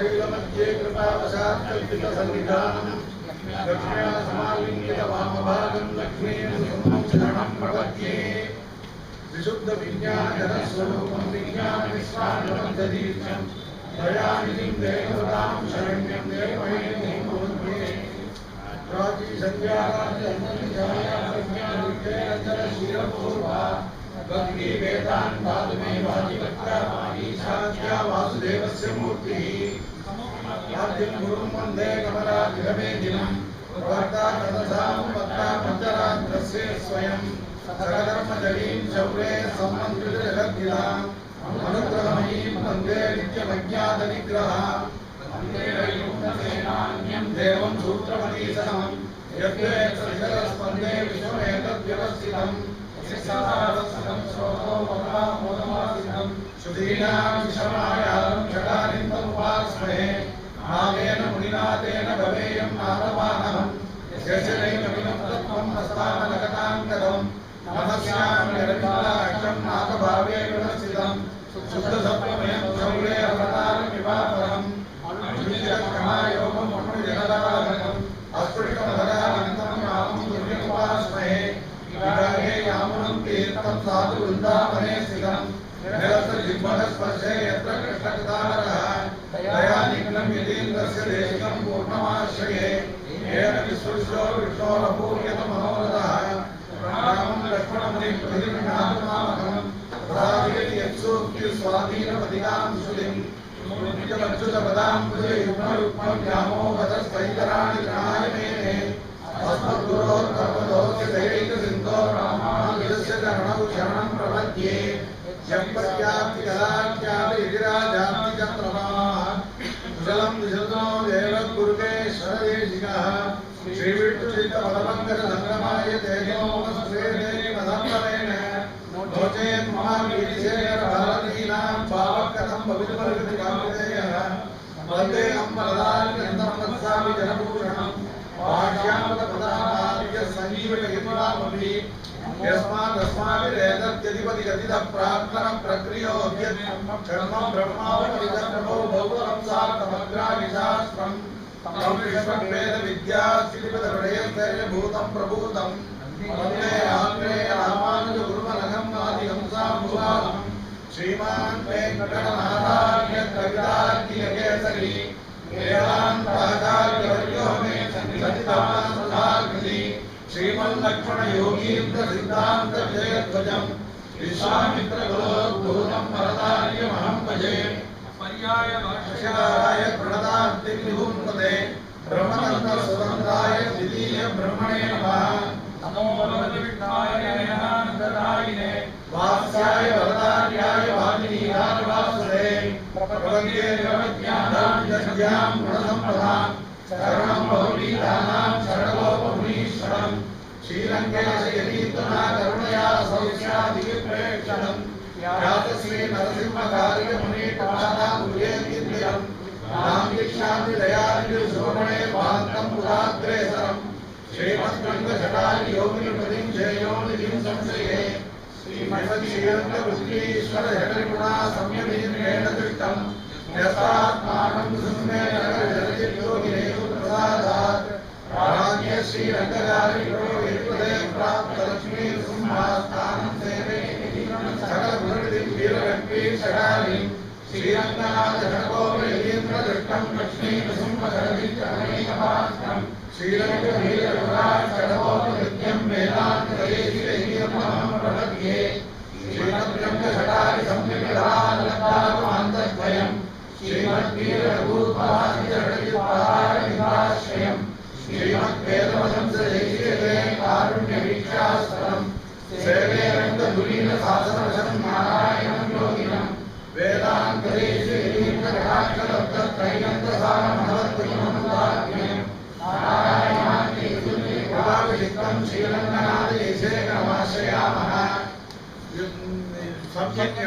शैलमध्ये कृपावशात् कल्पितसन्निधानं दक्षिणा समालिङ्गितवामभागं लक्ष्मीं शरणं प्रपद्ये विशुद्धविज्ञानस्वरूपं विज्ञानविश्रान्तं ददीर्घं दयानिधिं देवतां शरण्यं देवमयीं भूम्ये प्राचीसंज्ञानाञ्जनशिरपूर्वा भक्ति वेदान् पादमे वाजिवक्त्रमायी साध्या वासुदेवस्य मूर्तिः आद्यं गुरुं वन्दे कमलाभिगमेदिनं वार्ता कथसां वक्ता पञ्चरात्रस्य स्वयं सकलधर्मजलीं शौर्ये सम्मन्त्रितजगद्गिराम् अनुग्रहमयीं वन्दे नित्यमज्ञातनिग्रहाम् वन्दे वैकुण्ठसेनान्यं देवं सूत्रमतीसनम् यद्वे सशरस्पन्दे विश्वमेतद्व्यवस्थितम् सुधीनां विषमायां षडानिन्दमुपास्महे नामेन मुनिनाथेन भवेयं नारवाणहं यस्य नैकमिनं तत्त्वं हस्तामलगतां कदं नमस्यामि अरविन्दाक्षं नाथभावे विवस्थितं शुद्धसत्त्वमयं शौर्ये अवतारमिवापरम् अनुजकमायोगं मनुजनदानम् अस्फुटितमधरानन्दं रामं दुर्गमुपास्महे विरागे यामुनं तीर्थं साधु वृन्दावने स्थितं निरस्तजिह्वस्पर्शे यत्र कृष्णकदारः दयानिघ्नं यतीन्द्रस्य देशिकं पूर्णमाश्रये येन विश्वविश्वो विष्णोरपूर्यतमनोरथः प्रणामं लक्ष्मणमुनिं प्रतिगृह्णातुमामहं तथादिगति यत्सूक्तिस्वाधीनपदिकां श्रुतिं नित्यमच्युतपदां युग्मयुग्मं व्यामोहतस्तैतराणि गणाय मेने अस्मद्गुरोर्भगवतोऽस्य दैहिकसिन्धो रामानुजस्य चरणौ शरणं प्रपद्ये यत्पत्याप्तिकलाख्यातिराजाप्तिचन्द्रमाः कुशलं विशुद्धो देवद्गुरुकेश्वरदेशिकः श्रीविष्णुचित्तपदपङ्कजसङ्गमाय तेजोमस्वेदेवधर्मरेण नो चेत् मम वीरशेखरभारतीनां पावकथं भवितुमर्हतिकामधेयः वन्देऽहं वरदान्यन्तं वत्सामि जनभूषणम् वाक्यामृतपदामार्य सञ्जीवयतिमामपि यस्मादस्माभिरेतद्यधिपति गतितः प्रार्थनं प्रक्रियोऽद्यत्कर्मं ब्रह्मावपरितप्रभो भौतलं सार्थमग्राहिशास्त्रं तं विश्ववेदविद्यास्थितिपदहृदयस्थैर्यभूतं प्रभूतं वन्दे आङ्ग्लेय रामानुजगुरुमनघं आदिहंसाम्बुवाहं श्रीमान् वेङ्कटनाथार्य कवितार्कियकेसरी वेदान्ताचार्यवर्यो मे सन्निधत्तामसुधाकृति श्रीमल्लक्ष्मणयोगीन्द्र सिद्धान्त विजयध्वजं विश्वामित्रगुरोद्भूतं वरदार्यमहं भजे पर्यायवाक्ष्याय प्रणतार्तिं विभुङ्क्ते ब्रह्मतन्त्रस्वतन्त्राय द्वितीय ब्रह्मणे नमः नमो भगवद्विष्णाय नयनानन्ददायिने वात्स्याय वरदार्याय वाजिनीयाय वासुदे प्रपद्ये जगज्ञानां गुणसम्पदां शरणं बहुविधानां शरणगोपमुनीश्वरं श्रीरङ्गेशयतीर्थना करुणया सौस्यादिप्रेक्षणं यातश्री नरसिंहकार्यमुनीटमानामुर्येन्द्रियं नाम्यक्षान्तिदयानिशोभणे भान्तं पुराग्रेसरं श्रीमद्गङ्गषडादियोगिनिपतिं जयोनिधिं संश्रये श्रीमद्श्रीरङ्गवृत्तीश्वर जगन्गुणा संयमेन्द्रेण दृष्टं यस्तात्मानं सुमेन जगद्योगिने प्रसादात् राज्ञ श्रीरङ्गकारिणो विप्रदे प्राप्तलक्ष्मी सुम्हास्थानं सेवे सकलगुणनिधिं वीरलक्ष्मी षडालिं श्रीरङ्गनाथ षडगोपयतीन्द्र दृष्टं लक्ष्मी सुम्भकरविक्रमैकपात्रं श्रीरङ्गवीरयुवराज षडगोपनित्यं वेदान्तदेशिकैर्यमहं प्रपद्ये श्रीमद्रङ्गषडादि संविधानलब्धागमान्तद्वयं श्रीमद्वीररघुत्पादिजगदित्पादारविन्दाश्रयं श्रीमद्वेदवसंसदेशिके कारुण्यवीक्षास्पदं सेवेरंग दुरीन शासनशं नारायणं योगिनं वेदान्तदेशीं कटाक्षलब्धत्रयन्तसारमहवत्त्रिमनुवाक्यं नारायणान्ते कृपाविशिष्टं श्रीरङ्गनाथदेशेकमाश्रयामः सम्यक्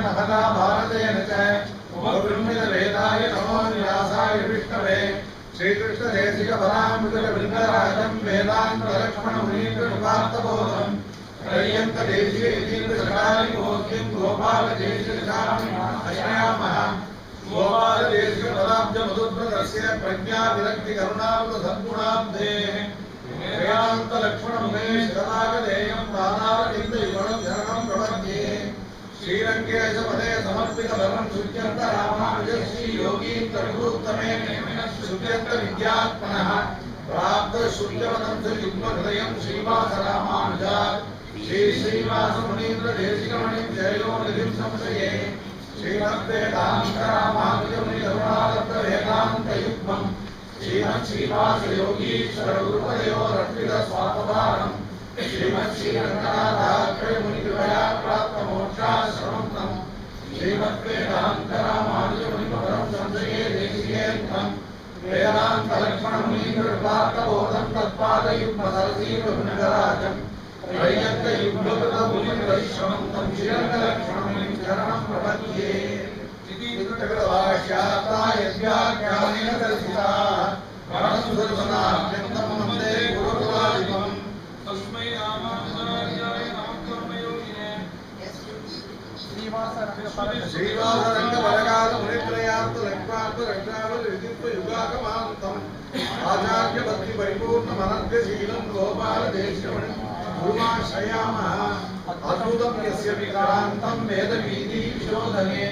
महदा भारतेन च उपबृंहितवेदाय नमो व्यासाय विष्णवे श्रीकृष्णदेशिकपरामृतवृन्दराजं वेदान्तलक्ष्मणमुनीन्द्रकृपार्थबोधं त्रय्यन्तदेशीयतीन्द्रशतारिमूर्तिं गोपालदेशिकशामः गोपालदेशिकपदाब्जमधुब्रतस्य प्रज्ञाविरक्तिकरुणामृतसद्गुणाब्धेः वेदान्तलक्ष्मणमुनीशतनागधेयं दानारविन्दयुगलं शरणं प्रपद्ये श्रीरङ्गेशपदे समर्पितवरं शुच्यन्तरामानुजश्री योगीन्द्रगुरुत्तमे शुच्यन्तविद्यात्मनः प्राप्तशुच्यवदं युग्महृदयं श्रीवासरामानुजा श्रीश्रीवासमुनीन्द्रदेशिकमणिं जयोनिधिं संशये श्रीमद्वेदान्तरामानुजमुनिकरुणालब्धवेदान्तयुग्मं श्रीमच्छ्रीवासयोगीश्वरगुरुपदयोरर्पितस्वापदानं श्रीमच्छ्रीरङ्गनाथाख्यमुनिकृपया प्राप्तमोक्षाश्रमं श्रीमद्वेदान्तरामानुजमुनिपरं संशये देशिकेन्द्रं वेदान्तलक्ष्मणमुनीन्द्रकृपार्थबोधं तत्पादयुग्मसरसीवृन्दराजं त्रय्यन्तयुग्मकृतमुनिवैश्रमं तं श्रीरङ्गलक्ष्मणमुनिं शरणं प्रपद्ये भाष्याता यद्व्याख्यानेन दर्शिता प्रणसुदर्शनाभ्यन्तं वन्दे गुरुकुलाधिपम् तस्मै रामानुजाय नमः कर्मयोगिने श्रीवासरङ्गपरकालमुनित्रयान्तलक्ष्मान्तरक्षावलिदित्वयुगागमान्तम् आचार्यभक्तिपरिपूर्णमनर्घशीलं गोपालदेशिकमणिं गुरुमाश्रयामः अद्भुतं यस्य विक्रान्तं वेदवीतिशोधने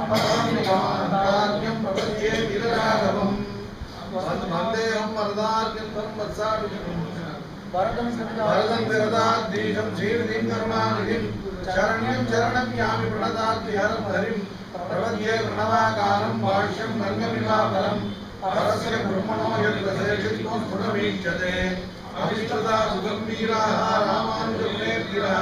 अपरं प्रपद्ये वीरराघवम् वन्देऽहं वरदार्यन्तं वत्साभिषेकं भरतं विरदाद्रीशं श्रीनिधिं करुणानिधिं शरण्यं शरणं प्रणताद्रिहरं हरिं प्रपद्ये प्रणवाकारं भाष्यं रङ्गमिवापरं परस्य ब्रह्मणो यद्वशेषितो स्फुटमीक्षते अभिष्टदा सुगम्भीराः रामानुजमुनेर्गिरः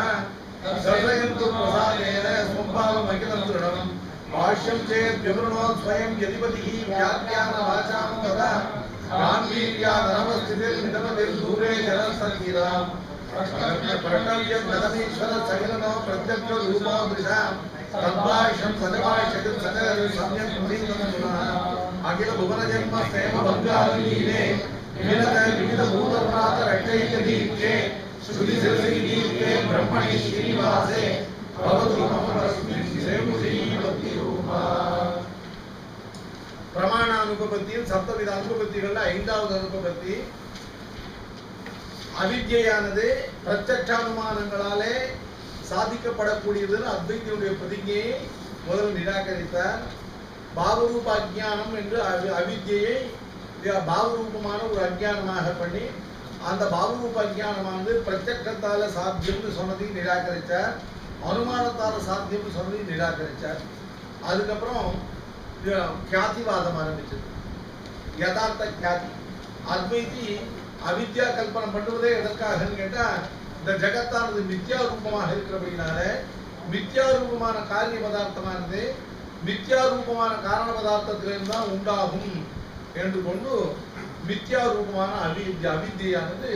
दर्शयन्तु प्रसादेन स्वभावमखिलं दृढम् भाष्यं चेत् विवृणोत् स्वयं यदिपतिः व्याख्यानवाचां तदा गाम्भीर्यादनवस्थितिर्मितपतिर्दूरे जलसन्निधाम् प्रकटव्यं गतमीश्वर सहिनो प्रत्यक्षरूपो दृशां तद्भाष्यं सजभाष्यं सम्यक् प्रतीतमनुना अखिल भुवनजन्म प्रेम बङ्गालीले विविधभूतपुरात रक्षैकदीप्ते श्रुतिशिरसीदीप्ते ब्रह्मणि श्रीनिवासे भवतु मम रश्मिं श्रीमुखी भक्तिरूपा பிரமாணானுபபத்தியில் சப்தவித அனுபபத்திகள்ல ஐந்தாவது அனுபபத்தி அவித்யானது பிரத்யக்ஷானுமானங்களாலே சாதிக்கப்படக்கூடியது அத்வைத்தினுடைய பிரதிஜையை முதல் நிராகரித்தார். பாவரூப அஜ்ஞானம் என்று அவித்யை பாவரூபமான ஒரு அஜ்ஞானமாக பண்ணி அந்த பாவரூப அஜ்ஞானமானது பிரத்யக்ஷத்தால சாத்தியம்னு சொன்னதையும் நிராகரித்தார், அனுமானத்தால சாத்தியம்னு சொன்னதையும் நிராகரித்தார். அதுக்கப்புறம் ख्यातिवादम आरம்பிச்சது. யதார்த்த ख्याति அத்வைதி அவித்யா கல்பனை பண்ணுவதே எதற்காகன்னு கேட்டா இந்த ஜகத்தானது மித்யா ரூபமாக இருக்கிறபடினால மித்யா ரூபமான காரிய பதார்த்தமானது மித்யா ரூபமான காரண பதார்த்தத்திலிருந்து தான் உண்டாகும் என்று கொண்டு மித்யா ரூபமான அவித்யானது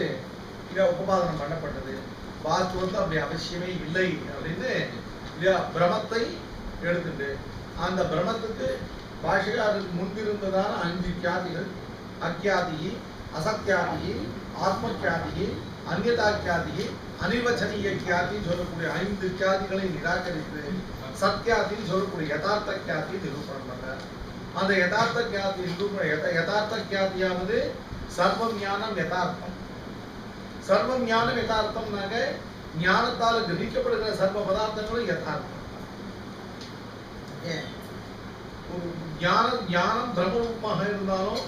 உபபாதனம் பண்ணப்பட்டது. வாஸ்துவத்தை அப்படி அவசியமே இல்லை அப்படின்னு பிரமத்தை எடுத்துட்டு அந்த பிரமத்துக்கு பாஷையாருக்கு முன்பிருந்ததான 5 கியாதிகள் அக்யாதி, அசத்யாதி, ஆத்மக்கியாதி, அந்யதாக்கியாதி, அனிர்வச்சனீய கியாதின்னு சொல்லக்கூடிய 5 கியாதிகளை நிராகரித்து சத்யாதின்னு சொல்லக்கூடிய யதார்த்த கியாதி நிரூபணம் பண்றார். அந்த யதார்த்த கியாதி யதார்த்த கியாதியானது சர்வம் ஞானம் யதார்த்தம். சர்வம் ஞானம் யதார்த்தம்னாக்க ஞானத்தால் கிரகிக்கப்படுகிற சர்வ பதார்த்தங்களும் யதார்த்தம். ஞானம் பிரம்மரூபமாக இருந்தாலும்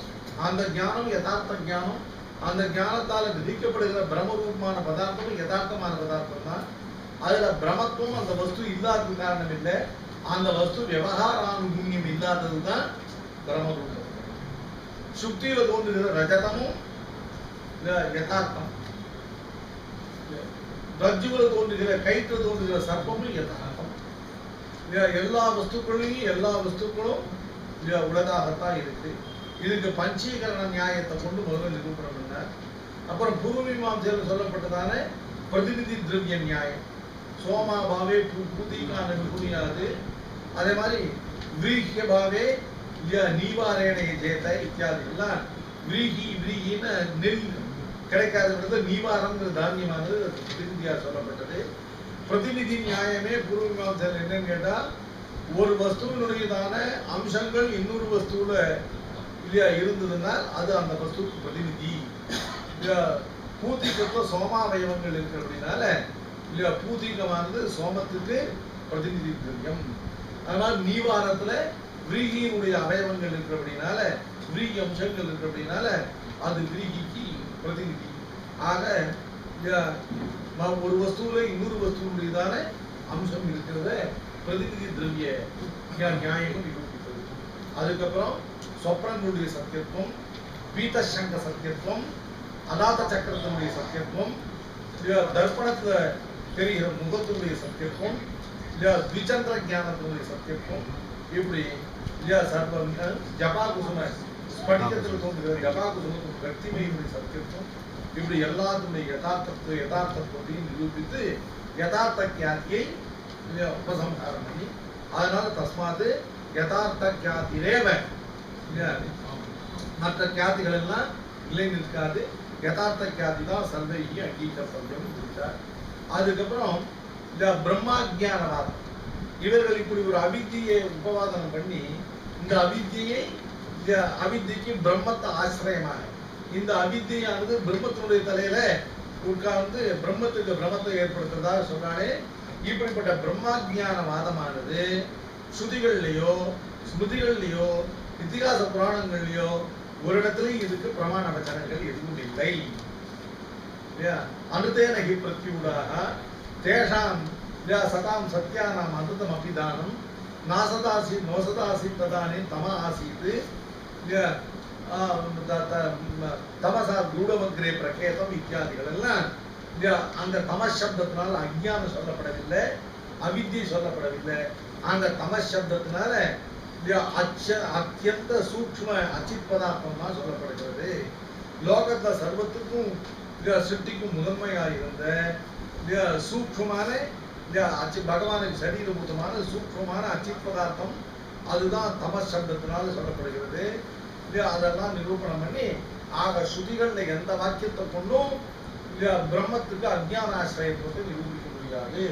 அந்த ஞானம் யதார்த்த ஞானம். அந்த ஞானத்தால் கிரகிக்கப்படுகிற பிரம்மரூபமான பதார்த்தமும் யதார்த்தமான பதார்த்தம் தான். அதுல பிரமத்துவம் அந்த வஸ்து இல்லாதது காரணம் இல்லை, அந்த வஸ்து விவகாரானுகுண்யம் இல்லாதது தான் பிரம்மரூபம். சுக்தியில தோன்றுகிற ரஜதமும் யதார்த்தம். ரஜ்ஜுவில் தோன்றுகிற கயிற்றில் தோன்றுகிற சர்ப்பமும் யதார்த்தம். எல்லா வஸ்துக்களும் உலகாகத்தான் இருக்கு. இதுக்கு பஞ்சீகரண நியாயத்தை கொண்டு முதல்ல நிரூபணம் பண்ண. அப்புறம் பூர்வமீமாம்சையில் சொல்லப்பட்டதான பிரதிநிதி திரவிய நியாயம். சோமாபாவே பூதிகான விகுணியாது, அதே மாதிரி விரீஹ்யபாவே நீவாரேணைய ஜேத இத்தியாதி எல்லாம் விரீகின்னு நெல் கிடைக்காதுன்றது நீவாரம்ங்கிற தானியமானது பிரதிநிதியாக சொல்லப்பட்டது. பிரதிநிதி நியாயமே பூர்வமீமாம்சையில் என்னன்னு கேட்டா, ஒரு வஸ்துவினுடையதான அம்சங்கள் இன்னொரு வஸ்துல இல்லையா இருந்ததுன்னா அது அந்த வஸ்துக்கு பிரதிநிதி. பூதிகத்துல சோமாவயவங்கள் இருக்கு அப்படின்னால இல்லையா பூதிகமானது சோமத்துக்கு பிரதிநிதி திரவியம். அதனால நீவாரத்துல விரீகியினுடைய அவயவங்கள் இருக்கு அப்படின்னால, விரீகி அம்சங்கள் இருக்கு அப்படின்னால அது விரீகிக்கு பிரதிநிதி. ஆக ஒரு வஸ்துல இன்னொரு வஸ்துனுடையதான அம்சம் இருக்கிறத பிரதிநிதி திரவிய நியாயமும் நிரூபித்தது. அதுக்கப்புறம் சொப்ரனுடைய சத்தியத்துவம், பீதசங்க சத்தியத்துவம், அநாத சக்கரத்தினுடைய சத்தியத்துவம், தர்ப்பணத்துல தெரிகிற முகத்தினுடைய சத்தியத்துவம், த்விச்சந்திர ஞானத்தினுடைய சத்தியத்துவம், இப்படி ஜபாகுசும ஸ்படிகத்தில் தோன்றுகிற ஜபாகுசுமத்தின் கத்திமையினுடைய சத்தியத்துவம், இப்படி எல்லாத்துடைய யதார்த்தத்தையும் நிரூபித்து யதார்த்த கியாதியை உபசம்ஹாரம் பண்ணி, அதனால தஸ்மாது யதார்த்த கியாதிரேவ, மற்ற கியாதிகள் எல்லாம் நிலை நிற்காது, யதார்த்த கியாதி தான் சர்வைகி அங்கீகரித்தம் கொடுத்தார். அதுக்கப்புறம் இந்த பிரம்மாஜ்ஞானவாதம், இவர்கள் இப்படி ஒரு அவித்தியை உபவாதனம் பண்ணி இந்த அவித்தியைக்கு பிரம்மத்தை ஆசிரியமாக, இந்த அவித்தியானது பிரம்மத்தினுடைய தலையில உட்கார்ந்து பிரம்மத்துக்கு பிரம்மத்தை ஏற்படுத்துறதா சொன்னாலே, இப்படிப்பட்ட பிரம்மாஜ்ஞானவாதமானது ஸ்ருதிகள்லயோ ஸ்மிருதிகள்லயோ இதிகாச புராணங்கள்லயோ ஒரு இடத்துலயும் இதுக்கு பிரமாண வச்சனங்கள் எதுவும் இல்லை. அனுதேன ஹி பிரத்யூடாக தேஷாம் சதாம் சத்யானாம் அனுதம் அபிதானம் நாசதாசி நோசதாசி ததானே தம ஆசீத் தமசா கூடமக்ரே பிரகேதம் இத்தியாதிகள் எல்லாம் அந்த தமசப்தத்தினால அஜ்ஞானம் சொல்லப்படவில்லை, அவித்யை சொல்லப்படவில்லை. அந்த தமசப்தத்தினால அத்தியந்த சூக்ஷ்ம அச்சித் பதார்த்தம் தான் சொல்லப்படுகிறது. லோகத்துல சர்வத்துக்கும் சிருஷ்டிக்கும் முதன்மையாக இருந்த சூக்ஷ்மமான பகவானுக்கு சரீரபூதமான சூக்ஷ்மமான அச்சித் பதார்த்தம் அதுதான் தமசப்தத்தினால சொல்லப்படுகிறது. அதெல்லாம் நிரூபணம் பண்ணி, ஆக ஸ்ருதிகள்ல எந்த வாக்கியத்தை கொண்டும் பிரம்மத்துக்கு அஜ்ஞான ஆசிரியத்தை நிரூபிக்க முடியாது.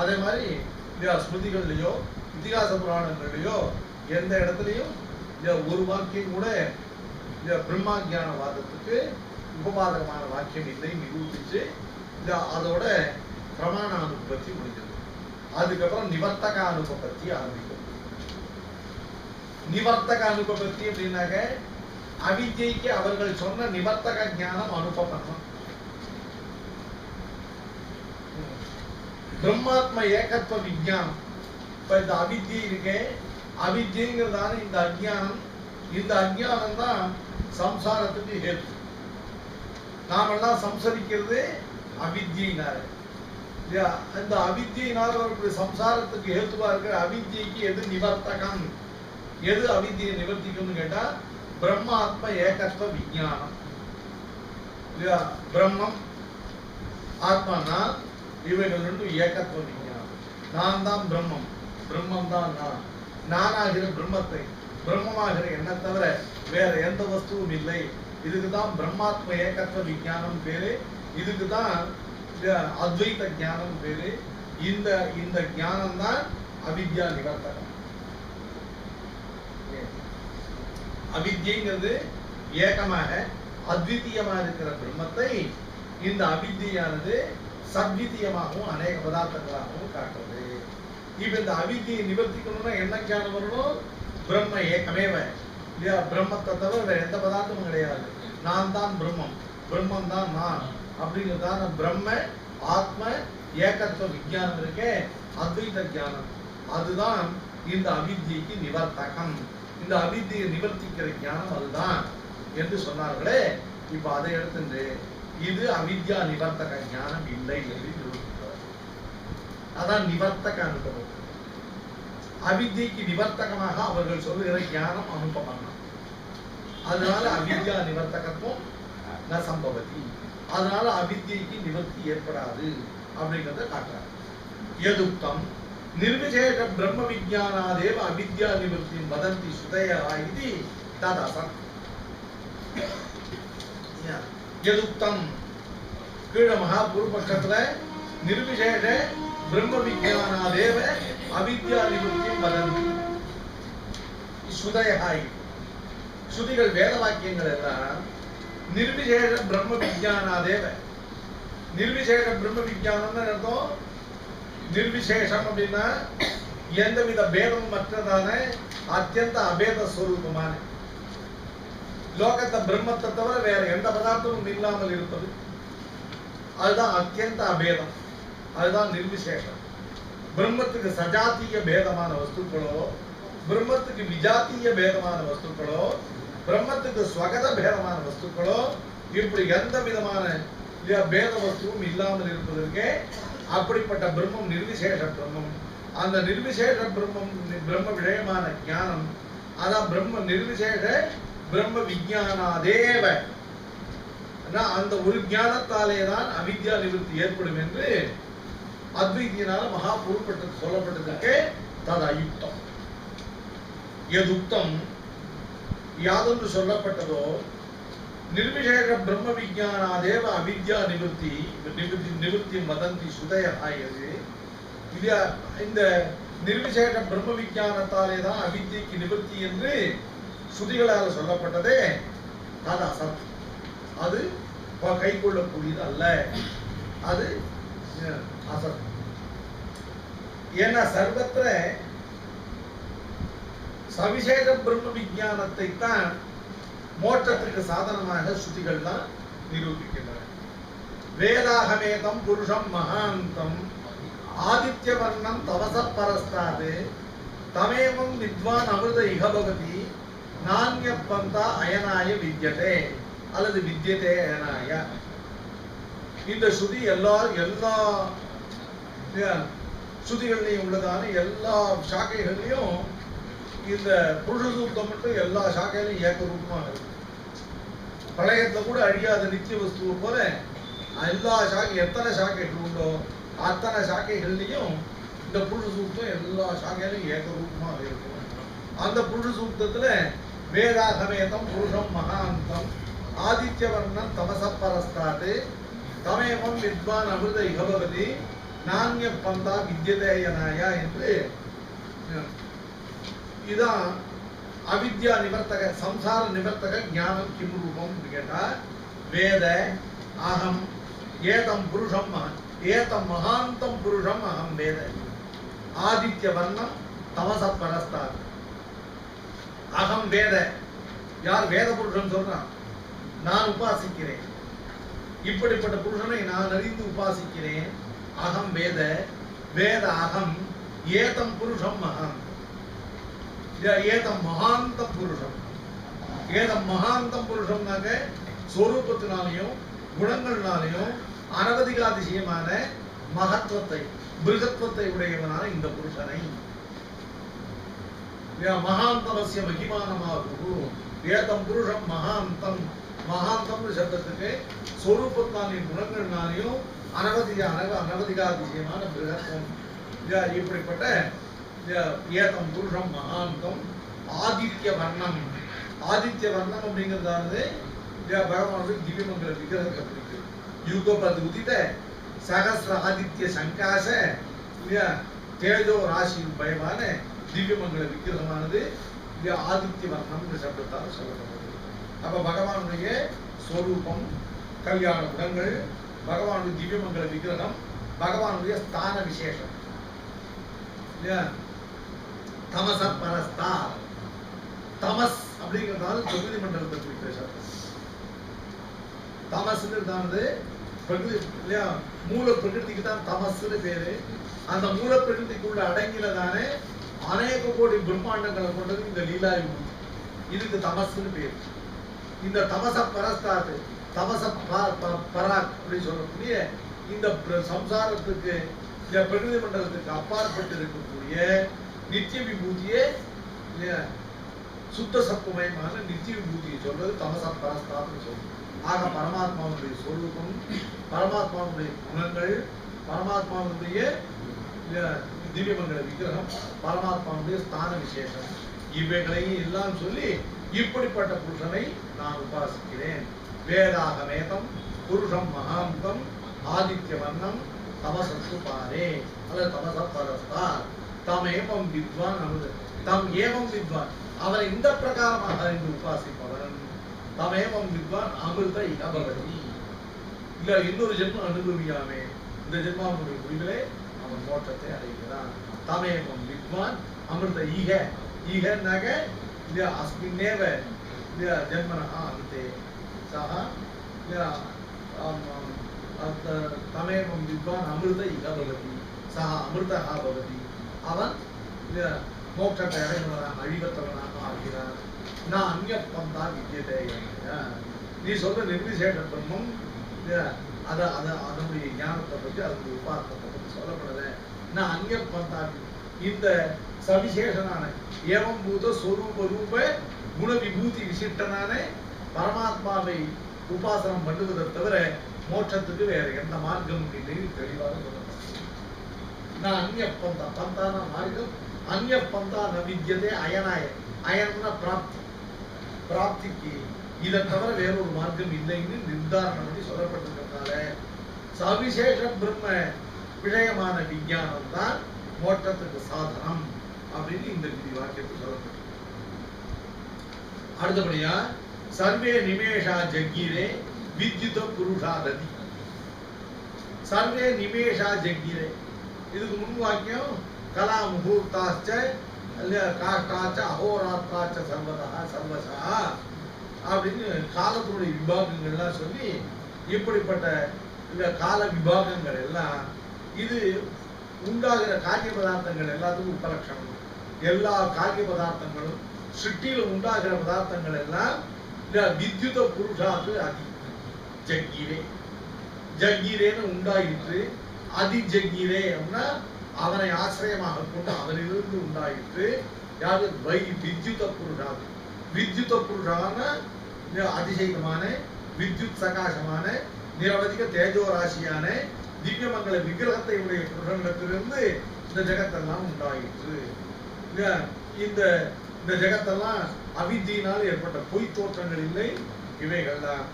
அதே மாதிரி ஸ்மிருதிகள்லயோ இதிகாச புராணங்கள்லயோ எந்த இடத்துலையும் ஒரு வாக்கியம் கூட பிரம்மாஜ்ஞானவாதத்துக்கு உபபாதகமான வாக்கியம் இல்லை நிரூபிச்சு அதோட பிரமாண அனுபத்தி முடிஞ்சது. அதுக்கப்புறம் நிவர்த்தக அனுபத்தி ஆரம்பிக்கும். நிவர்த்தக அனுபத்தி அப்படின்னாக்க அவித்யைக்கு அவர்கள் சொன்ன நிவர்த்தக ஞானம் அனுபவம். பிரம்மாத்ம ஏகத்துவ விஞ்ஞானம். இப்ப இந்த அவித்யை இருக்கே, அவித்யங்கிறதான இந்த அஜ்ஞானம், இந்த அஜ்ஞானம் தான் சம்சாரத்துக்கு ஹேத்து. நாமெல்லாம் சம்சரிக்கிறது அவித்யினால. இந்த அவித்யினால வரக்கூடிய சம்சாரத்துக்கு ஹேத்துவா இருக்கிற அவித்யைக்கு எது நிவர்த்தகம், எது அவித்யை நிவர்த்திக்கும்னு கேட்டா பிரம்மாத்ம ஏகத்துவ விஞ்ஞானம். பிரம்மம் ஆத்மானா இவைகள் ரெண்டும் ஏகத்துவ விஞ்ஞானம். நான் தான் பிரம்மம், பிரம்மம் தான் நான், நானாகிற பிரம்மத்தை பிரம்மமாகிற என்ன தவிர வேற எந்த வஸ்துவும் இல்லை. இதுக்குதான் பிரம்மாத்ம ஏகத்துவ விஞ்ஞானம் பேரு, இதுக்குதான் அத்வைத ஞானம் பேரு. இந்த ஞானம் தான் அவித்யா நிவர்த்தகம். அவித்யங்கிறது ஏகமாக அத்விதீயமாக இருக்கிற பிரம்மத்தை இந்த அவித்யானது சத்விதீயமாகவும் அநேக பதார்த்தங்களாகவும் காட்டுறது. இப்ப இந்த அவித்யை நிவர்த்திக்கணும்னா என்ன ஞானம் வரணும்? பிரம்ம ஏகமேவ, இல்லையா? பிரம்மத்தை தவிர வேற எந்த பதார்த்தமும் கிடையாது. நான் தான் பிரம்மம், பிரம்மம் தான் நான் அப்படிங்கிறதான பிரம்ம ஆத்ம ஏகத்துவ விஞ்ஞானம் இருக்கே, அத்வைத ஞானம், அதுதான் இந்த அவித்யைக்கு நிவர்த்தகம். இந்த அவித்யை நிவர்த்திக்கிற ஞானம் அதுதான் என்று சொன்னார்களே. இப்ப அதை எடுத்து இது அவித்யா நிவர்த்தக ஞானம் இல்லை என்று நிரூபிக்கிறார். அதான் நிவர்த்தக அனுபவம். அவித்யைக்கு நிவர்த்தகமாக அவர்கள் சொல்லுகிற ஞானம் அனுபவம். அதனால அவித்யா நிவர்த்தகத்துவம் ந சம்பவதி. அதனால அவித்யைக்கு நிவர்த்தி ஏற்படாது அப்படிங்கிறத காட்டுறார். யதுக்தம் நிர்விசேஷ பிரம்ம விஜானாதேவ அவித்யா நிவர்த்தி வதந்தி சுதயா இது ததசம். யதுக்தம் கீழ மகாபூர்வ பட்சத்துல நிர்விசேஷ பிரம்ம விஜானாதேவ அவித்யா நிவர்த்தி வதந்தி சுதயா. ஸ்ருதிகள் வேத வாக்கியங்கள் எல்லாம் நிர்விசேஷ பிரம்ம விஜானாதேவ. நிர்விசேஷ பிரம்ம விஜானம்னு அர்த்தம். நிர்விசேஷம் அப்படின்னா எந்தவித பேதமும் மற்றதான அத்தியந்த அபேத ஸ்வரூபமான லோகத்தை பிரம்மத்தை தவிர வேற எந்த பதார்த்தமும் இல்லாமல் இருப்பது, அதுதான் அத்தியந்த அபேதம். அதுதான் நிர்விசேஷம். பிரம்மத்துக்கு சஜாத்திய பேதமான வஸ்துக்களோ, பிரம்மத்துக்கு விஜாத்திய பேதமான வஸ்துக்களோ, பிரம்மத்துக்கு ஸ்வகத பேதமான வஸ்துக்களோ, இப்படி எந்த விதமான பேத வஸ்துவும் இல்லாமல் இருப்பதற்கே அப்படிப்பட்ட பிரம்மம் நிர்விசேஷ பிரம்மம். அந்த நிர்விசேஷ பிரம்மம் பிரம்ம விஷயமான ஞானம், அதான் பிரம்ம நிர்விசேஷ பிரம்ம விஜானாதேவ. அந்த ஒரு ஞானத்தாலே தான் அவித்யா நிவர்த்தி ஏற்படும் என்று அத்வைத்தியனால மகாபூர்வப்பட்டு சொல்லப்பட்டதற்கே தது அயுக்தம். எதுக்தம் யாதொன்று சொல்லப்பட்டதோ நிர்விசேஷ பிரம்ம விஜானாதேவ அவித்யா நிவர்த்தி நிவர்த்தி வதந்தி சுதயாயது. இந்த நிர்விசேஷ பிரம்ம விஜானத்தாலே தான் அவித்யைக்கு நிவர்த்தி என்று ஸ்ருதிகளால் சொல்லப்பட்டதே அது அசத். அது கை கொள்ளக்கூடியது அல்ல. அது அசத். ஏன்னா சர்வத்திர சவிசேஷ பிரம்ம விஜானத்தை தான் மோட்சத்திற்கு சாதனமாக ஸ்ருதிகள் தான் நிரூபிக்கின்றன. வேதாகமேதம் புருஷம் மகாந்தம் ஆதித்ய வர்ணம் தவச பரஸ்தாது தமேவம் வித்வான் அமிர்த இகபவதி நான்ய பந்தா அயனாய வித்யதே அல்லது வித்யதே அயனாய. இந்த ஸ்ருதி எல்லா ஸ்ருதிகள்லையும் உள்ளதான எல்லா சாக்கைகள்லையும் இந்த புருஷ சூக்தம் மட்டும் எல்லா சாக்கையிலும் ஏக ரூபமாக இருக்கு. பழையத்துல கூட அழியாத நித்திய வஸ்துவை போல எல்லா சாக்கை எத்தனை சாக்கைகள் உண்டோ அத்தனை சாக்கைகள்லையும் இந்த புருஷ சூக்தம் எல்லா சாக்கையிலும் ஏக ரூபமாக இருக்கும். அந்த புருஷ சூக்தத்துல வேதாகமேதம் புருஷம் மகாந்தம் ஆதித்ய வர்ணம் தமச பரஸ்தாது தமேவம் வித்வான் அமிர்த இகபவதி நான்ய பந்தா வித்யதேயனாய என்று இதான் அவித்யா நிவர்த்தக சம்சார நிவர்த்தக ஞானம் கிம் ரூபம் கேட்டா வேத அகம் ஏதம் புருஷம் ஏதம் மகாந்தம் புருஷம் அகம் வேத ஆதித்ய வர்ணம் தமச பரஸ்தாத் அகம் வேத. யார் வேத புருஷன் சொல்றான்? நான் உபாசிக்கிறேன். இப்படிப்பட்ட புருஷனை நான் அறிந்து உபாசிக்கிறேன். அகம் வேத வேத அகம் ஏதம் புருஷம் மகாந்தம் ஏதம் மகாந்தம் புருஷம். ஏதம் மகாந்தம் புருஷம்னாக்க ஸ்வரூபத்தினாலையும் குணங்கள்னாலையும் அனவதிகாதிசயமான மகத்துவத்தை மிருகத்துவத்தை உடையவனான இந்த புருஷனை மகாந்தமஸ்ய மகிமானமாகும். ஏதம் புருஷம் மகாந்தம். மகாந்தம் சப்தத்துக்கு ஸ்வரூபத்தினாலையும் குணங்கள்னாலையும் அனவதிகாதிசயமான மிருகத்துவம். இப்படிப்பட்ட ஏதம் புருஷம் மகாந்தம் ஆதித்ய வர்ணம். ஆதித்ய வர்ணம் அப்படிங்கிறதானது பகவானுடைய திவ்யமங்கல விக்கிரகத்தை குறிக்கு. யுகபத் உதித சகசிர ஆதித்ய சங்காச தேஜோ ராசி பயமான திவ்யமங்கல விக்கிரகமானது ஆதித்ய வர்ணம் சப்தத்தால் சொல்லப்படுது. அப்ப பகவானுடைய ஸ்வரூபம், கல்யாண குணங்கள், பகவானுடைய திவ்யமங்கல விக்கிரகம், பகவானுடைய ஸ்தான விசேஷம். தமச பரஸ்தா தமஸ் அப்படிங்கிறதால பிரகிருதி மண்டலத்தை குறிக்கிற சப்தம். தமஸ்ங்கிறதானது பிரகிருதி இல்லையா, மூல பிரகிருதிக்கு தான் தமஸ்ன்னு பேரு. அந்த மூல பிரகிருதிக்குள்ள அடங்கினதானே அநேக கோடி பிரம்மாண்டங்களை கொண்டது இந்த லீலா விபூதி. இதுக்கு தமஸ்ன்னு பேரு. இந்த தமச பரஸ்தாத்து தமச பராக் அப்படின்னு சொல்லக்கூடிய இந்த சம்சாரத்துக்கு இந்த பிரகிருதி மண்டலத்துக்கு அப்பாற்பட்டு இருக்கக்கூடிய நித்திய விபூதியே சுத்த சத்துவமயமான நித்திய விபூதியை சொல்றது தமச பரஸ்தாப்னு சொல்றது. ஆக பரமாத்மாவுடைய சொரூபம், பரமாத்மாவுடைய குணங்கள், பரமாத்மாவுடைய திவ்யமங்கல விக்கிரகம், பரமாத்மாவுடைய ஸ்தான விசேஷம், இவைகளையும் எல்லாம் சொல்லி இப்படிப்பட்ட புருஷனை நான் உபாசிக்கிறேன். வேதாகமேதம் புருஷம் மகாந்தம் ஆதித்ய வர்ணம் தமசத்து பாரே அல்லது தமச பரஸ்தா தமேவம் வித்வான் அமுது தம் ஏவம் வித்வான் அவரை இந்த பிரகாரமாக அறிந்து உபாசிப்பவன் தமேவம் வித்வான் அமிர்த இகபவதி இல்ல இன்னொரு ஜென்மம் அனுபவியாமே இந்த ஜென்மாவுடைய முடிவிலே அவன் மோட்சத்தை அடைகிறான். தமேவம் வித்வான் அமிர்த ஈக ஈகனாக அஸ்மின்னேவ ஜென்மனஹ அந்தே சஹ தமேவம் வித்வான் அமிர்த இகபவதி சஹ அமிர்தஹ பவதி அவன் மோட்சத்தை அடைந்தவனாக அழிவற்றவனாக ஆகிறான். நான் அந்நிய பந்தா வித்தியதே நீ சொல்ற நிர்விசேஷ பிரம்மம் அதனுடைய ஞானத்தை பற்றி அதனுடைய உபாசத்தை பற்றி சொல்லப்படல. நான் அந்நிய பந்தா இந்த சவிசேஷனான ஏவம் பூத ஸ்வரூப ரூப குண விபூதி விசிஷ்டனான பரமாத்மாவை உபாசனம் பண்ணுவதை தவிர மோட்சத்துக்கு வேற எந்த மார்க்கமும் இல்லை தெளிவாக சொல்லப்பட்டது. நான் அந்நிய பந்தா பந்தான மார்க்கம் அந்நிய பந்தா நவித்தியதே அயனாய அயன்னா பிராப்தி பிராப்திக்கு இதை தவிர வேறொரு மார்க்கம் இல்லைன்னு நிர்தாரணம் பண்ணி சொல்லப்பட்டிருக்கிறதுனால சவிசேஷ பிரம்ம விஷயமான விஞ்ஞானம் தான் மோட்சத்துக்கு சாதனம் அப்படின்னு இந்த விதி வாக்கியத்தில் சொல்லப்பட்டிருக்கு. அடுத்தபடியா சர்வே நிமேஷா ஜக்கீரே வித்யுத புருஷா ரதி. சர்வே நிமேஷா ஜக்கீரே இதுக்கு முன் வாக்கியம் கலா முகூர்த்தாச்ச காஷ்டாச்ச அஹோராத்தாச்ச சர்வதா சர்வசா அப்படின்னு காலத்துடைய விபாகங்கள்லாம் சொல்லி இப்படிப்பட்ட இந்த கால விபாகங்கள் எல்லாம் இது உண்டாகிற காரிய பதார்த்தங்கள் எல்லாத்துக்கும் உபலட்சணம். எல்லா காரிய பதார்த்தங்களும் சிருஷ்டியில உண்டாகிற பதார்த்தங்கள் எல்லாம் வித்யுத புருஷாக்கு அதி ஜக்கீரே ஜக்கீரேன்னு உண்டாயிற்று. அதி ஜக்கீரே அப்படின்னா அவனை ஆசிரியமாக கொண்டு அவனிலிருந்து உண்டாயிற்று. யாரு வித்யுத புருஷாக்கு வித்யுத புருஷான அதிசயமான வித்யுத் சகாசமான நிரவதிக தேஜோராசியான திவ்யமங்கல விக்கிரகத்தை உடைய புருஷனிடத்திலிருந்து இந்த ஜெகத்தெல்லாம் உண்டாயிற்று. இந்த ஜெகத்தெல்லாம் அவித்தியினால் ஏற்பட்ட பொய் தோற்றங்கள் இல்லை. இவைகள்தான்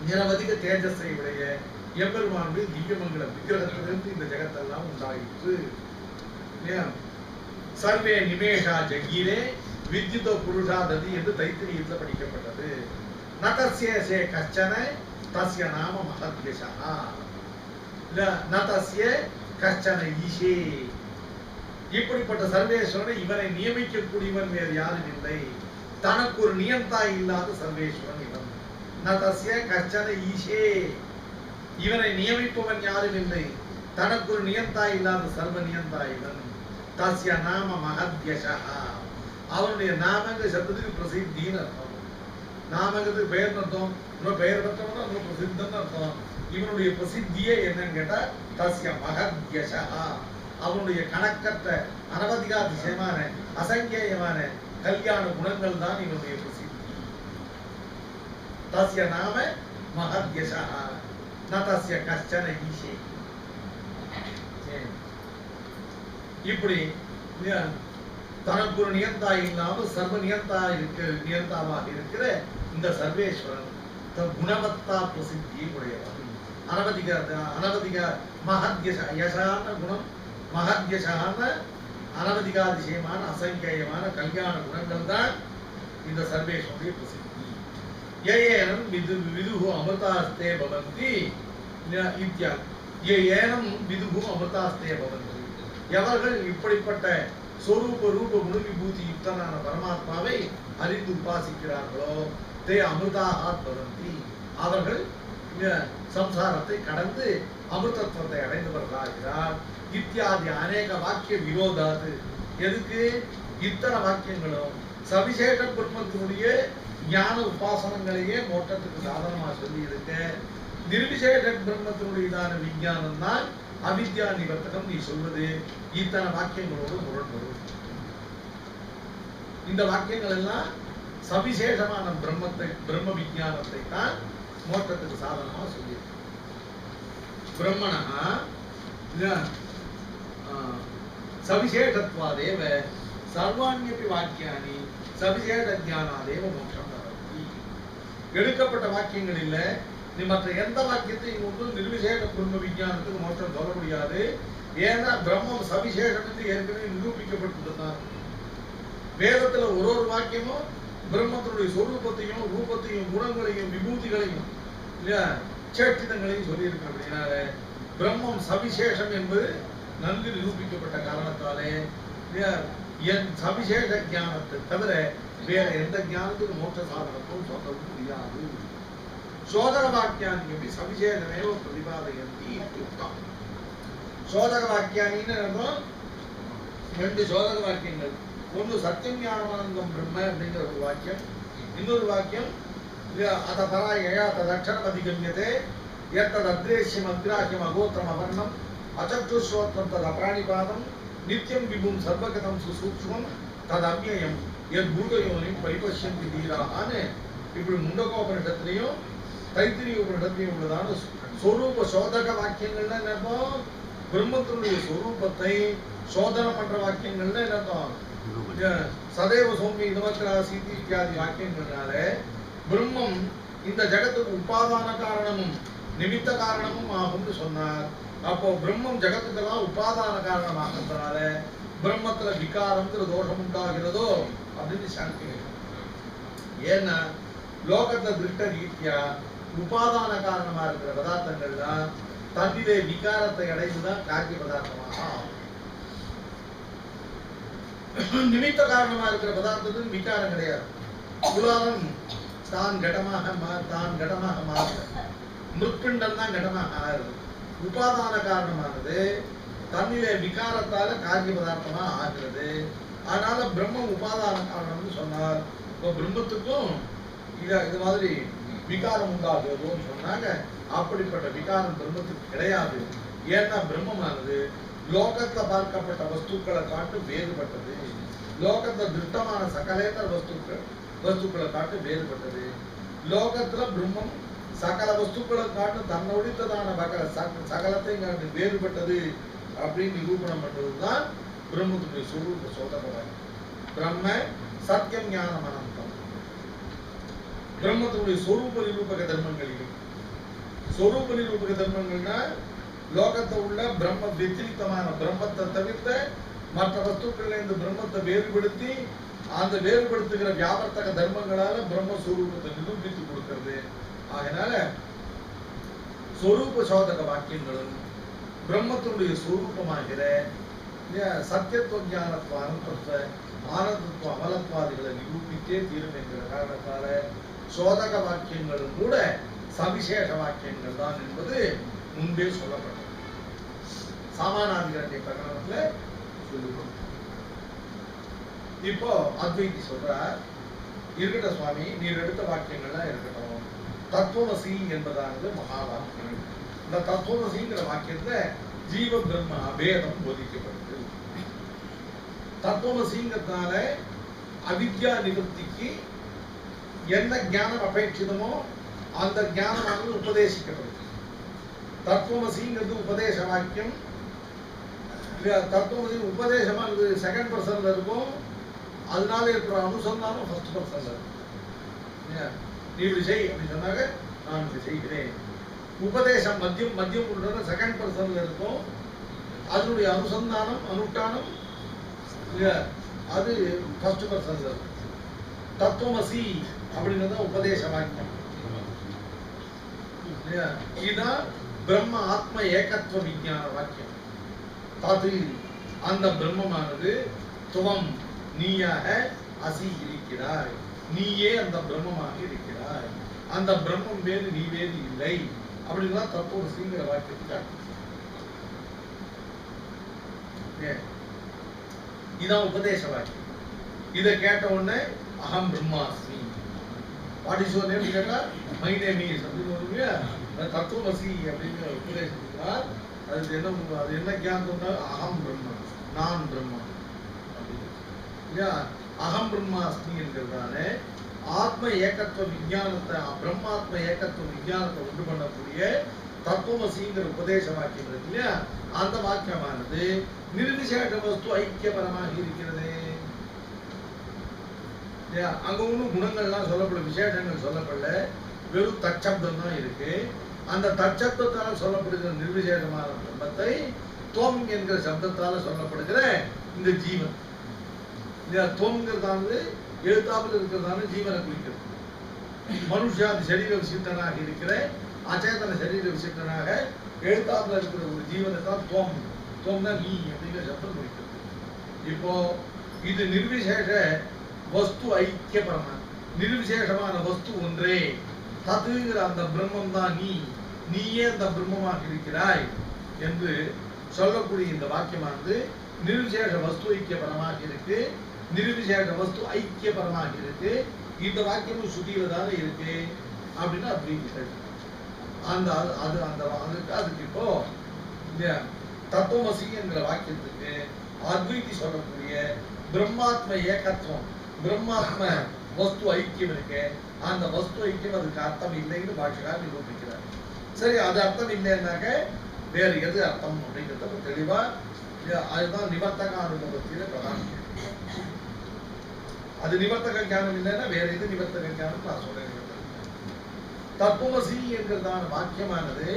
நிரவதிக தேஜஸை உடைய எம்பெருமானுடைய திவ்யமங்கல விக்கிரகத்திலிருந்து இந்த ஜெகத்தெல்லாம் உண்டாயிற்று. சர்வே நிமேஷா ஜக்கீரே வித்யுத புருஷா ததி என்று தைத்திரியத்தில் படிக்கப்பட்டது. நதஸ்ய கஷ்டன தஸ்ய நாம மகத்யசா நதஸ்ய கஷ்டன ஈஷே. இப்படிப்பட்ட சர்வேஸ்வரனை இவனை நியமிக்கக்கூடியவன் வேறு யாரும் இல்லை. தனக்கு ஒரு நியந்தா இல்லாத சர்வேஸ்வரன் இவன். நதஸ்ய கஷ்டன ஈஷே இவனை நியமிப்பவன் யாரும் இல்லை. தனக்கு ஒரு நியந்தா இல்லாத சர்வ நியந்தா இவன். தஸ்ய நாம மகத்யசா அவனுடைய நாமங்க சப்தத்துக்கு பிரசித்தின்னு அர்த்தம். நாமங்கிறதுக்கு பெயர் அர்த்தம் பெயர் பெற்றவனா பிரசித்தன்னு அர்த்தம். இவனுடைய பிரசித்தியே என்னன்னு கேட்டா தஸ்ய மகத்யசா அவனுடைய கணக்கற்ற அனவதிகாதிசயமான அசங்கேயமான கல்யாண குணங்கள் தான் இவனுடைய பிரசித்தி. தஸ்ய நாம மகத்யசா ந தஸ்ய கஷ்டன ஈஷே. இப்படி தனக்கு ஒரு நியந்தா இல்லாமல் சர்வ நியந்தாவாக இருக்கிற இந்த சர்வேஸ்வரன் குணவத்தா பிரசித்தி உடையவன். அனவதிக மகத்யசான குணம் மகத்யசான அனவதிகாதிசயமான அசங்கேயமான கல்யாண குணங்கள் தான் இந்த சர்வேஸ்வருடைய பிரசித்தி. ஏனம் விதுகு அமிர்தாஸ்தே பவந்தி ஏனம் விதுகு அமிர்தாஸ்தே பவந்தி. எவர்கள் இப்படிப்பட்ட சொரூப ரூப குணவிபூதி யுக்தனான பரமாத்மாவை அறிந்து உபாசிக்கிறார்களோ தே அமிர்தாஹாத் பவந்தி அவர்கள் சம்சாரத்தை கடந்து அமிர்தத்துவத்தை அடைந்தவர்களாகிறார். இத்தியாதி அநேக வாக்கிய விரோதாது. எதுக்கு இத்தனை வாக்கியங்களும் சவிசேஷ பிரம்மத்தினுடைய ஞான உபாசனங்களையே மோட்சத்துக்கு சாதனமா சொல்லி இருக்க நிர்விசேஷ பிரம்மத்தினுடையதான விஞ்ஞானம் தான் அவித்யா நிவர்த்தகம். நீ சொல்வது இத்தனை வாக்கியங்களோடு முரண்படும். இந்த வாக்கியங்கள் எல்லாம் சவிசேஷமான பிரம்ம விஞ்ஞானத்தை தான் மோட்சத்துக்கு சாதனமா சொல்லி பிரம்மணா சவிசேஷத்வாதேவ சர்வாண்யபி வாக்கியானி சவிசேஷ ஞானாதேவ மோட்சம் தரதி. எடுக்கப்பட்ட வாக்கியங்கள் இல்ல, நீ மற்ற எந்த வாக்கியத்தையும் கொண்டு நிர்விசேஷ பிரம்ம விஞ்ஞானத்துக்கு மோட்சம் சொல்ல முடியாது. ஏன்னா பிரம்மம் சவிசேஷம் என்று ஏற்கனவே நிரூபிக்கப்பட்டுள்ளதான். வேதத்துல ஒரு வாக்கியமும் பிரம்மத்தினுடைய சொரூபத்தையும் ரூபத்தையும் குணங்களையும் விபூதிகளையும் இல்லையா சேட்டிதங்களையும் சொல்லி இருக்க. அப்படின்னால பிரம்மம் சவிசேஷம் என்பது நன்கு நிரூபிக்கப்பட்ட காரணத்தாலே என் சவிசேஷ ஞானத்தை தவிர வேற எந்த ஞானத்துக்கு மோட்ச சாதனத்தும் சொல்ல முடியாது. சோதக வாக்கியானி சவிசேஷமேவ பிரதிபாதயந்தி. சோதக வாக்கியானின்னு அர்த்தம் ரெண்டு சோதக வாக்கியங்கள். ஒன்று சத்தியம் ஞானமானந்தம் பிரம்ம அப்படிங்கிற ஒரு வாக்கியம், இன்னொரு வாக்கியம் அத பராயா ததக்ஷரம் அதிகமியதே எத்தது அத்ரேஷ்யம் அக்ராஹ்யம் அகோத்திரம் அவர்ணம் அச்சக்ஷுஸ்ரோத்ரம் தது அப்ராணிபாதம் நித்தியம் விபும் சர்வகதம் சுசூக்ஷ்மம் தது அவ்யயம் எத் பூதயோனிம் பரிபஷ்யந்தி தீரான்னு இப்படி முண்டகோபனிடத்திலையும் தைத்திரிய உபனிடத்திலையும் உள்ளதான சொரூப சோதக வாக்கியங்கள்ல என்னப்போம் பிரம்மத்தினுடைய சொரூபத்தை சோதனை பண்ற வாக்கியங்கள்ல என்னப்போம் சதேவ சௌமி இதமத்ராசீதி இத்தியாதி வாக்கியங்கள்னால பிரம்மம் இந்த ஜகத்துக்கு உபாதான காரணமும் நிமித்த காரணமும் ஆகும்னு சொன்னார். அப்போ பிரம்மம் ஜகத்துக்கெல்லாம் உபாதான காரணமாகிறதுனால பிரம்மத்துல விகாரம்ங்கிற தோஷம் உண்டாகிறதோ அப்படின்னு சாந்தி. ஏன்னா லோகத்தை திருஷ்ட ரீதியா உபாதான காரணமா இருக்கிற பதார்த்தங்கள் தான் தன்னிலே விகாரத்தை அடைந்துதான் காரிய பதார்த்தமாக ஆகும். நிமித்த காரணமா இருக்கிற பதார்த்தத்துக்கு விகாரம் கிடையாது. உலகம் தான் கடமாக மாறுது, மிருத்பிண்டம் தான் கடமாக ஆறுது. உபாதான காரணமானது தன்னிலே விகாரத்தால காரிய பதார்த்தமா ஆகிறது. அதனால பிரம்மம் உபாதான காரணம்னு சொன்னார். இப்போ பிரம்மத்துக்கும் இது மாதிரி விகாரம் உண்டாகுதுன்னு சொன்னாங்க. அப்படிப்பட்ட விகாரம் பிரம்மத்துக்கு கிடையாது. ஏன்னா பிரம்மமானது லோகத்துல பார்க்கப்பட்ட வஸ்துக்களை காட்டு வேறுபட்டது. லோகத்துல திருஷ்டமான சகலேதர வஸ்துக்களை காட்டு வேறுபட்டது. லோகத்துல பிரம்மம் சகல வஸ்துக்களை காட்டு தன்னொழித்ததான சகலத்தை காட்டு வேறுபட்டது அப்படின்னு நிரூபணம் பண்றதுதான் பிரம்மத்துடைய சொரூப சோதனை. பிரம்ம சத்தியம் ஞானம் அனந்தம். பிரம்மத்தினுடைய சொரூப நிரூபக தர்மங்கள் இருக்கு. சொரூப நிரூபக தர்மங்கள்னா லோகத்தை உள்ள பிரம்ம வெத்திரித்தமான பிரம்மத்தை தவிர்த்த மற்ற வஸ்துக்கள்ல இந்த பிரம்மத்தை வேறுபடுத்தி அந்த வேறுபடுத்துகிற வியாபர்த்தக தர்மங்களால பிரம்மஸ்வரூபத்தை நிரூபித்து கொடுக்கிறது. அதனால சொரூப சோதக வாக்கியங்களும் பிரம்மத்தினுடைய சொரூபமாகிற சத்தியத்துவ ஞானத்துவ அனந்தத்துவ ஆனந்தத்துவ அமலத்வாதிகளை நிரூபித்தே தீரும் என்கிற காரணத்தால சோதக வாக்கியங்களும் கூட சவிசேஷ வாக்கியங்கள் தான் என்பது முன்பே சொல்லப்பட்டது. சாமானாதிகரண்ய பிரகரணத்துல சொல்லுவோம். இப்போ அத்வைதி சொல்றார், இருக்கட்டும் சுவாமி, நீர் எடுத்த வாக்கியங்கள்லாம் இருக்கட்டும். தத்துவமசி என்பதானது மகா வாக்கியம். இந்த தத்துவமசிங்கிற வாக்கியத்துல ஜீவ பிரம்ம அபேதம் போதிக்கப்படுது. தத்துவமசிங்கிறதுனால அவித்யா நிவர்த்திக்கு என்ன ஞானம் அபேட்சிதமோ அந்த ஞானமானது உபதேசிக்கப்படுது. தத்துவமசிங்கிறது உபதேச வாக்கியம். தத்துவமசி உபதேசமா செகண்ட் பர்சன்ல இருக்கும். அதனால இருக்கிற அனுசந்தானம் ஃபர்ஸ்ட் பர்சன்ல இருக்கும். நீ இப்படி செய் அப்படின்னு சொன்னாங்க, நான் இப்படி செய்கிறேன். உபதேசம் மத்தியம் செகண்ட் பர்சன்ல இருக்கும். அதனுடைய அனுசந்தானம் அனுஷ்டானம் அது ஃபர்ஸ்ட் பர்சன்ல இருக்கும். தத்துவமசி அப்படிங்கிறது உபதேச வாக்கியம். இதுதான் பிரம்ம ஆத்ம ஏகத்துவ விஞ்ஞான வாக்கியம். அது அந்த பிரம்மமானது துவம் நீயாக அசி இருக்கிறாய், நீயே அந்த பிரம்மமாக இருக்கிறாய், அந்த பிரம்மம் வேறு நீ வேறு இல்லை அப்படின்னா தத்துவமசிங்கிற வாக்கியத்துக்கு இதான் உபதேச வாக்கியம். இதை கேட்ட உடனே அகம் பிரம்மாஸ்மி வாட் இஸ் யுவர் நேம் கேட்டா மை நேம் இஸ் அப்படின்னு வருவீங்க. தத்துவமசி அப்படின்னு உபதேசிக்கிறார். அது என்ன ஞானம்னா அகம் பிரம்மா, நான் பிரம்மா அப்படின்னு இல்லையா. அகம் பிரம்மாஸ்மி என்கிறதானே ஆத்ம ஏகத்துவ விஞ்ஞானத்தை, பிரம்மாத்ம ஏகத்துவ விஞ்ஞானத்தை உண்டு பண்ணக்கூடிய தத்துவமசிங்கிற உபதேச வாக்கியம் இருக்கு இல்லையா. அந்த வாக்கியமானது நிர்விசேஷ வஸ்து ஐக்கியபரமாக இருக்கிறது. அங்க ஒன்றும் குணங்கள்லாம் சொல்லப்படல, விசேஷங்கள் சொல்லப்படல, வெறும் தச்சப்தம் தான் இருக்கு. அந்த தச்சப்தத்தால் சொல்லப்படுகிற நிர்விசேஷமான பிரம்மத்தை தோம் என்கிற சப்தத்தால் சொல்லப்படுகிற இந்த ஜீவன் இல்லையா. தோம்ங்கிறதானது எழுத்தாமல் இருக்கிறதான ஜீவனை குறிக்கிறது. மனுஷா சரீர விசிஷ்டனாக இருக்கிற அச்சேதன சரீர விசிஷ்டனாக எழுத்தாமல் இருக்கிற ஒரு ஜீவனை தான் தோம், தோம்னா நீ அப்படிங்கிற சப்தம் குறிக்கிறது. இப்போ இது நிர்விசேஷ வஸ்து ஐக்கியபரமா, நிர்விசேஷமான வஸ்து ஒன்றே, ததுங்கிற அந்த பிரம்மம் தான் நீ, நீயே அந்த பிரம்மமாக இருக்கிறாய் என்று சொல்லக்கூடிய இந்த வாக்கியமானது நிர்விசேஷ வஸ்து ஐக்கியபரமாக இருக்கு, நிர்விசேஷ வஸ்து ஐக்கியபரமாக இருக்கு. இந்த வாக்கியமும் சுத்தியில தானே இருக்கு அப்படின்னா அத்வைதி அந்த அது அந்த அதுக்கு இப்போ தத்துவமசி என்கிற வாக்கியத்துக்கு அத்வைதி சொல்லக்கூடிய பிரம்மாத்ம ஏகத்துவம், பிரம்மாத்ம வஸ்து ஐக்கியம் இருக்கு. அந்த வஸ்து ஐக்கியம் அதுக்கு அர்த்தம் இல்லைன்னு பாஷகார் நிரூபிக்கிறார். சரி, அது அர்த்தம் இல்லைன்னாக்க வேறு எது அர்த்தம் அப்படிங்கிறத தெளிவா, அதுதான் நிவர்த்தக அனுபவத்தில பிரதானம். அது நிவர்த்தக ஞானம் இல்லைன்னா வேற எது நிவர்த்தக ஞானம் நான் சொல்றேன். தத்துவமசி என்கிறதான வாக்கியமானது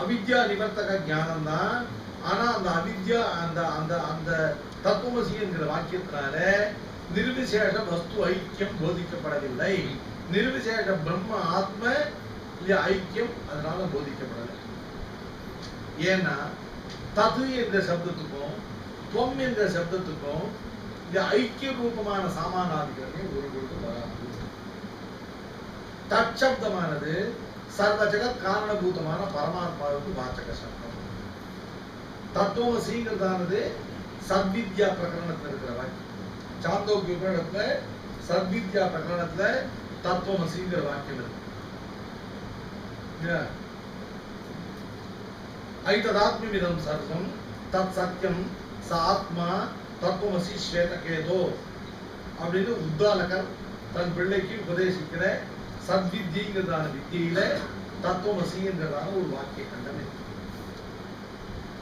அவித்யா நிவர்த்தக ஞானம் தான். ஆனா அந்த அவித்யா அந்த அந்த அந்த தத்துவமசி என்கிற வாக்கியத்தினால நிர்விசேஷ வஸ்து ஐக்கியம் போதிக்கப்படவில்லை. நிர்விசேஷ பிரம்ம ஆத்ம ஐக்கியம் அதனால போதிக்கப்படலை. ஏன்னா தது என்ற சப்தத்துக்கும் துவம் என்ற சப்தத்துக்கும் இந்த ஐக்கிய ரூபமான சாமானாதிகரணை ஒரு பொழுது வராது. தற்சப்தமானது சர்வ ஜெகத் காரணபூதமான பரமாத்மாவுக்கு வாச்சக சப்தம். தத்துவமசிங்கிறதானது சத்வித்யா பிரகரணத்துல இருக்கிற வாக்கியம். சாந்தோக்கிய உபநிடத்துல சத்வித்யா பிரகரணத்துல தத்துவமசிங்கிற வாக்கியம் இருக்கு. ஐததாத்மிதம் சர்வம் தத் சத்தியம் ச ஆத்மா தத்துவமசி ஸ்வேதகேதோ அப்படின்னு உத்தாலகர் தன் பிள்ளைக்கு உபதேசிக்கிற சத்வித்திங்கிறதான வித்தியில தத்துவமசிங்கிறதான ஒரு வாக்கிய கண்டம் இருக்கு.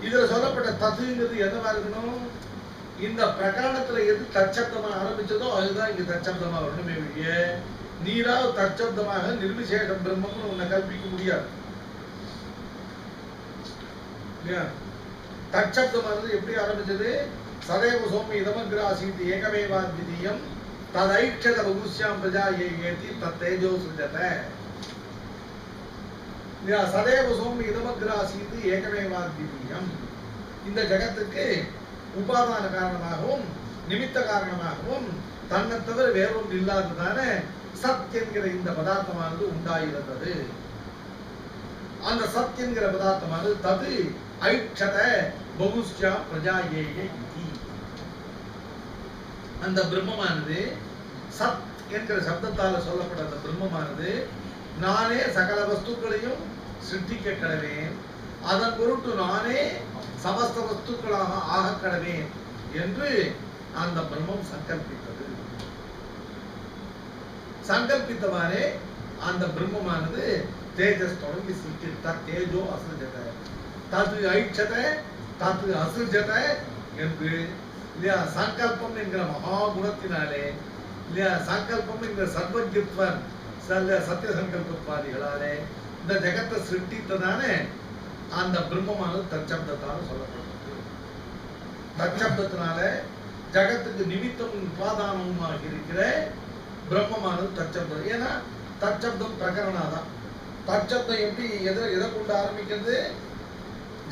இதுல சொல்லப்பட்ட தத்துங்கிறது என்னவா இருக்கணும்? இந்த பிரகரணத்துல எது தற்சப்தமா ஆரம்பிச்சதோ அதுதான் இங்க தற்சப்தமா வரணுமே வெளிய நீராவது தற்சப்தமாக நிர்விசேஷம் பிரம்மம்னு உன்னை கல்பிக்க முடியாது. தற்சப்தமானது எப்படி ஆரம்பிச்சது? சதேவ சோமி இதமக்ராசீத் ஏகமேவாத்விதீயம் ததைக்ஷத பகுஸ்யாம் பிரஜா ஏகேதி தத்தேஜோ சுஜத. சதேவ சோமி இதமக்ராசீத் ஏகமேவாத்விதீயம். இந்த ஜகத்துக்கு உபாதான காரணமாகவும் நிமித்த காரணமாகவும் தன்னை தவிர வேறொன்று இல்லாததான சத் என்கிற இந்த பதார்த்தமானது உண்டாயிருந்தது. அந்த சத் என்கிற பதார்த்தமானது தது ஐக்ஷத பகுஸ்யா பிரஜாயேய இதி. அந்த பிரம்மமானது சத் என்கிற சப்தத்தால சொல்லப்பட்ட அந்த பிரம்மமானது நானே சகல வஸ்துக்களையும் சிருஷ்டிக்க கடவேன், அதன் பொருட்டு நானே சமஸ்த வஸ்துக்களாக ஆக கடவேன் என்று அந்த பிரம்மம் சங்கல்பித்தது. சங்கல்பித்தவாறே அந்த பிரம்மமானது தேஜஸ் தொடங்கி சிருஷ்டித்த தேஜோ அசுஜத தது ஐட்சத தது அசுஜத என்று இல்லையா சங்கல்பம் என்கிற மகா குணத்தினாலே இல்லையா சங்கல்பம் என்கிற சர்வஜத்வன் சத்திய சங்கல்பத்வாதிகளாலே இந்த ஜெகத்தை சிருஷ்டித்ததானே அந்த பிரம்மமானது தற்சப்தத்தால் சொல்லப்பட்டது. தற்சப்தத்தினால ஜகத்துக்கு நிமித்தம் உபாதானமுமாக இருக்கிற பிரம்மமானது தற்சப்தம். ஏன்னா தற்சப்தம் பிரகரணாதான். தற்சப்தம் எப்படி எதை கொண்டு ஆரம்பிக்கிறது?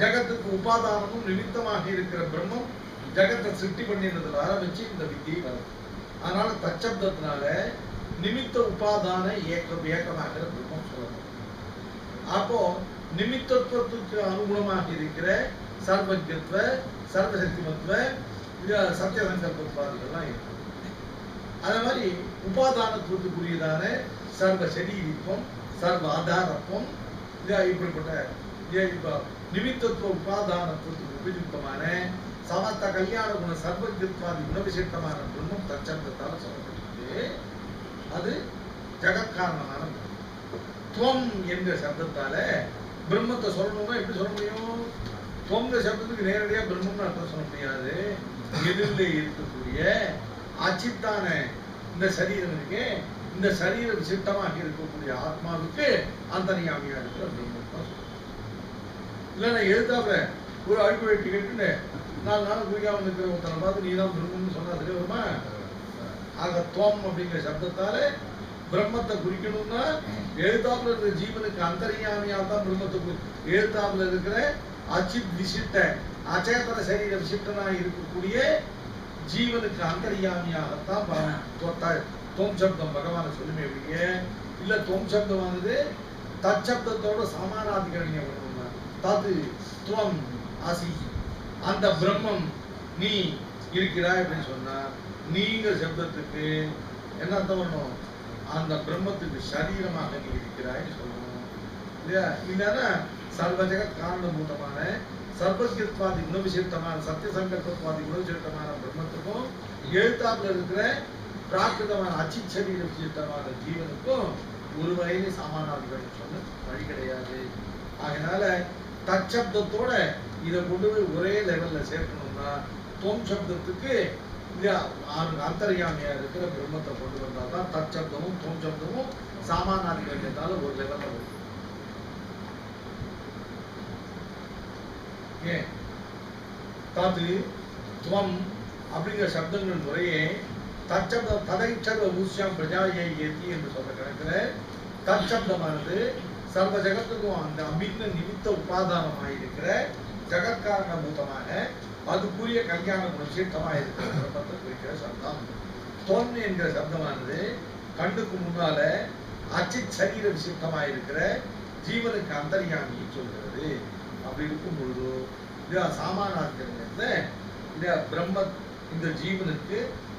ஜகத்துக்கு உபாதானமும் நிமித்தமாக இருக்கிற பிரம்மம் ஜகத்தை சிருஷ்டி பண்ணினதுல ஆரம்பிச்சு இந்த வித்தியை வருது. அதனால தற்சப்தத்தினால நிமித்த உபாதான ஏக்கமாகிற பிரம்மம் சொல்லணும். அப்போ நிமித்தத்துவத்துக்கு அனுகுணமாக இருக்கிற சர்வஜத்வ சர்வசக்திமத்துவ சத்திய சங்கல்பத்வாதிகள்லாம் இருக்கு. அதே மாதிரி உபாதானத்துவத்துக்குரியதான சர்வ சரீரித்துவம், சர்வ ஆதாரத்துவம், இப்படிப்பட்ட இப்ப நிமித்தத்துவ உபாதானத்துவத்துக்கு உபயுக்தமான சமஸ்த கல்யாண குண சர்வஜத்வாதி குணவிசிஷ்டமான பிரம்மம் தச்சப்தத்தால் சொல்லப்பட்டிருக்கு. அது ஜகத்காரணமான துவம் என்ற சப்தத்தால பிரம்மத்தை சொல்லணும்னா எப்படி சொல்ல முடியும்? துவங்கிற சப்தத்துக்கு நேரடியா பிரம்மம்னு அர்த்தம் சொல்ல முடியாது. எதிரிலே இருக்கக்கூடிய அச்சித்தான இந்த சரீரம் இருக்கு, இந்த சரீர விசிஷ்டமாக இருக்கக்கூடிய ஆத்மாவுக்கு அந்தர்யாமியா இருக்கிற பிரம்மம் தான் சொல்லுவோம். இல்லைன்னா எழுத்தாப்புல ஒரு அழுப்பு வெட்டி கேட்டுன்னு 4 நாள் குடிக்காம இருக்கிற ஒருத்தனை பார்த்து நீ தான் பிரம்மம்னு சொன்னா தெரிய வருமா? ஆக துவம் அப்படிங்கிற சப்தத்தால பிரம்மத்தை குறிக்கணும்னா எழுத்தாப்புல இருக்கிற ஜீவனுக்கு அந்தர்யாமியால் தான் பிரம்மத்தை எழுத்தாப்புல இருக்கிற அச்சித் விசிஷ்ட அச்சேதன சரீர விசிஷ்டனா இருக்கக்கூடிய ஜீவனுக்கு அந்தர்யாமியாகத்தான் தொம் சப்தம் பகவான சொல்லுமே அப்படிங்க. இல்ல தொம் சப்தமானது தச்சப்தத்தோட சமானாதிகரணியம் பண்ணணும்னா தது துவம் அசி, அந்த பிரம்மம் நீ இருக்கிறாய் அப்படின்னு சொன்னா நீங்கிற சப்தத்துக்கு என்ன அர்த்தம் பண்ணணும்? அந்த பிரம்மத்துக்கு சரீரமாக நீ இருக்கிறாய்னு சொல்லணும் இல்லையா? இல்லைன்னா சர்வ ஜெகத் காரணபூதமான சர்வஜத்வாதி குணவிசிஷ்டமான சத்திய சங்கல்பத்வாதி குணவிசிஷ்டமான பிரம்மத்துக்கும் எழுத்தாப்புல இருக்கிற பிராகிருதமான அச்சித் சரீர விசிஷ்டமான ஜீவனுக்கும் ஒரு வகையிலே சமானாதிகள் சொன்ன வழி கிடையாது. அதனால தச்சப்தத்தோட இதை கொண்டு போய் ஒரே லெவல்ல சேர்க்கணும்னா தொம் சப்தத்துக்கு அந்தர்யாமியா இருக்கிற பிரம்மத்தை கொண்டு வந்தாதான் தச்சப்தமும் தொம் சப்தமும் சமானாதிகள் ஒரு லெவல்ல வரும். தது துவம் அப்படிங்கிற சப்தங்கள் முறையே தச்சப்த ததைச்சர்வ ஊசியாம் பிரஜாயை ஏத்தி என்று சொல்ற கணக்குல தச்சப்தமானது சர்வ ஜகத்துக்கும் அந்த அபின்ன நிமித்த உபாதானமாக இருக்கிற ஜகத்காரணபூதமாக அதுக்குரிய கல்யாண விசேஷமாக இருக்கிற பிரம்மத்தை குறிக்கிற சப்தம். தொன் என்கிற சப்தமானது கண்ணுக்கு முன்னால அச்சித் சரீர விசிஷ்டமாக இருக்கிற ஜீவனுக்கு அந்தர்யாமியை சொல்கிறது. அப்படி இருக்கும் பொழுது சாமானாத்திர பிரம்ம இந்த ஜீவனுக்கு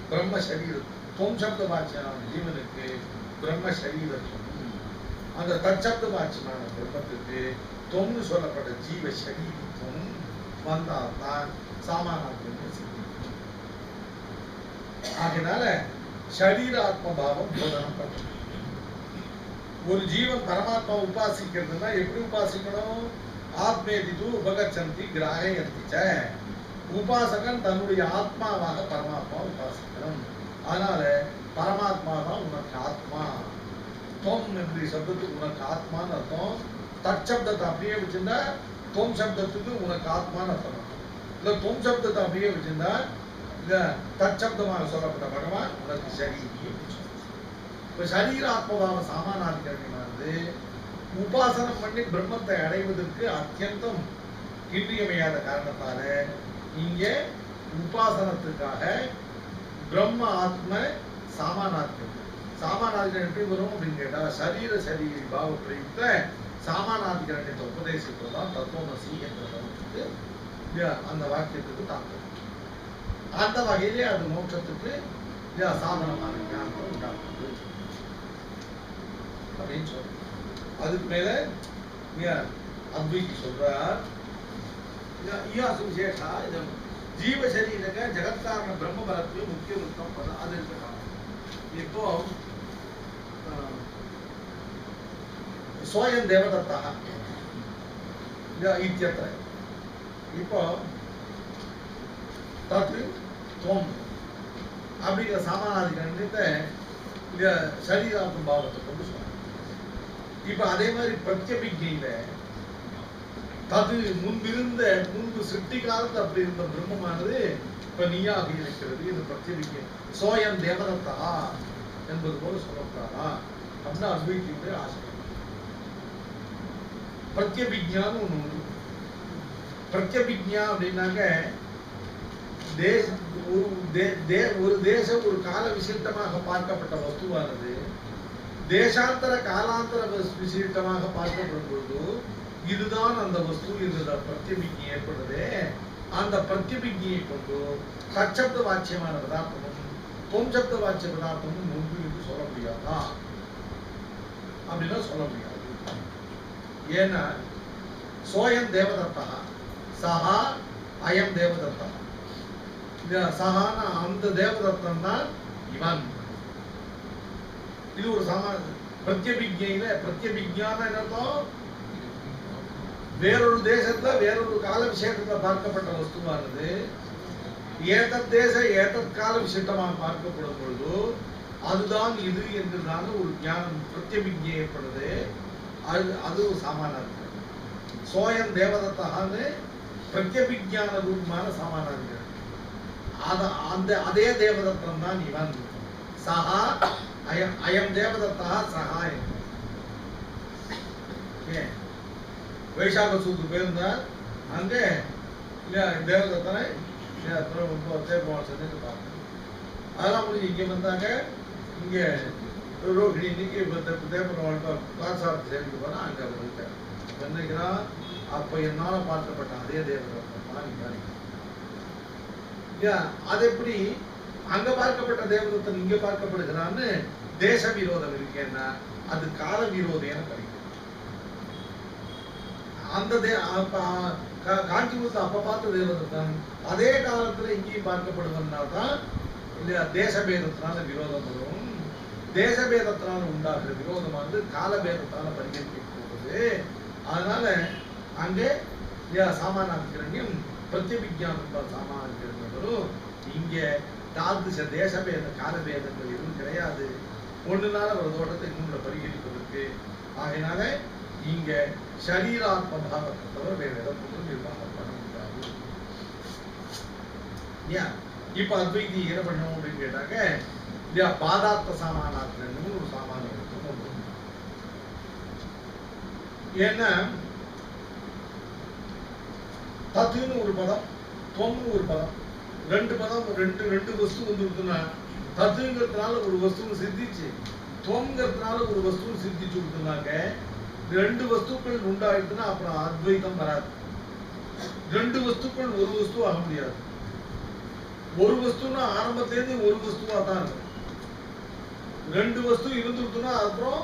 பிரம்ம சரீரம் தொம் சப்த வாட்சியமான ஜீவனுக்கு பிரம்ம சரீரத்துவம், அந்த தச்சப்த வாட்சியமான பிரம்மத்துக்கு தொம்னு சொல்லப்பட்ட ஜீவ சரீரத்துவம் வந்தால்தான் சாமானாத்திரம் சித்திக்கும். ஆகினால சரீராத்ம பாவம் போதனம் பண்ணணும். ஒரு ஜீவன் பரமாத்மா உபாசிக்கிறதுனா எப்படி உபாசிக்கணும்? ஆத்மேதிது உபகச்சந்தி கிராயந்தி ச, உபாசகன் தன்னுடைய ஆத்மாவாக பரமாத்மா உபாசிக்கணும். அதனால பரமாத்மா தான் உனக்கு ஆத்மா. தொம் என்ற சப்தத்துக்கு உனக்கு ஆத்மான்னு அர்த்தம். தற்சப்தத்தை அப்படியே வச்சிருந்தா தொம் சப்தத்துக்கு உனக்கு ஆத்மான்னு அர்த்தம். இல்ல தொம் சப்தத்தை அப்படியே வச்சிருந்தா இல்ல தற்சப்தமாக சொல்லப்பட்ட பகவான் உனக்கு சரீரி. இப்ப சரீர ஆத்மபாவ சாமானாதிகரணியானது உபாசனம் பண்ணி பிரம்மத்தை அடைவதற்கு அத்தியந்தம் இன்றியமையாத காரணத்தால இங்க உபாசனத்துக்காக பிரம்ம ஆத்ம சாமானாதிகம். சாமானாதிகம் எப்படி வரும் அப்படின்னு கேட்டா சரீர சரீரி பாவ பிரயுக்த சாமானாதிகரணியத்தை உபதேசிக்கிறதான் தத்துவமசி என்ற அந்த வாக்கியத்துக்கு தாக்கம். அந்த வகையிலே அது மோட்சத்துக்கு சாதனமான ஞானத்தை உண்டாக்குது அப்படின்னு சொல்ற. அதுக்கு மேல அத்வைதி சொல்றார் விசேஷா ஜீவ சரீரக ஜகத்காரண பிரம்ம பரத்வே முக்கிய விருத்தம் அது இருக்கலாம். இப்போ ஸ்வயம் தேவதத்தா இத்தியத்திர இப்போ தத்து துவம் அப்படிங்கிற சாமானாதிகரணியத்தை சரீராத்ம பாவத்தை கொண்டு சொல்றாங்க. இப்ப அதே மாதிரி பிரத்யபிக்கையில தது முன்பு சிருஷ்டி காலத்து அப்படி இருந்த பிரம்மமானது இப்ப நீயாக இருக்கிறது. இது பிரத்யபிக்கை சோயம் தேவதத்தா என்பது போல சொல்லப்படாதா அப்படின்னா அத்வைத்தியுடைய ஆசை. பிரத்யபிக்ஞான்னு ஒண்ணு உண்டு. பிரத்யபிக்ஞா அப்படின்னாக்க ஒரு தேசம் ஒரு கால விசிஷ்டமாக பார்க்கப்பட்ட வஸ்துவானது தேசாந்தர காலாந்தர விசிஷ்டமாக பார்க்கப்படும் பொழுது இதுதான் அந்த வஸ்து என்ற பிரத்யபிக்ஞை ஏற்படுது. அந்த பிரத்யபிக்ஞையை கொண்டு சச்சப்த வாச்சியமான பதார்த்தமும் தொம் சப்த வாச்சிய பதார்த்தமும் ஒன்று என்று சொல்ல முடியாதா அப்படின்னா சொல்ல முடியாது. ஏன்னா சோயம் தேவதத்தா சஹா அயம் தேவதத்தா. சஹான அந்த தேவதத்தன் தான் இவன். இது ஒரு சாமானிய பிரத்யபிஜையில பிரத்யபிஜான அர்த்தம் வேறொரு தேசத்துல வேறொரு கால விசேஷத்துல பார்க்கப்பட்ட வஸ்துவானது ஏதத் தேச ஏதத் கால விசிஷ்டமாக பார்க்கப்படும் பொழுது அதுதான் இது என்றுதான ஒரு ஞானம் பிரத்யபிஜை ஏற்படுது. அது ஒரு சாமானியம். சோயம் தேவதத்தான்னு பிரத்யபிஜான ரூபமான சாமானியம். அந்த அதே தேவதத்தன் தான் இவன். சஹா அயம் தேவதத்தா சகாயம். வைசாக சூத்து போயிருந்தார். அங்கே தேவதத்தனை அதெல்லாம் முடிஞ்சு இங்க வந்தாங்க. இங்க ரோஹிணி இன்னைக்கு பாசாரத்தை சேர்ந்து போனா அங்க வந்துட்டார். வந்துக்கிறான். அப்ப என்னால பார்க்கப்பட்ட அதே தேவதத்தன். அது எப்படி அங்க பார்க்கப்பட்ட தேவதத்தன் இங்க பார்க்கப்படுகிறான்னு தேச விரோதம் இருக்கேன்னா அது கால விரோதம் என கிடைக்கும். அந்த காஞ்சிபுரத்தை அப்ப பார்த்த தேவதத்தன் அதே காலத்துல இங்கேயும் பார்க்கப்படுவதுனால்தான் இல்லையா தேசபேதத்தினால விரோதம் வரும். தேசபேதத்தினால உண்டாகிற விரோதமானது காலபேதத்தால பரிகரிக்கப்படுவது. அதனால அங்கே சாமானியம் பிரத்யபிஜானம் சாமானியம் வரும். இங்க தாதிச தேசபேத காலபேதங்கள் எதுவும் கிடையாது. ஒன்றுனால ஒரு தோட்டத்தை இன்னொன்று பரிகரிப்பதற்கு. ஆகையினால இங்க சரீராத்ம பாவத்தை தவிர வேற எதாவது நிர்வாகம் பண்ண முடியாது. இப்ப அத்வைதி என்ன பண்ணணும் அப்படின்னு கேட்டாங்க. பாதார்த்த சாமானாத்திரன்னு ஒரு சாமானியம். ஏன்னா தத்துன்னு ஒரு பதம், தொம்னு ஒரு பதம், ரெண்டு பதம் ரெண்டு வஸ்து வந்துருக்குன்னா தத்துங்கிறதுனால ஒரு வஸ்துன்னு சித்திச்சு தொம்ங்கிறதுனால ஒரு வஸ்துன்னு சித்திச்சு கொடுத்துனாங்க. ரெண்டு வஸ்துக்கள் உண்டாயிட்டுன்னா அப்புறம் அத்வைதம் வராது. ரெண்டு வஸ்துக்கள் ஒரு வஸ்து ஆக முடியாது. ஒரு வஸ்துன்னா ஆரம்பத்திலேருந்து ஒரு வஸ்துவா தான் இருக்கும். ரெண்டு வஸ்து இருந்துருக்குன்னா அப்புறம்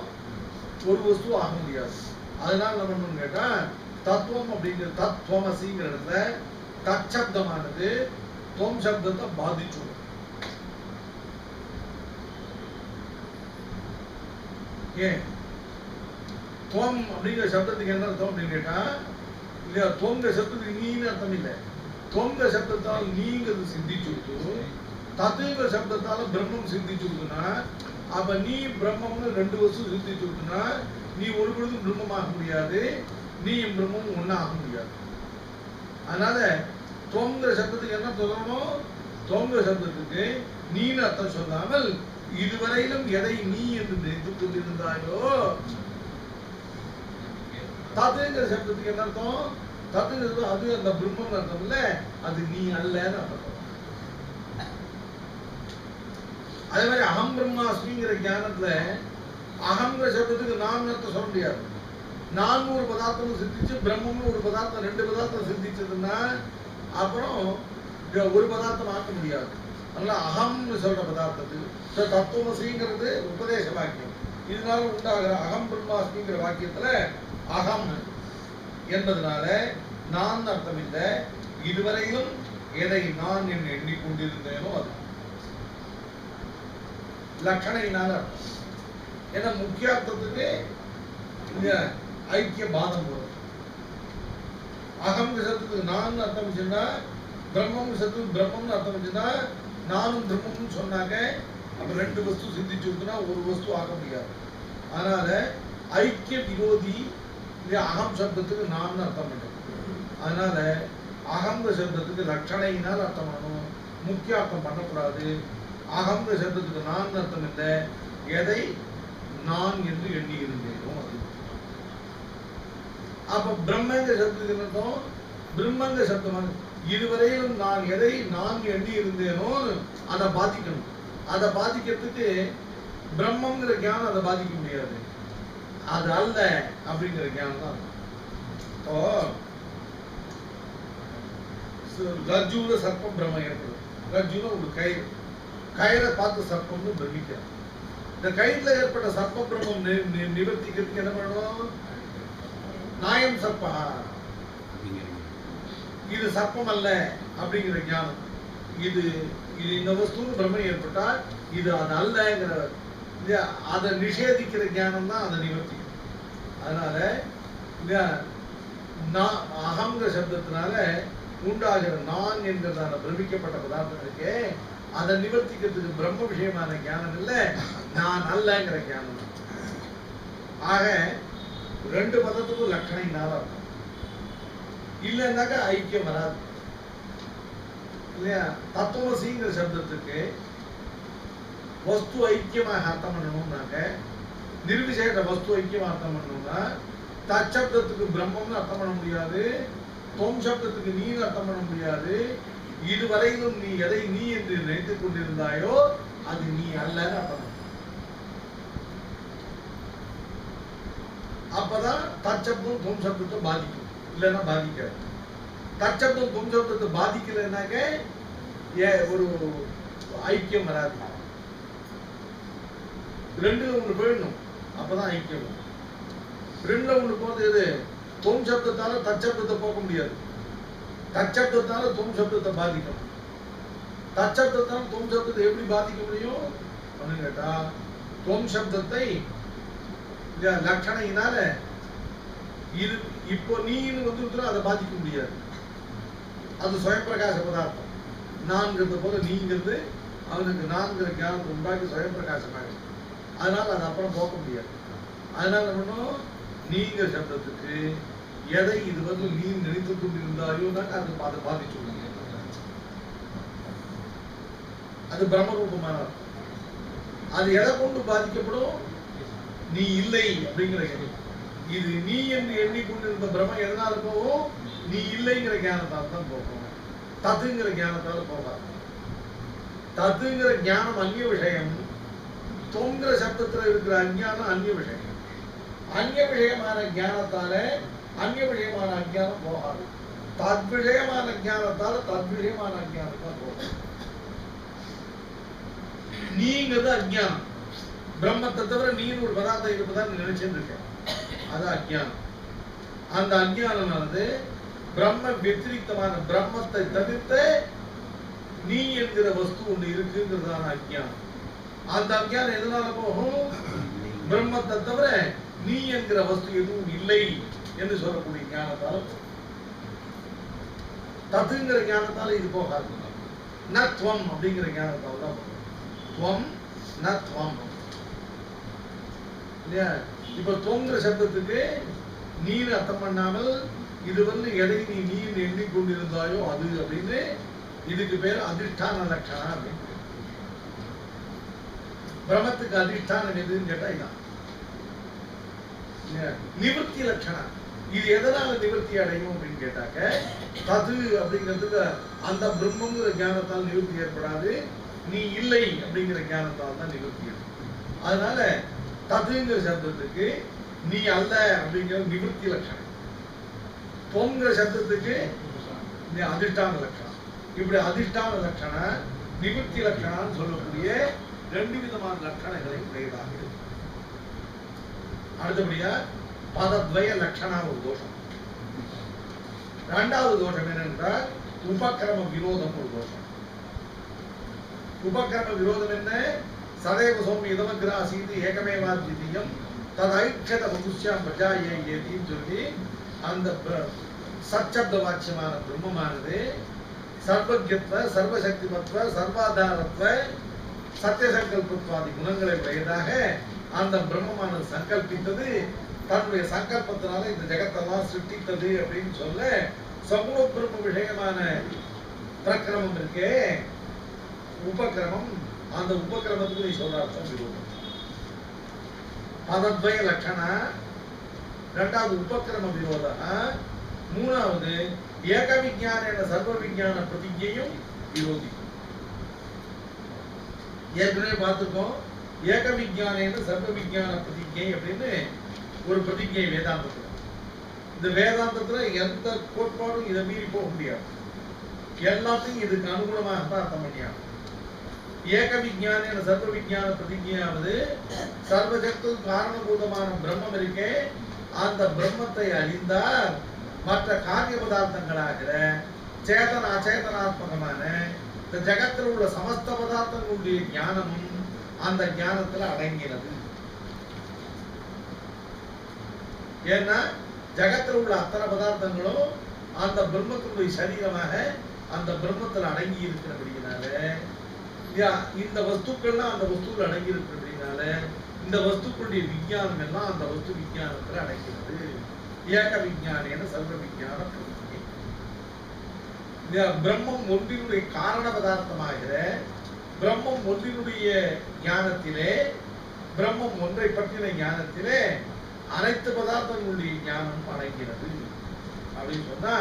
ஒரு வஸ்து ஆக முடியாது. அதனால நம்ம என்ன கேட்டா தத்துவம் அப்படிங்கிற தத்துவமசிங்கிற இடத்துல தச்சப்தமானது தொம் சப்தத்தை பாதிச்சு. ஏன் துவம் அப்படிங்கிற சப்தத்துக்கு என்ன அர்த்தம் அப்படின்னு கேட்டா இல்லையா துவங்கிற சப்தத்துக்கு நீன்னு அர்த்தம் இல்லை. துவங்கிற சப்தத்தால் நீங்கிறது சிந்திச்சு தத்துங்கிற சப்தத்தால பிரம்மம் சிந்திச்சு கொடுக்குன்னா அப்ப நீ பிரம்மம்னு ரெண்டு வருஷம் சிந்திச்சு கொடுக்குன்னா நீ ஒரு பொழுதும் பிரம்மமாக முடியாது. நீயும் பிரம்மமும் ஒன்னா ஆக முடியாது. அதனால துவங்கிற சப்தத்துக்கு என்ன சொல்லணும்? துவங்கிற சப்தத்துக்கு நீன்னு அர்த்தம் சொல்லாமல் இதுவரையிலும் எதை நீ என்று நினைத்து கொண்டிருந்தாயோ தத்துங்கிற சப்தத்துக்கு என்ன அர்த்தம்? தத்துங்கிறது அது அந்த பிரம்மம் அர்த்தம் இல்ல, அது நீ அல்லன்னு அர்த்தம். அதே மாதிரி அகம் பிரம்மாஸ்மிங்கிற ஞானத்துல அகங்கிற சப்தத்துக்கு நான் அர்த்தம் சொல்ல முடியாது. நான் ஒரு பதார்த்தம் சிந்திச்சு பிரம்மம்னு ஒரு பதார்த்தம் ரெண்டு பதார்த்தம் சிந்திச்சதுன்னா அப்புறம் ஒரு பதார்த்தம் ஆக்க முடியாது. அதனால அகம்னு சொல்ற பதார்த்தத்துக்கு தத்துவமசிங்கிறது உபதேச வாக்கியம். இதனால உண்டாகிற அகம் பிரம்மாஸ்மிங்கிற வாக்கியத்துல அகம் என்பதனால நான் அர்த்தம் இல்லை. இதுவரையிலும் எதை நான் என்று எண்ணிக்கொண்டிருந்தேனோ அது லட்சணையினால அர்த்தம். ஏன்னா முக்கிய அர்த்தத்துக்கு இந்த ஐக்கிய பாதம் வரும். அகம் சத்துக்கு நான் அர்த்தம் சொன்னா பிரம்மம் சத்துக்கு பிரம்மம்னு அர்த்தம் வச்சுன்னா நானும் பிரம்மம்னு சொன்னாங்க. அப்ப ரெண்டு வஸ்து சிந்திச்சு விட்டுனா ஒரு வஸ்து ஆக முடியாது. அதனால ஐக்கிய விரோதி அகம் சப்தத்துக்கு நான் அர்த்தம் பண்ணும். அதனால அகங்க சப்தத்துக்கு லட்சணையினால் அர்த்தம் பண்ணணும், முக்கிய அர்த்தம் பண்ணக்கூடாது. அகங்க சப்தத்துக்கு நான் அர்த்தம் இல்லை, எதை நான் என்று எண்ணி இருந்தேனோ அது. அப்ப பிரம்மங்க சப்தத்துக்கு அர்த்தம் பிரம்மங்க சப்தம் இதுவரையிலும் நான் எதை நான் எண்ணி இருந்தேனோ அதை பாதிக்கணும். அதை பாதிக்கிறதுக்கு பிரம்மங்கிற ஞானம் அதை பாதிக்க முடியாது. அது அல்ல அப்படிங்கிற ஞானம் தான். ரஜ்ஜுல சர்ப்ப பிரம்மம் ஏற்படும். ரஜ்ஜுல ஒரு கயிறு கயிறை பார்த்து சர்ப்பம்னு பிரமிக்கிறான். இந்த கயிறுல ஏற்பட்ட சர்ப்ப பிரம்மம் நிவர்த்திக்கிறதுக்கு என்ன பண்ணணும்? நாயம் சர்ப்பா, இது சர்ப்பம் அல்ல அப்படிங்கிற ஞானம். இது இது இந்த வஸ்துன்னு பிரம்மன் ஏற்பட்டால் இது அது அல்லங்கிற அதை நிஷேதிக்கிற ஞானம் தான் அதை நிவர்த்திக்கும். அதனால அகங்கிற சப்தத்தினால உண்டாகிற நான் என்கிறதான பிரமிக்கப்பட்ட பதார்த்தம் இருக்கே, அதை நிவர்த்திக்கிறதுக்கு பிரம்ம விஷயமான ஞானம் இல்லை, நான் அல்லங்கிற ஞானம். ஆக ரெண்டு பதத்துக்கும் லட்சணைனால இருக்கும். இல்லைன்னாக்கா ஐக்கியம் வராது இல்லையா? தத்துவசிங்கிற சப்தத்துக்கு வஸ்து ஐக்கியமாக அர்த்தம் பண்ணணும்னாக்க, நிர்விசேஷ வஸ்து ஐக்கியமாக அர்த்தம் பண்ணணும்னா தச்சப்தத்துக்கு பிரம்மம்னு அர்த்தம் பண்ண முடியாது, தொம் சப்தத்துக்கு நீன்னு அர்த்தம் பண்ண முடியாது. இதுவரையிலும் நீ எதை நீ என்று நினைத்துக் கொண்டிருந்தாயோ அது நீ அல்லன்னு அர்த்தம் பண்ண. அப்பதான் தச்சப்தம் தொம் சப்தத்தை பாதிக்கும், இல்லைன்னா பாதிக்காது. தச்சப்தம் தொம் சப்தத்தை பாதிக்கலைன்னாக்க ஒரு ஐக்கியம் வராது. ரெண்டுல ஒண்ணு போயிடணும், அப்பதான் ஐக்கியம். ரெண்டுல ஒண்ணு போது எது? தொம் சப்தத்தால தச்சப்தத்தை போக்க முடியாது, தச்சப்தத்தால தொம் சப்தத்தை பாதிக்கும். தச்சப்தத்தால தொம் சப்தத்தை எப்படி பாதிக்க முடியும் அப்படின்னு கேட்டா, தொம் சப்தத்தை லட்சணையினால இது இப்போ நீன்னு வந்து அதை பாதிக்க முடியாது. அது சுயம்பிரகாச பதார்த்தம். நான்கிறது போல நீங்கிறது அவனுக்கு நான்கிற ஞானத்தை உண்டாக்கி சுயம்பிரகாசமாக, அதனால அது அப்புறம் போக்க முடியாது. அதனால ஒன்றும் நீங்கிற சப்தத்துக்கு எதை இது வந்து நீ நினைத்துக் கொண்டிருந்தாயோனாக்க அதை பாதிச்சு விடுங்க. அது பிரம்மரூபமான அது எதை கொண்டு பாதிக்கப்படும்? நீ இல்லை அப்படிங்கிற எண்ணம். இது நீ என்று எண்ணிக்கொண்டிருந்த பிரம்ம எதனால போகும்? நீ இல்லைங்கிற ஞானத்தால் தான் போகும், தத்துங்கிற ஞானத்தால போகாது. தத்துங்கிற ஞானம் அந்நிய விஷயம், தொங்கிற சப்தத்துல இருக்கிற அஞ்ஞானம் அந்நிய விஷயம். அந்நிய விஷயமான ஞானத்தால அந்நிய விஷயமான அஞ்ஞானம் போகாது, தத்விஷயமான ஞானத்தால தத்விஷயமான அஞ்ஞானம் போகும். நீங்கிறது அஞ்ஞானம். பிரம்மத்தை தவிர நீர் ஒரு பதார்த்தம் இருப்பதான் நினைச்சுட்டு இருக்க, அது அஞ்ஞானம். அந்த அஞ்ஞானமானது பிரம்ம வெத்திரிக்தமான பிரம்மத்தை தவிர்த்து நீ என்கிற வஸ்து ஒண்ணு இருக்குங்கிறதான அஞ்ஞானம். அந்த அஞ்ஞானம் எதனால போகும்? பிரம்மத்தை தவிர நீ என்கிற வஸ்து எதுவும் இல்லை என்று சொல்லக்கூடிய ஞானத்தால. தத்துங்கிற ஞானத்தால இது போகாது. நத்வம் அப்படிங்கிற ஞானத்தால தான் போகும். துவம் நத்வம் இல்லையா? இப்ப தொங்கிற சப்தத்துக்கு நீர் அர்த்தம் பண்ணாமல் இது வந்து எதை நீ நீர் எண்ணிக்கொண்டிருந்தாயோ அது அப்படின்னு, இதுக்கு பேர் அதிஷ்டான லட்சணம் அப்படின்னு. பிரம்மத்துக்கு அதிஷ்டானம் எதுன்னு கேட்டா இதான் நிவர்த்தி லட்சணம். இது எதனால நிவர்த்தி அடையும் அப்படின்னு கேட்டாக்க, தது அப்படிங்கிறதுக்கு அந்த பிரம்மங்கிற ஞானத்தால் நிவர்த்தி ஏற்படாது, நீ இல்லை அப்படிங்கிற ஞானத்தால் தான் நிவர்த்தி ஏற்படும். அதனால ததுங்கிற சப்தத்துக்கு நீ அல்ல அப்படிங்கிற நிவர்த்தி லட்சணம், தொங்கிற சப்தத்துக்கு நீ அதிஷ்டான லட்சணம். இப்படி அதிஷ்டான லட்சணம் நிவர்த்தி லட்சணம் சொல்லக்கூடிய ரெண்டு விதமான லட்சணங்களை உடையதாக இருக்கு. அடுத்தபடியா பதத்வய லட்சணா ஒரு தோஷம். இரண்டாவது தோஷம் என்னென்றால் உபக்கிரம விரோதம் ஒரு தோஷம். உபக்கிரம விரோதம் என்ன? சதைவ சௌமி இதமக்ராசீதி ஏகமேவாத்விதீயம் தது ஐக்ஷத மனுஷ்யாம் பிரஜாயே ஏதின்னு சொல்லி அந்த சச்சப்த வாக்கியமான பிரம்மமானது சர்வஜத்வ சர்வசக்திமத்வ சர்வாதாரத்வ சத்தியசங்கல்பத்வாதி குணங்களை உடையதாக அந்த பிரம்மமானது சங்கல்பித்தது, தன்னுடைய சங்கல்பத்தினால இந்த ஜெகத்தெல்லாம் சிருஷ்டித்தது அப்படின்னு சொல்ல, சகுண பிரம்ம விஷயமான பிரக்கிரமம் இருக்கே உபக்கிரமம், அந்த உபக்கிரமத்துக்கு நீ சொல்ற அர்த்தம் விரோதம். பதத்வய லட்சணா, இரண்டாவது உபக்கிரம விரோத, மூணாவது ஏக விஞ்ஞான சர்வ விஞ்ஞான பிரதிஜையும் விரோதி. ஏற்கனவே பார்த்துக்கோம், ஏக விஞ்ஞான சர்வ விஞ்ஞான பிரதிஜை அப்படின்னு ஒரு பிரதிஜை வேதாந்தத்துல. இந்த வேதாந்தத்துல எந்த கோட்பாடும் இதை மீறி போக முடியாது, எல்லாத்தையும் இதுக்கு அனுகூலமாக தான் அர்த்தம் பண்ணியாகும். ஏக விஞ்ஞான சர்வ விஞ்ஞான பிரதிஜையாவது சர்வஜத்துக்கு காரணபூதமான பிரம்மம் இருக்கே அந்த பிரம்மத்தை அறிந்தால் மற்ற காரிய பதார்த்தங்களாகிற சேதன அச்சேதனாத்மகமான இந்த ஜகத்தில் உள்ள சமஸ்த பதார்த்தங்களுடைய ஞானமும் அந்த ஞானத்துல அடங்கினது. ஏன்னா ஜகத்தில் உள்ள அத்தனை பதார்த்தங்களும் அந்த பிரம்மத்தினுடைய சரீரமாக அந்த பிரம்மத்தில் அடங்கி இருக்கிறபடினால இந்த வஸ்துக்கள்லாம் அந்த வஸ்துவில் அடங்கி இருக்கிறபடினால இந்த வஸ்துக்களுடைய விஞ்ஞானம் எல்லாம் அந்த வஸ்து விஞ்ஞானத்துல அடங்கிறது. ஏக விஞ்ஞான சர்வ விஞ்ஞான பிரதிஜை. பிரம்மம் ஒன்றினுடைய காரண பதார்த்தமாகிற பிரம்மம் ஒன்றினுடைய ஞானத்திலே பிரம்மம் ஒன்றை பற்றின ஞானத்திலே அனைத்து பதார்த்தங்களுடைய ஞானம் அடங்கிறது அப்படின்னு சொன்னா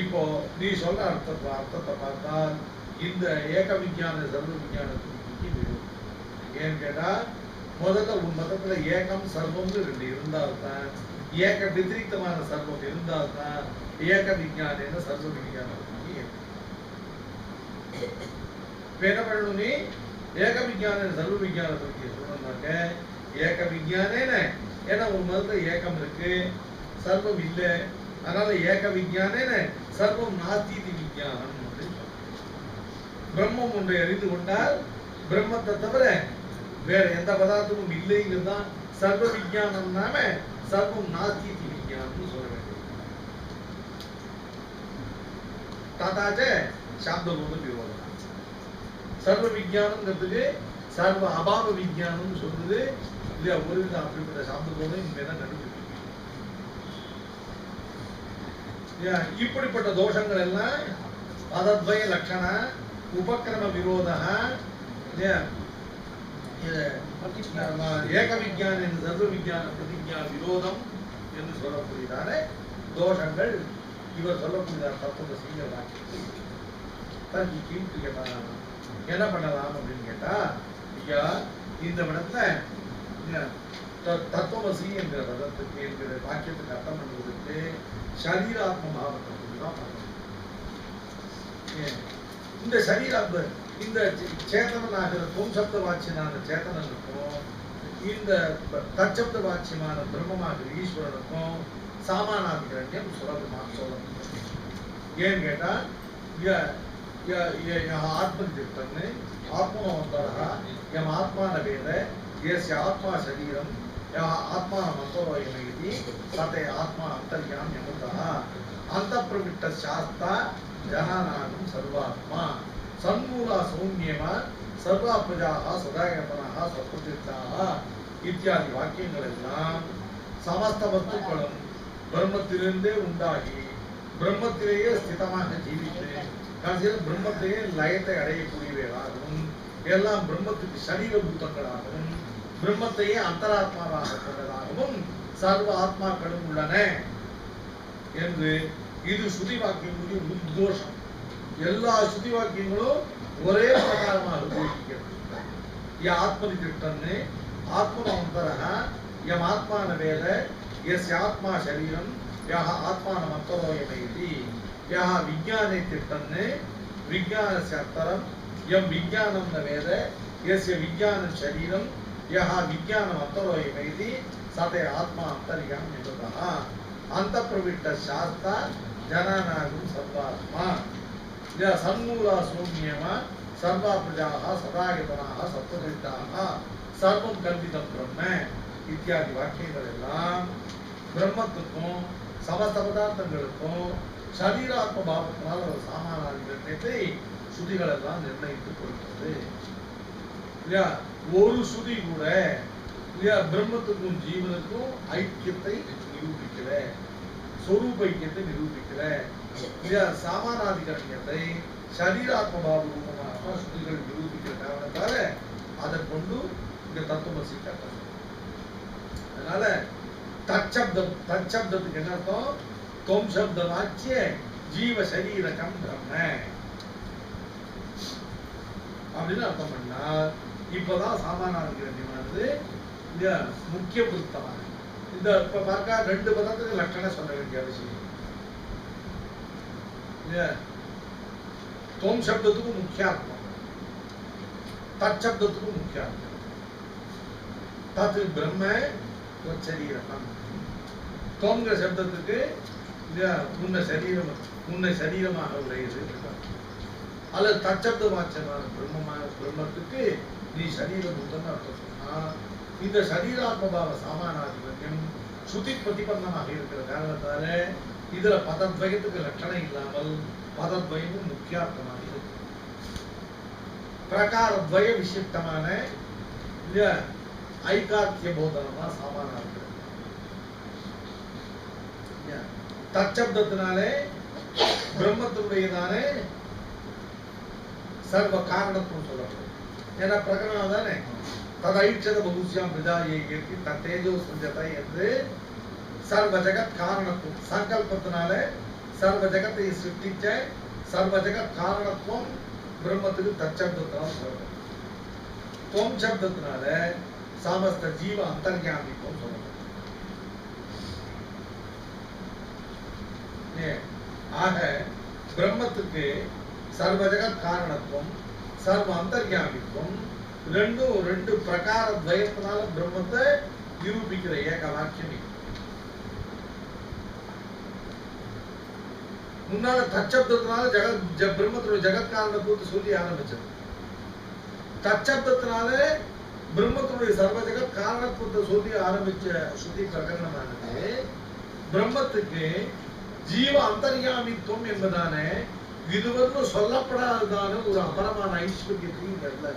இப்போ நீ சொல்ற அர்த்தத்தை பார்த்தால் இந்த ஏக விஞ்ஞான சர்வ விஞ்ஞானத்துக்கு ஏன்னு கேட்டா முதல்ல உன் மதத்துல ஏகம் சர்வம்னு ரெண்டு இருந்தால்தான் ஏக விதிரிக்தமான சர்வம் இருந்தால்தான் ஏக விஞ்ஞான சர்வ விஞ்ஞானத்துக்கு என்ன பண்ணணும் நீ ஏக விஞ்ஞான சர்வ விஞ்ஞானத்துக்கு சொல்லணும்னாக்க ஏக விஞ்ஞானேன ஏன்னா உன் மதத்துல ஏகம் இருக்கு சர்வம் இல்லை அதனால ஏக விஞ்ஞானேன சர்வம் நாஸ்தி விஞ்ஞானம். பிரம்மம் ஒன்றை அறிந்து கொண்டால் பிரம்மத்தை தவிர வேற எந்த பதார்த்தமும் இல்லைங்கிறதுதான் சர்வ விஞ்ஞானம். நாம சர்வம் நாஸ்தி விஞ்ஞானம் சொல்ல வேண்டும். தாத்தாச்ச சாப்தபோத விரோதம். சர்வ விஞ்ஞானம்ங்கிறதுக்கு சர்வ அபாவ விஞ்ஞானம் சொல்றது இல்லையா? ஒரு வித அப்படிப்பட்ட சாப்தபோதம் இனிமேதான் கண்டுபிடிக்கும். இப்படிப்பட்ட தோஷங்கள் எல்லாம் பதத்வய லட்சண உபக்கிரம விரோத ஏக விஞ்ஞான சர்வ விஞ்ஞான பிரதிஜா விரோதம் என்று சொல்லக்கூடியதான தோஷங்கள் இவர் சொல்லக்கூடிய தத்துவ செய்யலாம். என்ன பண்ணலாம் அப்படின்னு கேட்டா ஐயா இந்த இடத்துல தத்துவமசி என்கிற பதத்துக்கு என்கிற வாக்கியத்துக்கு அர்த்தம் பண்ணுவதற்கு சரீராத்ம பாவத்தை தான் பண்ணணும். இந்த சரீராத்ம இந்த சேத்தனாகிற தொம்சப்த வாட்சியமான சேத்தனனுக்கும் இந்த தச்சப்த வாட்சியமான பிரம்மமாகிற ஈஸ்வரனுக்கும் சாமானாதிகரண்யம் சுலபமாக சொல்லணும். ஏன்னு கேட்டா ஆத்மதித்தன்னு ஆத்மவந்தரா எம் ஆத்மான வேத ஏசிய ஆத்மா சரீரம் ஆத்மா மந்தோயமி சதே ஆத்மா அந்தர்யாம் யமுதா அந்த பிரவிட்ட சாஸ்தா ஜனானாகும் சர்வாத்மா சன்மூலா சௌமியமா சர்வா பிரஜாக சதாயத்தனாக சத்புத்திரிதாக இத்தியாதி வாக்கியங்கள் எல்லாம் சமஸ்த வஸ்துக்களும் பிரம்மத்திலிருந்தே உண்டாகி பிரம்மத்திலேயே ஸ்திதமாக ஜீவித்து கடைசியில் பிரம்மத்தையே லயத்தை அடையக்கூடியவைகளாகவும் எல்லாம் பிரம்மத்துக்கு சரீரபூத்தங்களாகவும் பிரம்மத்தையே அந்தராத்மாவாக கொண்டதாகவும் சர்வ ஆத்மாக்களும் உள்ளன என்று இது ஸ்ருதி வாக்கியங்களுடைய உத்தோஷம். எல்லா ஸ்ருதி வாக்கியங்களும் ஒரே பிரகாரமாக போதிக்கிறது. ஆத்மதிஷ்டன்னு ஆத்மனந்தரக எம் ஆத்மான வேத எஸ் ஆத்மா சரீரம் யஹ ஆத்மான மந்தரோயமேதி யஹ விஞ்ஞானே திஷ்டன்னு விஞ்ஞானஸ்ய அந்தரம் எம் விஞ்ஞானம் ந வேத எஸ்ய விஞ்ஞான சரீரம் யஹ விஞ்ஞானம் அந்தரோயமேதி சதே ஆத்மா அந்தர்யாம் யமுதா அந்த பிரவிட்ட சாஸ்தா ஜனானாகும் சர்வாத்மா சன்மூலா சௌமியமா சர்வா பிரஜாக சதாயதனாக சத்வதிட்டாக சர்வம் கல்விதம் பிரம்ம இத்தியாதி வாக்கியங்கள் எல்லாம் பிரம்மத்துக்கும் சமஸ்த பதார்த்தங்களுக்கும் சரீராத்ம பாவத்தினால் ஒரு சாமானாதிகத்தை சுதிகள் எல்லாம் நிர்ணயித்துக் கொடுக்கிறது. இல்லையா? ஒரு சுதி கூட இல்லையா பிரம்மத்துக்கும் ஜீவனுக்கும் ஐக்கியத்தை நிரூபிக்கல, சொரூப ஐக்கியத்தை நிரூபிக்கல. இல்லையா? சாமானாதிகரண்யத்தை சரீராத்ம பாவரூபமாக சுதிகள் நிரூபிக்கிற காரணத்தால அதை கொண்டு இந்த தத்துவமசி கட்டணும். அதனால தச்சப்தத்துக்கு என்ன அர்த்தம்? தொம் சப்த வாக்கிய ஜீவ சரீரகம் பிரம்ம அப்படின்னு அர்த்தம் பண்ணா இப்பதான் சாமானாதிகரண்யமானது முக்கிய புத்தமாக இந்த இப்ப பார்க்க ரெண்டு பதத்துக்கு லட்சணம் சொல்ல வேண்டிய அவசியம். தொம் சப்தத்துக்கு முக்கியாத்மம் தற்சப்தத்துக்கும் முக்கிய அர்த்தம். தத்து பிரம்ம சரீரம். தொங்கிற சப்தத்துக்கு உன்னை சரீரம், உன்னை சரீரமாக உடையது. அல்லது தற்சப்த வாச்சமான பிரம்மத்துக்கு நீ சரீரம் உண்டுன்னு அர்த்தம் சொன்னா, இந்த சரீராத்மபாவ சாமானாதிபத்தியம் சுத்தி பிரதிபந்தமாக இருக்கிற காரணத்தால இதுல பதத்வயத்துக்கு லட்சணம் இல்லாமல் பதத்வயமும் முக்கியார்த்தமாக இருக்கு. பிரகாரத்வய விசிஷ்டமான ஐகாத்திய போதனமா சாமானா இருக்கிறது. தற்சப்தத்தினாலே பிரம்மத்தினுடையதானே சர்வ காரணத்துவம் சொல்லப்படும். ஏன்னா பிரகடனம் தானே ததைட்சத பகுஷ்யாம் பிரஜாயை ஏற்றி தத்தேஜோ சஞ்சதை என்று சர்வ ஜெகத் காரணத்துவம் சங்கல்பத்தினால சர்வ ஜெகத்தை சிருஷ்டிச்ச சர்வ ஜெகத் காரணத்துவம் பிரம்மத்துக்கு தற்சப்தத்தினால் சொல்லப்படும். துவம் சப்தத்தினால சமஸ்த ஜீவ அந்தர்யாமித்துவம் சொல்லப்படும். ஆக பிரம்மத்துக்கு சர்வ ஜெகத் காரணத்துவம் சர்வ அந்தர்யாமித்துவம் ரெண்டு பிரகார துவயத்தினால பிரம்மத்தை நிரூபிக்கிற ஏக வாக்கியம். முன்னால தற்சப்தத்தினால பிரம்மத்துடைய ஜெகத் காரணத்துவத்தை சொல்லி ஆரம்பிச்சது. தற்சப்தத்தினால பிரம்மத்துடைய சர்வ ஜெகத் காரணத்துவத்தை சொல்லி ஆரம்பிச்ச சுத்தி பிரகரணமானது பிரம்மத்துக்கு ஜீவ அந்தர்யாமித்துவம் என்பதான இதுவரை சொல்லப்படாததான ஒரு அபரமான ஐஸ்வர்யத்தையும் இந்த இடத்துல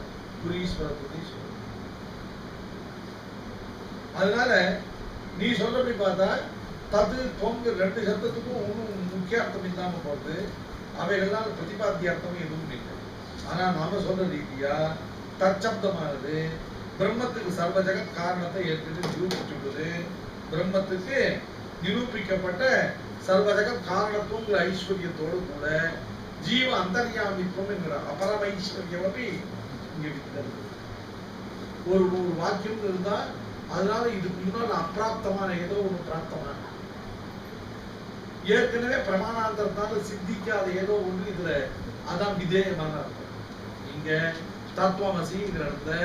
ஒரு ஈஸ்வரத்தை சொல்ல. அதனால நீ சொல்றபடி பார்த்தா தது தொங்கு ரெண்டு சப்தத்துக்கும் ஒன்றும் முக்கிய அர்த்தம் இல்லாம போகுது. அவைகள்லாம் பிரதிபாத்திய அர்த்தமும் எதுவும் இல்லை. ஆனா நாம சொல்ற ரீதியா தற்சப்தமானது பிரம்மத்துக்கு சர்வ ஜெகத் காரணத்தை ஏற்கனவே நிரூபிச்சுள்ளது. பிரம்மத்துக்கு நிரூபிக்கப்பட்ட சர்வ ஜெகத் காரணத்துவங்கிற ஐஸ்வர்யத்தோடு கூட ஜீவ அந்தர்யாமித்துவம் என்கிற அபரம ஐஸ்வர்யம் இங்க வித்தது. ஒரு வாக்கியம் இருந்தா அதனால இதுக்கு முன்னாடி அப்பிராப்தமான ஏதோ ஒண்ணு பிராப்தமான ஏற்கனவே பிரமாணாந்தரத்தால சித்திக்காத ஏதோ ஒண்ணு இதுல அதான் விதேயமான அர்த்தம். இங்க தத்துவமசிங்கிற இடத்துல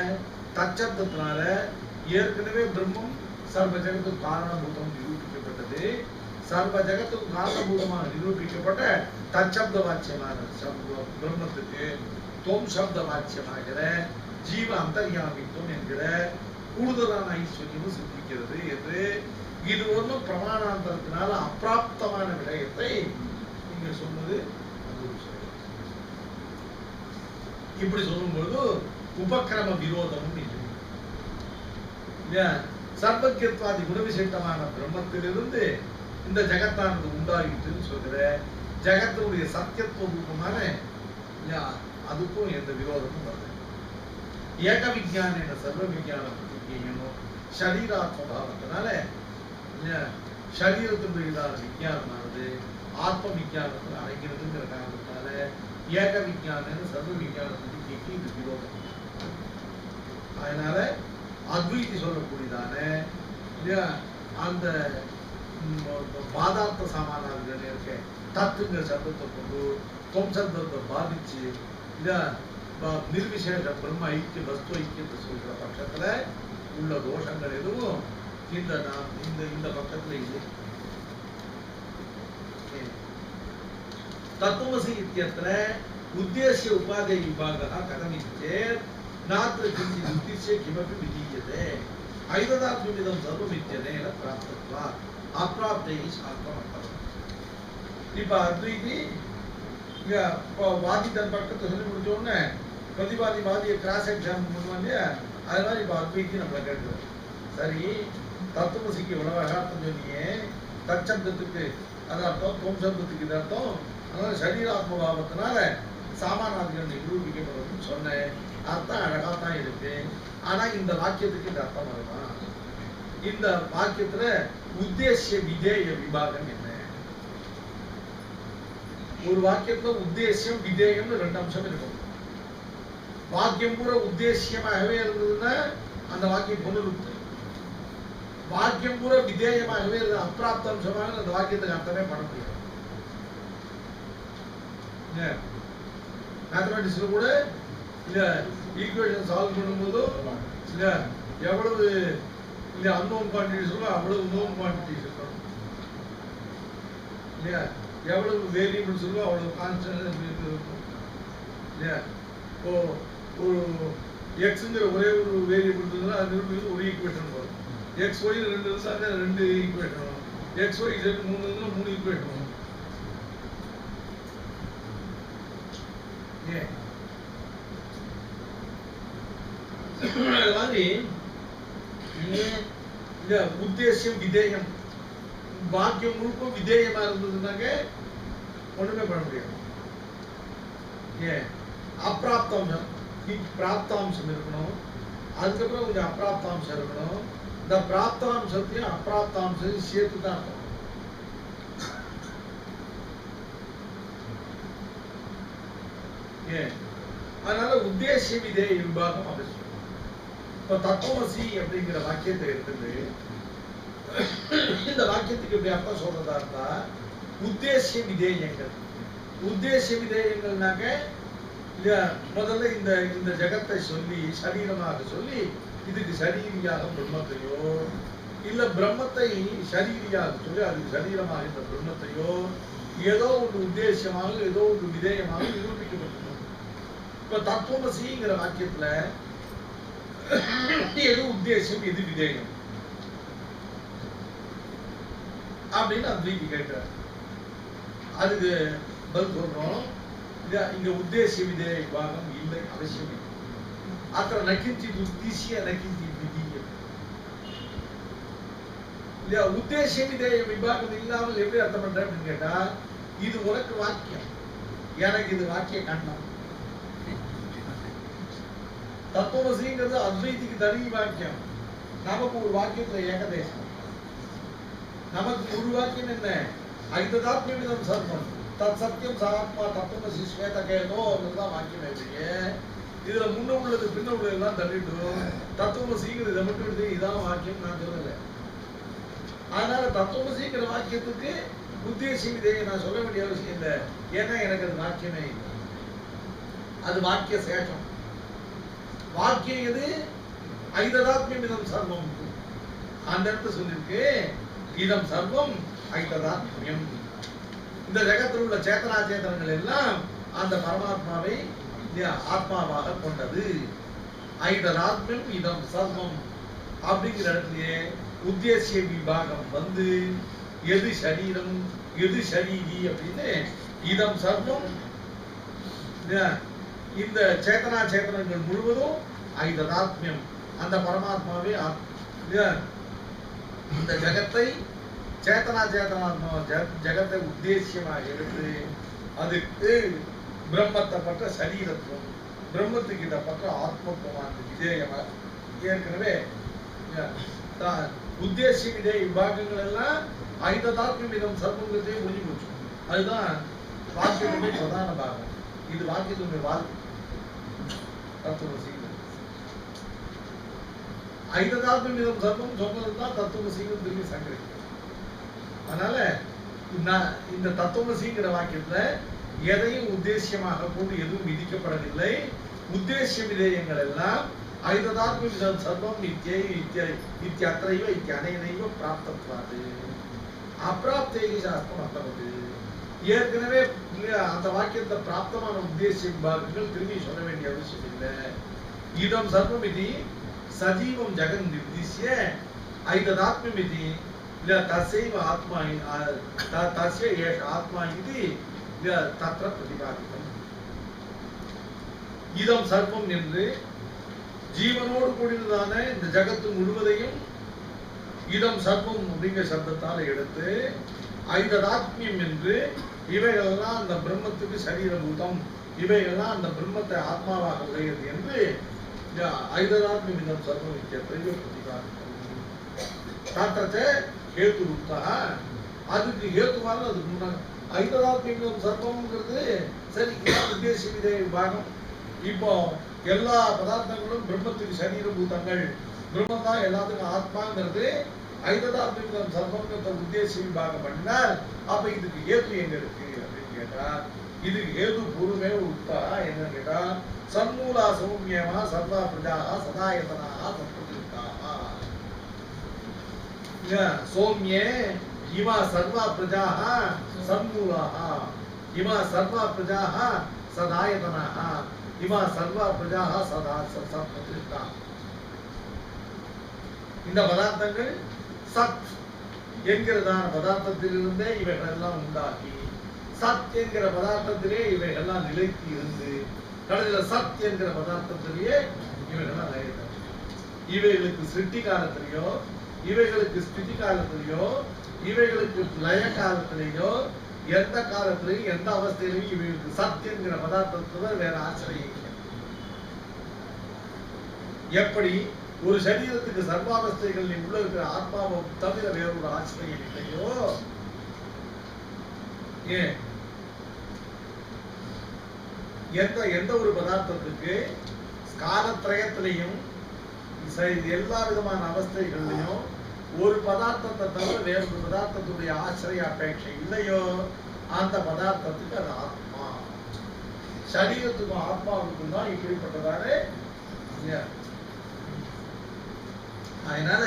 தற்சப்தத்தினால ஏற்கனவே பிரம்மம் சர்வ ஜெகத்துக்கு காரணபூதம் நிரூபிக்கப்பட்டது. சர்வ ஜெகத்துக்கு காரணபூதமாக நிரூபிக்கப்பட்ட தற்சப்த வாக்கியமான பிரம்மத்துக்கு தொம் சப்த வாக்கியமாகிற ஜீவ அந்தர்யாமித்துவம் என்கிற கூடுதலான ஐஸ்வர்யமும் சித்திக்கிறது என்று இது ஒன்றும் பிரமாணாந்தரத்தினால அப்பிராப்தமான விடயத்தை நீங்க சொன்னது. இப்படி சொல்லும்போது உபக்கிரம விரோதமும் இல்லை. சர்வக்கியத்வாதி குணவிசேஷமான பிரம்மத்திலிருந்து இந்த ஜெகத்தானது உண்டாகிட்டுன்னு சொல்கிற ஜெகத்தினுடைய சத்தியத்துவ ரூபமான அதுக்கும் எந்த விரோதமும் வருது. ஏக விஞ்ஞான சர்வ விஞ்ஞான பிரதிஜையனும் சரீராத்ம பாவத்தினால சரீரத்தினுடைய விஞ்ஞானமானது ஆத்ம விஞ்ஞானத்தில் அடைகிறதுங்கிற காரணத்தினால ஏக விஞ்ஞான சர்வ விஞ்ஞான பிரதிஜைக்கு இது விரோதம். அதனால அத்வைதி சொல்லக்கூடியதான அந்த பாதார்த்த சாமானாதிகள் இருக்க தத்துங்கிற சப்தத்தை கொண்டு தொம் சப்தத்தை பாதிச்சு நிர்விசேஷ பிரம்ம ஐக்கிய வஸ்து ஐக்கியத்தை சொல்கிற பட்சத்துல உள்ள தோஷங்கள் எதுவும் இந்த பக்கத்துல இல்லை. தத்துவமசி இத்தியத்திர உத்தேசிய உபாதேய விபாகः கதமிச்சேத் நாத்ர கிஞ்சித் உத்திஸ்ய கிமபி விதீயதே ஐததாத்மிதம் சர்வமித்யதேன பிராப்தத்வா அப்ராப்தைஹி சாஸ்திரம் அர்த்தம். இப்ப அத்வைதி இங்க வாதி தன் பக்கத்தை சொல்லி முடிச்ச உடனே பிரதிவாதி வாதியை கிராஸ் எக்ஸாம் பண்ணுவாங்க. அது மாதிரி இப்ப அத்வைத்தி நம்மளை கேட்குறது சரி தத்துவமசிக்கு இவ்வளவு அர்த்தம் சொன்னியே தற்சப்தத்துக்கு அது அர்த்தம் தொம் சப்தத்துக்கு இது அர்த்தம். அதனால சரீராத்மபாவத்தினால சாமானாதிகள் நிரூபிக்கப்படுறதுன்னு சொன்னேன். அர்த்தம் அழகா தான் இருக்கு. ஆனா இந்த வாக்கியத்துக்கு இந்த அர்த்தம் வருமா? இந்த வாக்கியத்துல உத்தேசிய விதேய விபாகம் என்ன? ஒரு வாக்கியத்துல உத்தேசியம் விதேயம்னு ரெண்டு அம்சம் இருக்கும். வாக்கியம் பூரா உத்தேசியமாகவே இருந்ததுன்னா அந்த வாக்கியம் புனருக்தி. வாக்கியம் பூரா விதேயமாகவே அப்பிராப்த அம்சமாக அந்த வாக்கியத்துக்கு அர்த்தமே பண்ண முடியாது. மேத்தமெட்டிக்ஸ்ல கூட இல்ல ஈக்குவேஷன் சால்வ் பண்ணும்போது இல்ல எவ்வளவு இல்ல அன்னோன் குவான்டிட்டிஸ் இருக்கோ அவ்வளவு நோன் குவான்டிட்டிஸ் இருக்கணும் இல்லையா, எவ்வளவு வேரியபிள்ஸ் இருக்கோ அவ்வளவு கான்ஸ்டன்ட் இருக்கும் இல்லையா. இப்போ ஒரு எக்ஸுங்கிற ஒரே ஒரு வேரியபிள் இருந்ததுன்னா அது நிரூபிக்கிறது ஒரு ஈக்குவேஷன் வரும். எக்ஸ் ஒய் ரெண்டு இருந்தாங்க, ரெண்டு ஈக்குவேஷன் வரும். எக்ஸ் ஒய் இசட் மூணு இருந்தா மூணு ஈக்குவேஷன் வரும். ஏன் அது மாதிரி இந்த உத்தேசியம் விதேயம் வாக்கியம் முழுக்க விதேயமா இருந்ததுன்னாக்க ஒண்ணுமே பண்ண முடியாது. ஏன் அப்பிராப்தாம்சம் பிராப்தாம்சம் இருக்கணும், அதுக்கப்புறம் கொஞ்சம் அப்பிராப்தாம்சம் இருக்கணும். இந்த பிராப்தாம்சத்தையும் அப்பிராப்தாம்சத்தையும் சேர்த்து தான் இருக்கணும். ஏன் அதனால உத்தேசிய விதேய விபாகம் அவசியம். இப்ப தத்துவமசி அப்படிங்கிற வாக்கியத்தை எடுத்துட்டு இந்த வாக்கியத்துக்கு எப்படி அர்த்தம் சொல்றதா இருந்தா உத்தேசிய விதேயங்கள். உத்தேசிய விதேயங்கள்னாக்க முதல்ல இந்த இந்த ஜகத்தை சொல்லி சரீரமாக சொல்லி இதுக்கு சரீரியாக பிரம்மத்தையோ இல்ல பிரம்மத்தை சரீரியாக சொல்லி அதுக்கு சரீரமாக இந்த பிரம்மத்தையோ ஏதோ ஒரு உத்தேசியமாக ஏதோ ஒரு விதேயமாக நிரூபிக்கப்பட்டிருக்கும். இப்ப தத்துவமசிங்கிற வாக்கியத்துல எது உத்தேசம் எது விதேயம் அப்படின்னு அத்வைதி கேட்டார். அதுக்கு பதில் சொல்றோம், இங்க உத்தேசிய விதேய விபாகம் இல்லை, அவசியம் இல்லை. அத்த நக்கிஞ்சி உத்தேசிய நக்கிஞ்சி விதீயம் இல்லையா. உத்தேசிய விதேய விபாகம் இல்லாமல் எப்படி அர்த்தம் பண்ற அப்படின்னு கேட்டா இது உனக்கு வாக்கியம், எனக்கு இது வாக்கிய கண்ணம். தத்துவமசிங்கிறது அத்வைதிக்கு தனி வாக்கியம், நமக்கு ஒரு வாக்கியத்துல ஏகதேசம். நமக்கு ஒரு வாக்கியம் என்ன, ஐததாத்மியம் சர்வம் தத் சத்தியம் சாத்மா தத்துவமசி ஸ்வேதகேதோ தான் வாக்கியம் இல்லையே. இதுல முன்ன உள்ளது பின்ன உள்ளது எல்லாம் தள்ளிட்டும். தத்துவமசிங்கிறது இதை மட்டும் எடுத்து இதான் வாக்கியம் நான் சொல்லல. அதனால தத்துவமசிங்கிற வாக்கியத்துக்கு உத்தேசிய விதையை நான் சொல்ல வேண்டிய அவசியம் இல்லை, ஏன்னா எனக்கு அது வாக்கியமே இல்லை, அது வாக்கிய சேஷம். வாக்கியம் எது, ஐததாத்மியம் இதம் சர்வம். அந்த இடத்துல சொல்லிருக்கு இதம் சர்வம் ஐததாத்மியம். இந்த ஜகத்தில் உள்ள சேத்தனா சேத்தனங்கள் எல்லாம் அந்த பரமாத்மாவை ஆத்மாவாக கொண்டது. ஐததாத்மியம் இதம் சர்வம் அப்படிங்கிற இடத்துலயே உத்தேசிய விபாகம் வந்து எது சரீரம் எது சரீரி அப்படின்னு இதம் சர்வம் இந்த சேத்தனா சேத்தனங்கள் முழுவதும் ஐததாத்மியம் அந்த பரமாத்மாவே இந்த ஜகத்தை சேத்தனா சேத்தனாத்மா ஜகத்தை உத்தேசியமாக எடுத்து அதுக்கு பிரம்மத்தை பற்ற சரீரத்துவம் பிரம்மத்துக்கிட்ட பற்ற ஆத்மத்துவம் விதேயமா ஏற்கனவே உத்தேசிய விதேய விபாகங்கள் எல்லாம் ஐததாத்மியம் இதம் சர்வங்கிறதே முடிஞ்சு போச்சு. அதுதான் வாக்கியத்துடைய பிரதான பாகம். இது வாக்கியத்துடைய வாழ்க்கை தத்துவமசி. ஐததாத்மியம் இதம் சர்வம் சொன்னதுதான் தத்துவமசிங்கிறது திரும்பி சங்கரிக்கும். அதனால இந்த தத்துவமசிங்கிற வாக்கியத்துல எதையும் உத்தேசியமாக கொண்டு எதுவும் விதிக்கப்படவில்லை. உத்தேசிய விதேயங்கள் எல்லாம் ஐததாத்மியம் சர்வம் இத்தியத்ரைவ இத்தியனைனைவ பிராப்தத்வாது அப்பிராப்தேகி சாஸ்திரம் அர்த்தவது. ஏற்கனவே அந்த வாக்கியத்தை பிராப்தமான உத்தேசிய விபாகங்கள் திரும்பி சொல்ல வேண்டிய அவசியம் இல்லை. இதம் சர்வம் இது சஜீவம் ஜெகன் நிர்திஷ்ய ஐததாத்மியம் இது இல்ல தசைவ ஆத்மா தஸ்ய ஏஷ ஆத்மா இது தத்ர பிரதிபாதித்தம். இதம் சர்வம் என்று ஜீவனோடு கூடியதான இந்த ஜகத்து முழுவதையும் இதம் சர்வம் அப்படிங்கிற சப்தத்தால் எடுத்து ஐததாத்மியம் என்று இவைகளெல்லாம் அந்த பிரம்மத்துக்கு சரீரபூதம், இவைகள்லாம் அந்த பிரம்மத்தை ஆத்மாவாக உடையது என்று ஐததாத்மியம் இதம் சர்வம் பிரதிபாதித்தம். தாத்தத்தை ஹேத்து ரூபா அதுக்கு ஹேத்துவான அதுக்கு முன்னாடி ஐததாத்மியம் சர்வம்ங்கிறது சரி உத்தேசிய விதேய விபாகம். இப்போ எல்லா பதார்த்தங்களும் பிரம்மத்துக்கு சரீரபூதங்கள், பிரம்மம் தான் எல்லாத்துக்கும் ஆத்மாங்கிறது ஐததாத்மியம் சர்வம்ங்கிறத உத்தேசிய விபாகம் பண்ணினால் அப்ப இதுக்கு ஹேத்து எங்க இருக்கு அப்படின்னு கேட்டா இது ஹேது பூர்வமே உக்தா என்ன கேட்டா சன்மூலா சௌமியமா சர்வா பிரஜாஹ சதாயதனாஹ சத்புருஷாஹ சௌமியே இமா சர்வா பிரஜாஹ சன்மூலாஹ இமா சர்வா பிரஜாஹ சதாயதனாஹ இமா சர்வா பிரஜாஹ சதா சத்புருஷாஹ. இந்த பதார்த்தங்கள் சத் என்கிறதான பதார்த்தத்திலிருந்தே இவைகள் எல்லாம் உண்டாகி சத் என்கிற பதார்த்தத்திலே இவைகள்லாம் நிலைத்து இருந்து கடைசியில சத் என்கிற பதார்த்தத்திலேயே இவைகள்லாம் நிலைத்து இவைகளுக்கு சிருஷ்டி காலத்திலேயோ இவைகளுக்கு ஸ்திதி காலத்திலேயோ இவைகளுக்கு லய காலத்திலேயோ எந்த காலத்திலையும் எந்த அவஸ்தையிலையும் இவைகளுக்கு சத் என்கிற பதார்த்தத்துடன் வேற ஆச்சரியம் இல்லை. எப்படி ஒரு சரீரத்துக்கு சர்வாவஸ்தைகள் உள்ள இருக்கிற ஆத்மாவை தவிர வேறொரு ஆச்சரியம் இல்லையோ ஏன் எந்த ஒரு பதார்த்தத்துக்கு காலத்திரயத்திலையும் எல்லா விதமான அவஸ்தைகள்லையும் ஒரு பதார்த்தத்தை தவிர வேறொரு பதார்த்தத்துடைய ஆச்சரிய அபேட்சை இல்லையோ அந்த பதார்த்தத்துக்கு அது ஆத்மா. சரீரத்துக்கும் ஆத்மாவுக்கும் தான் இப்படிப்பட்டதான அதனால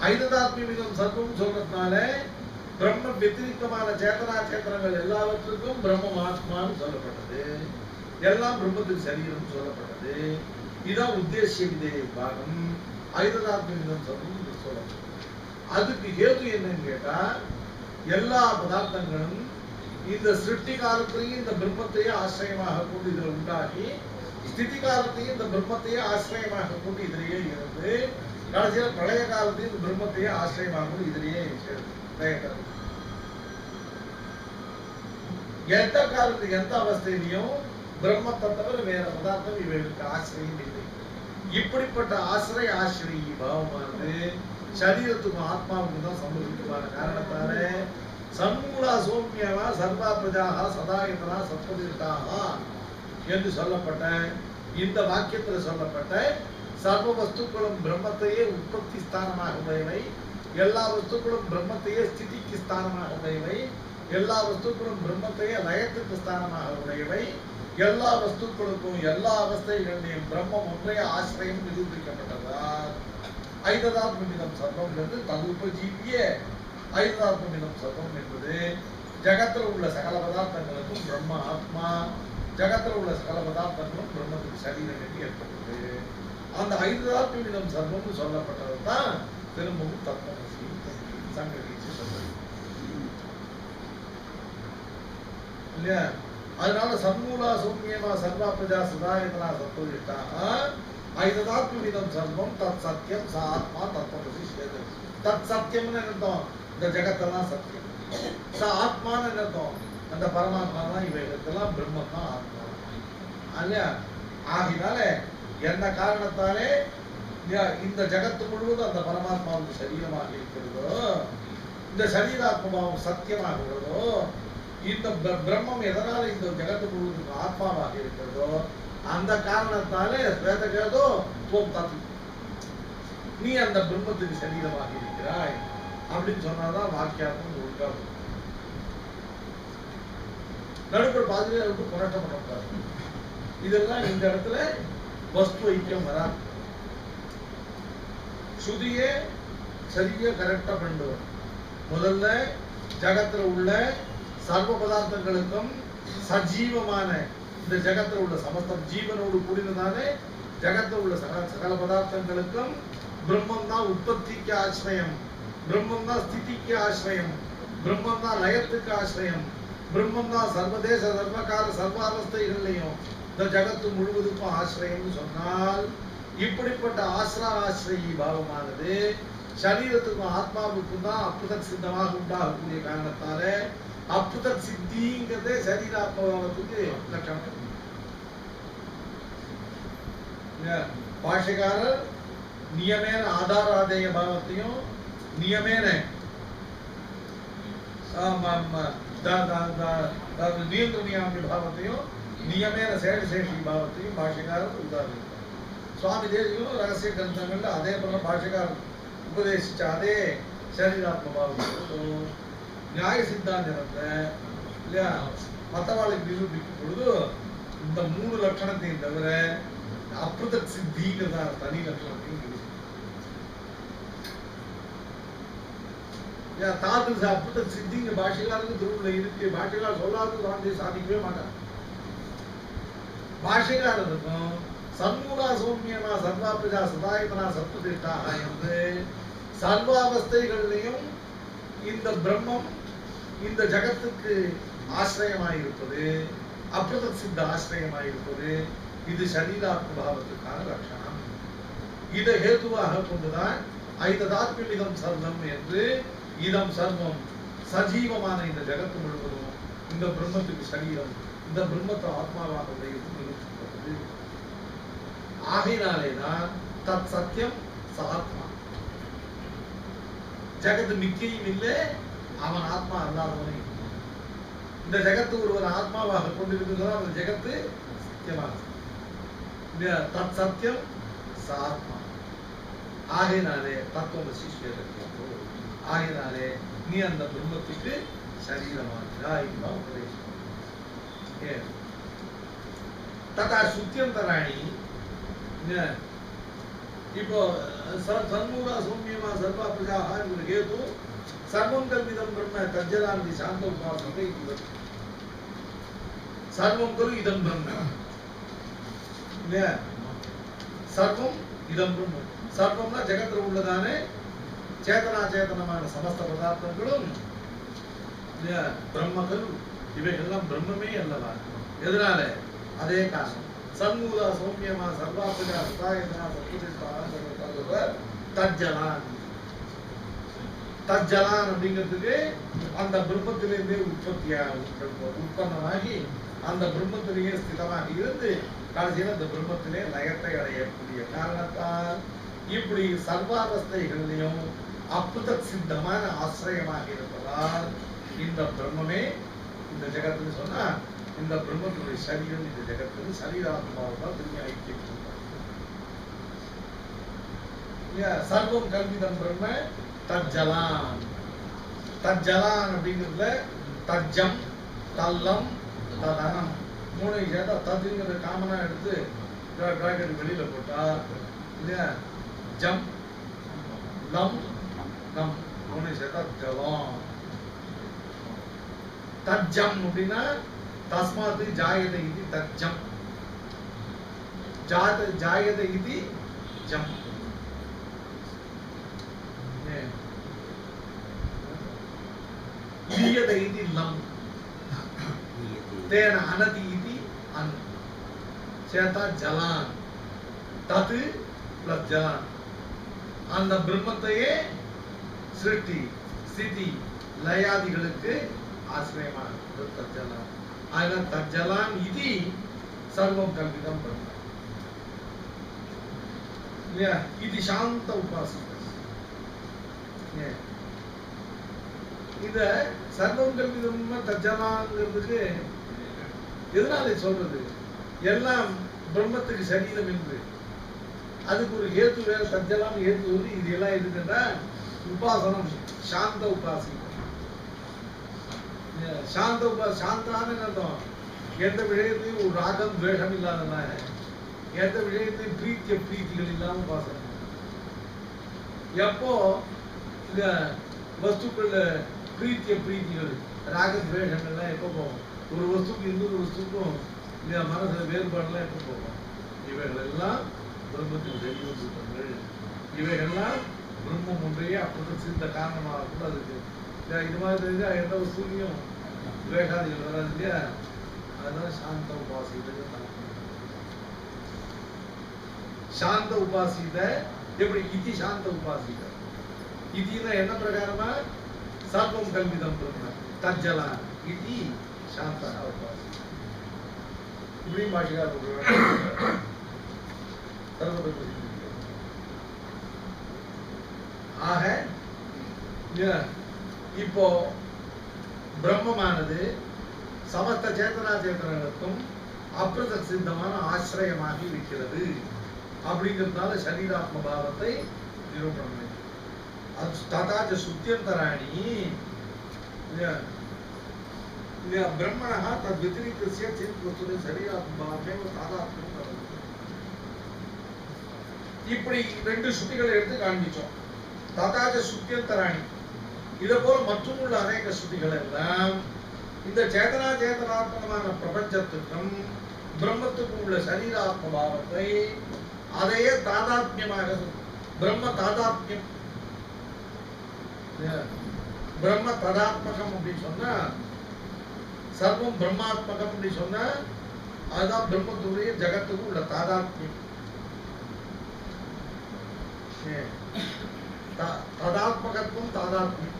ஐததாத்மியம் சர்வம் சொல்றதுனால பிரம்ம வெத்திரிகமான சேத்தனா சேத்தனங்கள் எல்லாவற்றுக்கும் பிரம்மம் ஆத்மான்னு சொல்லப்பட்டது, எல்லாம் பிரம்மத்துக்கு சரீரம் சொல்லப்பட்டது. இதுதான் உத்தேசிய விதேய பாகம் ஐததாத்மியம் சர்வம் சொல்லப்பட்டது. அதுக்கு ஹேது என்னன்னு கேட்டா எல்லா பதார்த்தங்களும் இந்த சிருஷ்டி காலத்திலையும் இந்த பிரம்மத்தையே ஆசிரியமாக கொண்டு இதுல உண்டாகி ஸ்திதி காலத்தையும் இந்த பிரம்மத்தையே ஆசிரியமாக கொண்டு இதிலேயே இருந்து கடைசியில் பிரளய காலத்தையும் இந்த பிரம்மத்தையே ஆசிரியமாக கொண்டு இதிலேயே எந்த காலத்துக்கு எந்த அவஸ்தையிலையும் பிரம்மத்தை தவிர வேற பதார்த்தம் இவர்களுக்கு ஆசிரியம் இல்லை. இப்படிப்பட்ட ஆசிரிய பாவமானது சரீரத்துக்கும் ஆத்மாவுக்கும் தான் சம்பவிக்குமான காரணத்தால சன்மூலா சௌமியவா சர்வா பிரஜாஹா சதாயதனா சத்பதிஷ்டாஹா என்று சொல்லப்பட்ட இந்த வாக்கியத்தில் சொல்லப்பட்ட சர்வ வஸ்துக்களும் பிரம்மத்தையே உற்பத்தி ஸ்தானமாக உடையவை, எல்லா வஸ்துக்களும் பிரம்மத்தையே ஸ்திதிக்கு ஸ்தானமாக உடையவை, எல்லா வஸ்துக்களும் பிரம்மத்தையே லயத்துக்கு ஸ்தானமாக உடையவை, எல்லா வஸ்துக்களுக்கும் எல்லா அவஸ்தைகளிலும் பிரம்மம் ஒன்றே ஆசிரியம் நிரூபிக்கப்பட்டதால் ஐததாத்மியம் சர்வம் என்று ததுபஜீவிய ஐததாத்மியம் சர்வம் என்பது ஜகத்தில் உள்ள சகல பதார்த்தங்களுக்கும் பிரம்ம ஆத்மா, ஜகத்தில் உள்ள சகல பதார்த்தங்களும் பிரம்மத்துக்கு சரீரம் என்று ஏற்பட்டது. அந்த ஐததாத்மியம் சர்வம் சொல்லப்பட்டது தான் திரும்பவும் தத்துவமசி சங்கரிச்சு சொல்றது இல்லையா? அதனால சன்மூலா சௌமியமா சர்வா பிரஜா சதாயதனா சத்பதிஷ்டாஹ ஐததாத்மியம் சர்வம் தத் சத்தியம் ச ஆத்மா தத்துவமசி சேது. தத் சத்தியம்னு அர்த்தம் இந்த ஜகத்தெல்லாம் சத்தியம், ச ஆத்மான்னு அர்த்தம் அந்த பரமாத்மா தான், இவைகளுக்கெல்லாம் பிரம்மம் தான் ஆத்மா இல்லையா? ஆகினால என்ன காரணத்தாலே இந்த ஜகத்து முழுவதும் அந்த பரமாத்மாவுக்கு சரீரமாக இருக்கிறதோ, இந்த சரீராத்மாவும் சத்தியமாக உள்ளதோ, இந்த பிரம்மம் எதனால இந்த ஜகத்து முழுவதுக்கு ஆத்மாவாக இருக்கிறதோ அந்த காரணத்தாலே ஸ்வேதகேதோ துவம் தத்து நீ அந்த பிரம்மத்துக்கு சரீரமாக இருக்கிறாய் அப்படின்னு சொன்னாதான் வாக்கியார்த்தம் ஒழுங்காகும். நடுப்புற பாதிரியா விட்டு போராட்டம் பண்ணக்கூடாது. இதெல்லாம் இந்த இடத்துல வஸ்து ஐக்கியம் வராது. ஸ்ருதியே சரியா கரெக்டா பண்ணுவோம். முதல்ல ஜகத்துல உள்ள சர்வ பதார்த்தங்களுக்கும் சஜீவமான இந்த ஜகத்துல உள்ள சமஸ்தம் ஜீவனோடு கூடினதானே ஜகத்துல உள்ள சகல பதார்த்தங்களுக்கும் பிரம்மம் தான் உற்பத்திக்கு ஆசிரியம், பிரம்மம் தான் ஸ்திதிக்கு ஆசிரியம், பிரம்மம் தான் லயத்துக்கு ஆசிரியம், பிரம்மம் தான் சர்வதேச சர்வகால சர்வாவஸ்தைகள்லையும் இந்த ஜகத்து முழுவதுக்கும் ஆசிரியம்னு சொன்னால் இப்படிப்பட்ட ஆசிரியை பாவமானது சரீரத்துக்கும் ஆத்மாவுக்கும் தான் அப்புதக் சித்தமாக உண்டாகக்கூடிய காரணத்தால அப்புதக் சித்திங்கிறதே சரீராத்மபாவத்துக்கு லட்சணம். பாஷகாரர் நியமேன ஆதாராதேய பாவத்தையும் நியமேன நியந்திரணியாமி பாவத்தையும் நியமேன சேஷி பாவத்தையும் பாஷகாரர் உதாரணம். சுவாமி தேசிகனும் ரகசிய கிரந்தங்கள்ல அதே போல பாஷகாரர் உபதேசிச்ச அதே சரீராத்ம பாவம் நியாய சித்தாந்தத்தை இல்லையா மற்றவாளுக்கு நிரூபிக்கும் பொழுது இந்த 3 லட்சணத்தையும் தவிர அப்ரதக் சித்திங்கிறதா தனி லட்சணத்தையும் தாத்து அப்ரதக் சித்திங்க பாஷைக்காரருக்கு திருவுள்ள இருக்கு. பாஷைக்காரர் சொல்லாத சுவாமி சாதிக்கவே மாட்டாங்க. பாஷைக்காரருக்கும் சண்முகா சௌமியமா சர்வாபிரஜா சதாயத்தனா சத்வதிஷ்டா என்று சர்வாவஸ்தைகளிலையும் இந்த பிரம்மம் இந்த ஜகத்துக்கு ஆசிரியமாயிருப்பது, அப்ரதக் சித்த ஆசிரியமாயிருப்பது, இது சரீராத்ம பாவத்துக்கான லட்சணம். இதை ஹேதுவாக கொண்டுதான் ஐததாத்மியம் சர்வம் என்று இதம் சர்வம் சஜீவமான இந்த ஜகத்து முழுவதும் இந்த பிரம்மத்துக்கு சரீரம், இந்த பிரம்மத்தை ஆத்மாவாக நிரூபிக்கப்பட்டது. ஆகையினாலேதான் தத் சத்தியம் சாத்மா. ஜகத்து மிக்கையும் இல்லை, அவன் ஆத்மா அல்லாதவனே. இந்த ஜகத்து ஒருவன் ஆத்மாவாக கொண்டிருக்கிறான், அந்த ஜகத்து சத்தியமாக தத் சத்தியம் சாத்மா. ஆகையினாலே தத்துவம் சிஷ்யர்கள் ஆகையினாலே நீ அந்த பிரம்மத்துக்கு சரீரமாகிறாய் என்பா உபதேசம். ததா சுத்தியந்தராணி இப்போ சண்முகா சௌமியமா சர்வா பிரஜாஹ என்கிற ஹேது சர்வம் கல்விதம் பிரம்ம தஜ்ஜலாந்தி சாந்த உபாசனை சர்வம் கரு இதம் பிரம்ம சர்வம் இதம் பிரம்ம. சர்வம்னா ஜெகத்தில் உள்ளதானே சேதனா சேதனமான சமஸ்த பதார்த்தங்களும் பிரம்மகள் இவைகள்லாம் பிரம்மமே அல்லவா. எதனால? அதே காரணம். சண்முகா சௌமியமா சர்வாபிரஜா சதாயத்தனா சத்வதிஷ்டா தஜ்ஜலான். தஜ்ஜலான் அப்படிங்கிறதுக்கு அந்த பிரம்மத்திலிருந்தே உற்பத்தமாகி அந்த பிரம்மத்திலேயே ஸ்திதமாக இருந்து கடைசியில் அந்த பிரம்மத்திலே லயத்தை அடையக்கூடிய காரணத்தால் இப்படி சர்வாவஸ்தைகளிலையும் அப்ரதக் சித்தமான ஆசிரியமாக இருப்பதால் இந்த பிரம்மமே இந்த ஜெகத்துன்னு சொன்னா இந்த பிரம்மத்தினுடைய சரீரம் இந்த ஜெகத்துக்கு சரீராத்மாவுதான் திரும்பி ஐக்கியம். சர்வம் கல்விதம் பிரம்ம தஜ்ஜலான். தஜ்ஜலான் அப்படிங்கிறதுல தஜ்ஜம் தல்லம் ததனம் மூணு சேர்த்தா ததுங்கிற காமனா எடுத்து டிராக்கெட் வெளியில போட்டா இல்லையா ஜம் லம் னம் மூணு சேர்த்தா ஜலம். தஜ்ஜம் அப்படின்னா தஸ்மாத் ஜாயத இது தஜ்ஜம், ஜாயத இது ஜம். லீயத இது லம், தேன அனதி இது அன் சேதா ஜலான். தது பிளஸ் ஜலான் அந்த பிரம்மத்தையே சிருஷ்டி ஸ்திதி லயாதிகளுக்கு ஆசிரியமான தஜ்ஜலான். ஆக தஜ்ஜலான் இது சர்வம் கல்விதம் பிரம்ம. இது சாந்த உபாசனை. இத சர்வம் கல்விதம் தஜ்ஜலான்ங்கிறதுக்கு எதனால சொல்றது? எல்லாம் பிரம்மத்துக்கு சரீரம் என்று அதுக்கு ஒரு ஹேத்து வேற. தஜ்ஜலாம் ஹேத்து இது எல்லாம் இருக்குன்னா உபாசனம் சாந்த உபாசனை. சாந்த சாந்தான அர்த்தம் எந்த விஷயத்தையும் ஒரு ராகம் துவேஷம் இல்லாதனால, எந்த விஷயத்தையும் பிரீத்திகள் இல்லாம உபாசனை. எப்போ இந்த வஸ்துக்கள் பிரீத்திகள் ராக துவேஷங்கள்லாம் எப்போ போகும்? ஒரு வஸ்துக்கு இன்னொரு வஸ்துக்கும் மனசுல வேறுபாடுலாம் எப்போ போகும்? இவைகள் எல்லாம் பிரம்மத்தின் தெளிவுகள். இவைகள்லாம் பிரம்மம் ஒன்றையே அப்படி சிந்த காரணமாக கூட அதுக்கு இது மாதிரி தெரிஞ்சா எந்த வஸ்துலையும் துவேஷாதிகள் வராது இல்லையா. அதனால சாந்த உபாசித. சாந்த உபாசித எப்படி? இது சாந்த உபாசித. இதுனா என்ன பிரகாரமா? சர்வம் கல்விதம் பிரம்ம தஜ்ஜலான் இது சாந்த உபாசித. இப்படியும் பாஷிகார் ஆக இப்போ பிரம்மமானது சமஸ்த சேத்தனா சேத்தனங்களுக்கும் அப்ரதக் சித்தமான ஆசிரியமாகி இருக்கிறது. அப்படிங்கிறதுனால சரீராத்ம பாவத்தை நிரூபணம். ததாச்ச சுத்தியந்தராணி ब्रह्मणः तद्व्यतिरिक्तस्य चेत् वस्तुनि शरीरात्मभावेव तादात्म्यं भवति. இப்படி ரெண்டு ஸ்ருதிகளை எடுத்து காண்பிச்சோம். ததாச்ச ஸ்ருத்யந்தராணி, இதை போல மற்றும் உள்ள அநேக ஸ்ருதிகள் எல்லாம் இந்த சேதனா சேதனாத்மகமான பிரபஞ்சத்துக்கும் பிரம்மத்துக்கும் உள்ள சரீராத்ம பாவத்தை அதையே தாதாத்மியமாக பிரம்ம தாதாத்மியம், பிரம்ம ததாத்மகம் அப்படின்னு சொன்னா, சர்வம் பிரம்மாத்மகம் அப்படின்னு சொன்னா அதுதான் பிரம்மத்துடைய ஜகத்துக்கும் உள்ள தாதாத்மியம். ததாத்மகத்துவம் தாதாத்மியம்.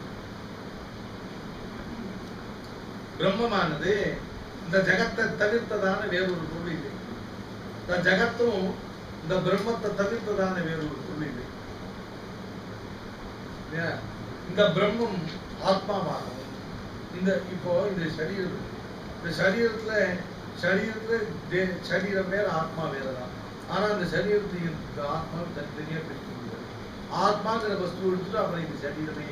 பிரம்மமானது இந்த ஜகத்தை தவிர்த்ததான வேறொரு பொருள் இல்லை. இந்த ஜகத்தும் இந்த பிரம்மத்தை தவிர்த்ததான வேறொரு பொருள் இல்லை. இந்த பிரம்மம் ஆத்மாவாகவும் இந்த இப்போ இந்த சரீரம், இந்த சரீரத்துல சரீரம் வேற ஆத்மா வேறதான். ஆனா இந்த சரீரத்தையும் இந்த ஆத்மா தனித்தனியா பிரிக்க முடியாது. ஆத்மாங்கிற வஸ்து எடுத்துட்டு அப்புறம் இந்த சரீரமே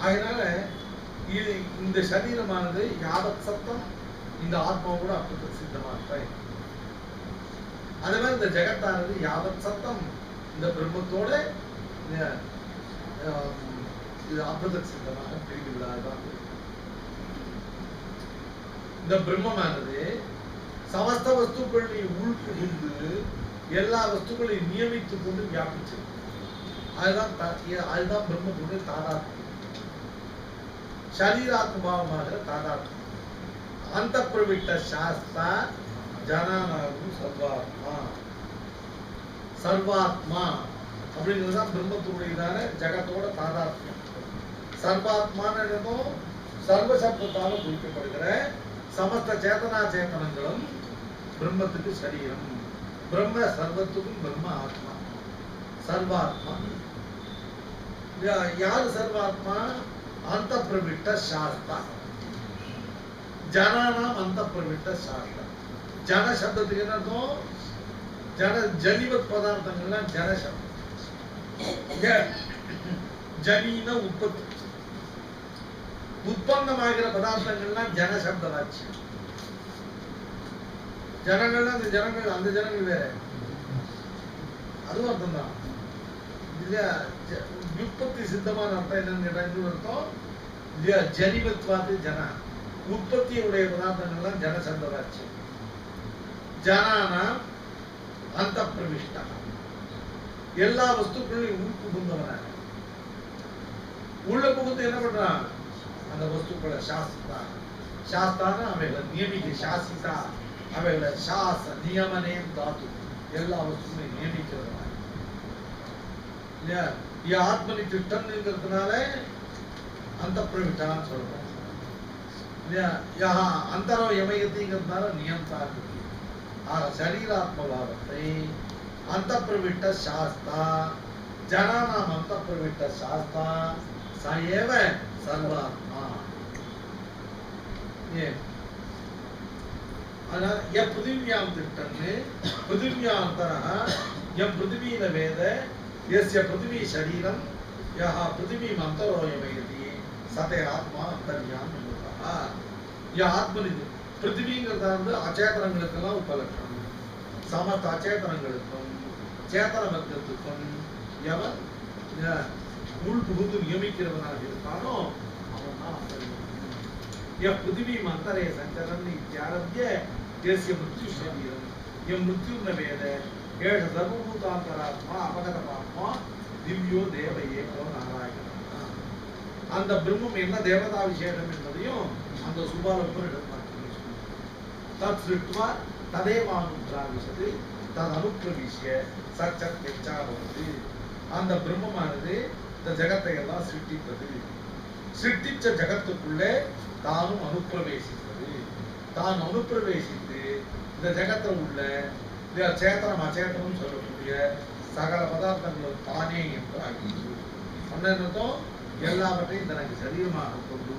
அதனால இது இந்த சரீரமானது யாவத் சத்தம் இந்த ஆத்மாவோட அற்புத சித்தமாக. அதே மாதிரி இந்த ஜெகத்தானது யாவத் சத்தம் இந்த பிரம்மத்தோட இது அற்புத சித்தமாக பிரிக்கப்படாதான். இந்த பிரம்மமானது சமஸ்த வஸ்துக்களை உள்புகுந்து எல்லா வஸ்துக்களையும் நியமித்துக் கொண்டு வியாபிச்சது. அதுதான் பிரம்மத்துடைய தாதாத்மியம், சரீராத்மபாவமாக தாதாத்மியம். அந்த பிரவிட்ட சாஸ்தா ஜனானாகும் சர்வாத்மா. சர்வாத்மா அப்படிங்கிறதுதான் பிரம்மத்துடையதான ஜகத்தோட தாதாத்மியம். சர்வாத்மானதும் சர்வசப்தத்தால குறிக்கப்படுகிற சமஸ்த சேதனா சேத்தனங்களும் பிரம்மத்துக்கு சரீரம். பிரம்ம சர்வத்துக்கும் பிரம்ம ஆத்மா சர்வாத்மா. யாரு சர்வாத்மா? அந்த பிரவிட்ட சாஸ்தா. ஜனானாம் அந்த பிரவிட்ட சாஸ்தா. ஜன சப்தத்துக்கு என்ன அர்த்தம்? ஜனிவத் பதார்த்தங்கள்லாம் ஜன சப்தம். ஜனீன உற்பத்தி, உற்பத்தமாகிற பதார்த்தங்கள்லாம் ஜன சப்த வாட்சியம். ஜனங்கள்லாம் அந்த ஜனங்கள், அந்த ஜனங்கள் வேற, அதுவும் அர்த்தம் தான். உற்பத்தி சித்தமான அர்த்தம் என்னன்னு கேட்டா இன்னொரு அர்த்தம் இல்லையா, ஜனிவத்வாது ஜன, உற்பத்தியுடைய பதார்த்தங்கள்லாம் ஜன சப்த வாட்சியம். ஜனானா அந்த பிரவிஷ்டா, எல்லா வஸ்துக்களையும் உள் புகுந்தவனாக. உள்ள புகுந்து என்ன பண்றான்? அந்த வஸ்துக்களை சாஸ்திரா, சாஸ்தான அவைகளை நியமிக்க, சாசிதா அவைகளை சாச நியமனே தாத்து, எல்லா வஸ்துக்களையும் நியமிக்கிறதுனால இல்லையா. ஆத்மனி திட்டம்ங்கிறதுனால அந்த பிரவிட்டான்னு சொல்றோம் இல்லையா. அந்தரம் யமயத்திங்கிறதுனால நியந்தா இருக்கு. சரீராத்ம பாவத்தை அந்த பிரவிட்ட சாஸ்தா ஜனானாம் அந்த பிரவிட்ட சாஸ்தா சயேவ சர்வாத்மா. பிருத்திவியாம் திட்டன்னு பிருத்திவியாந்தர எம் பிருத்திவீன வேத यस्य पृथ्वी शरीरं यः पृथ्वी मंतरोयमयति सते आत्मा अंतर्यामी होता. यह आत्मनि पृथ्वीங்கிறது வந்து அச்சேதனங்களுக்கெல்லாம் உபலட்சணம். சமஸ்த அச்சேதனங்களுக்கும் சேதன வர்க்கத்துக்கும் எவன் உள் புகுந்து நியமிக்கிறவனாக இருக்கானோ அவன் தான் அந்தர்யாமி. यह पृथ्वी मंतरे संचरन् इत्यारभ्य यस्य मृत्यु शरीरं यं मृत्युर्न वेद एष सर्वभूतान्तरात्मा अपगतपात्मा दिव्यो देव एको नारायण. அந்த பிரம்மம் என்ன தேவதா விசேஷம் என்பதையும் அந்த சுபாலோபனிடம் தத் சிருஷ்டுவா ததேவானுப்ராவிசது தத் அனுப்பிரவிஷ்ய சச்சத் யச்சாபவதி. அந்த பிரம்மமானது இந்த ஜகத்தை எல்லாம் சிருஷ்டித்தது. சிருஷ்டிச்ச ஜகத்துக்குள்ளே தானும் அனுப்பிரவேசித்தது. தான் அனுப்பிரவேசித்து இந்த ஜகத்தை உள்ள சேத்தனம் அச்சேத்தனம் சொல்லக்கூடிய சகல பதார்த்தங்களும் தானே என்று ஆகியது. அன்னதும் எல்லாவற்றையும் தனக்கு சரீரமாக கொண்டு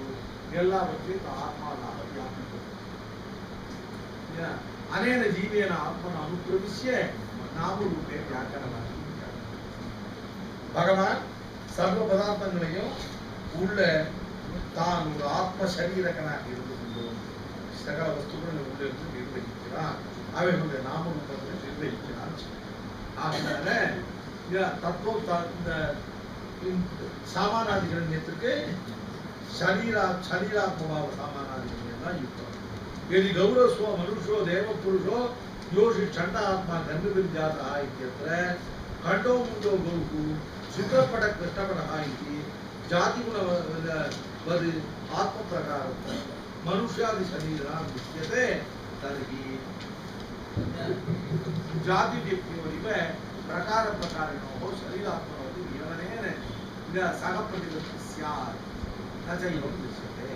எல்லாவற்றையும் ஆத்மாவாக வியாபிக்கும். அனேன ஜீவேன ஆத்மன அனுப்பிரவிஷ்ய நாமரூபே வியாக்கரணமாக பகவான் சர்வ பதார்த்தங்களையும் உள்ள தான் ஒரு ஆத்ம சரீரகனாக இருந்து கொண்டு சகல வஸ்துக்களை உள்ள இருந்து நிர்வகிக்கிறான். அவைகளுடைய நாமரூபங்களை நிர்வகிக்கிறான். ஆகினால இந்த சாமானாதிகரண்யத்துக்கு शरीरात्मभाव सामानाधिकरण युक्तम्। यदि गौरवस्व मनुष्यो देवपुरुषो योषि चण्डात्मा गन्धविर्जातः इत्यत्र खण्डो मुण्डो गौः शुक्रपटः कृष्णपटः इति जातिगुणवद् आत्मप्रकारः मनुष्यादिशरीरान् दृश्यते तर्हि जातिव्यक्तियोरिव प्रकारप्रकारिणोः शरीरात्मनोः जीवनेन सह प्रतिपत्तिः स्यात् न च एवं दृश्यते।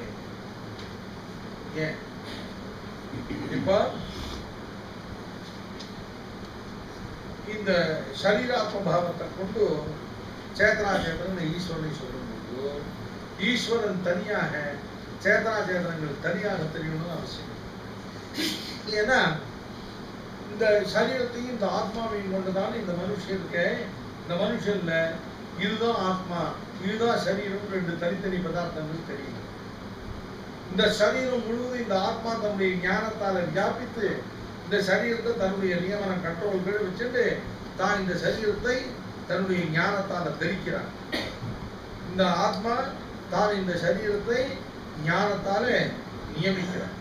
இப்போ இந்த சரீராத்ம பாவத்தை கொண்டு சேதனா சேதனன் ஈஸ்வரனை சொல்லும்போது ஈஸ்வரன் தனியாக சேதனா சேதனங்கள் தனியாக தெரியணும்னு அவசியம். ஏன்னா இந்த சரீரத்தையும் இந்த ஆத்மாவையும் கொண்டுதான் இந்த மனுஷனுக்கு இந்த மனுஷன்ல இதுதான் ஆத்மா இதுதான் சரீரம் ரெண்டு தனித்தனி பதார்த்தங்கள் தெரியும். இந்த சரீரம் முழுவதும் இந்த ஆத்மா தன்னுடைய ஞானத்தால வியாபித்து இந்த சரீரத்தை தன்னுடைய நியமன கண்ட்ரோல்கள் வச்சுட்டு தான் இந்த சரீரத்தை தன்னுடைய ஞானத்தால தரிக்கிறார். இந்த ஆத்மா தான் இந்த சரீரத்தை ஞானத்தால நியமிக்கிறார்.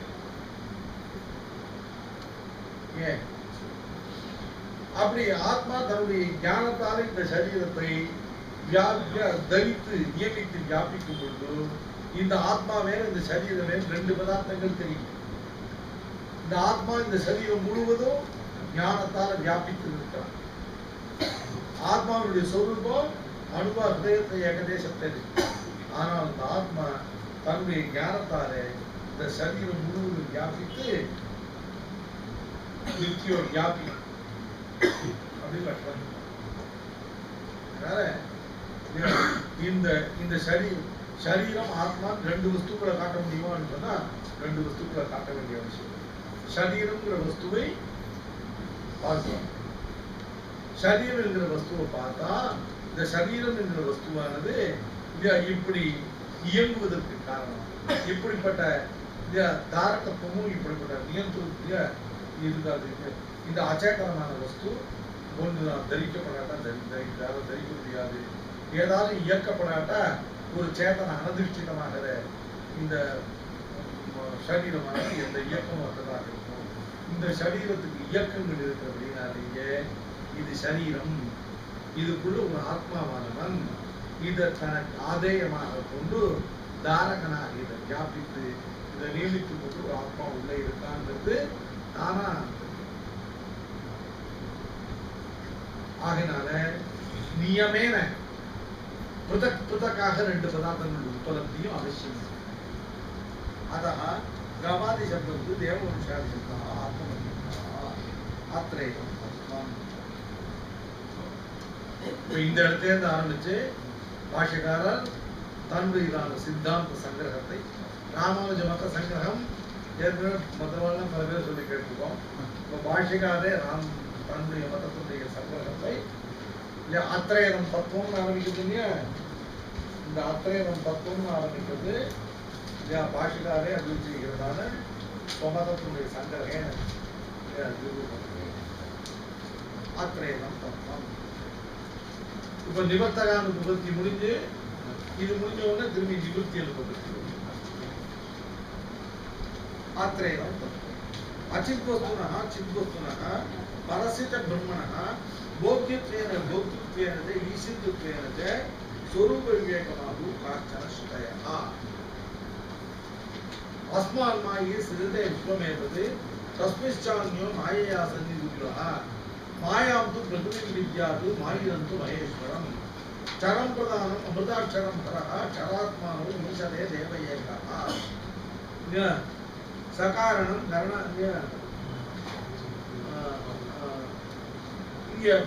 அப்படி ஆத்மா தன்னுடைய ஞானத்தால இந்த சரீரத்தை தரித்து நியமித்து வியாபிக்கும் பொழுது இந்த ஆத்மா வேற இந்த சரீரம் வேற ரெண்டு பதார்த்தங்கள் தெரியும். இந்த ஆத்மா இந்த சரீரம் முழுவதும் ஞானத்தால வியாபித்து இருக்கிறார். ஆத்மாவுடைய சொரூபம் அனுபவ ஹிருதயத்தை ஏகதேசத்தை. ஆனால் இந்த ஆத்மா தன்னுடைய ஞானத்தால இந்த சரீரம் முழுவதும் வியாபித்து நித்தியோர் வியாபி அப்படின்னு இந்த சரீரம் ஆத்மா ரெண்டு வஸ்துக்களை காட்ட முடியுமான்னு சொன்னா ரெண்டு வஸ்துக்களை காட்ட வேண்டிய அவசியம். சரீரம்ங்கிற வஸ்துவை பார்க்கலாம். சரீரம் என்கிற வஸ்துவை பார்த்தா இந்த சரீரம் என்கிற வஸ்துவானது இப்படி இயங்குவதற்கு காரணம் இப்படிப்பட்ட தாரகத்துவமும் இப்படிப்பட்ட நியந்திர இருக்காது. இந்த அச்சேதனமான வஸ்து ஒன்று நான் தரிக்கப்படாட்டா தரிக்க முடியாது. ஏதாவது இயக்கப்படாட்டா ஒரு சேதன அனதிஷ்டிதமாகிற இந்த சரீரமானது எந்த இயக்கமும் அற்றதாக இருக்கும். இந்த சரீரத்துக்கு இயக்கங்கள் இருக்கிறபடினாலேயே இது சரீரம், இதுக்குள்ள ஒரு ஆத்மாவானவன் இதை தனக்கு ஆதேயமாக கொண்டு தாரகனாக இதை வியாபித்து இதை நியமித்து கொண்டு ஒரு ஆத்மா உள்ள இருக்கான்றது தானா. ஆகினால நியமேன पृथक पृथकाக ரெண்டு பதார்த்தங்கள் உற்பத்தியும் அவசியம். அதः गवादि शब्दं देववंशादि शब्दः आत्मवंशः अत्रैव இந்த இடத்துல இருந்து ஆரம்பிச்சு பாஷ்யக்காரர் தன்னுடையதான சித்தாந்த சங்கிரகத்தை ராமானுஜ மத சங்கிரகம் ஏற்கனவே மற்றவெல்லாம் பல பேர் சொல்லி கேட்டுருக்கோம். இப்போ பாஷ்யக்காரே தன்னுடைய மதத்துடைய சங்கிரகத்தை அத்திரேதம் தத்துவம்னு ஆரம்பிக்கிறது இல்லையா, இந்த அத்திரேதம் தத்துவம்னு ஆரம்பிக்கிறது பாஷிகாரே அபிவிருத்திகிறதான ஸ்வமதத்தினுடைய சங்கிரகேன அத்திரேதம் தத்துவம். இப்ப நிவர்த்தகான விபத்தி முடிஞ்சு இது முடிஞ்ச உடனே திரும்பி நிவர்த்தி எழுப்பது அத்திரேதம் தத்துவம். அச்சித்வஸ்துனः चिद्वस्तुनः परस्य ब्रह्मणः भोग्यत्वेन भोक्तृत्वेन च ईशितृत्वेन च स्वरूप विवेकमादौ काश्चन श्रुतयः अस्मान्मायि सृजते विश्वमेतत् तस्मिश्चान्यो मायया सन्निधुः मायां तु प्रकृतिं विद्यात् मायिनं तु महेश्वरम् चरं प्रधानम् अमृताक्षरं परः चरात्मानो ईशते देव एकः सकारणं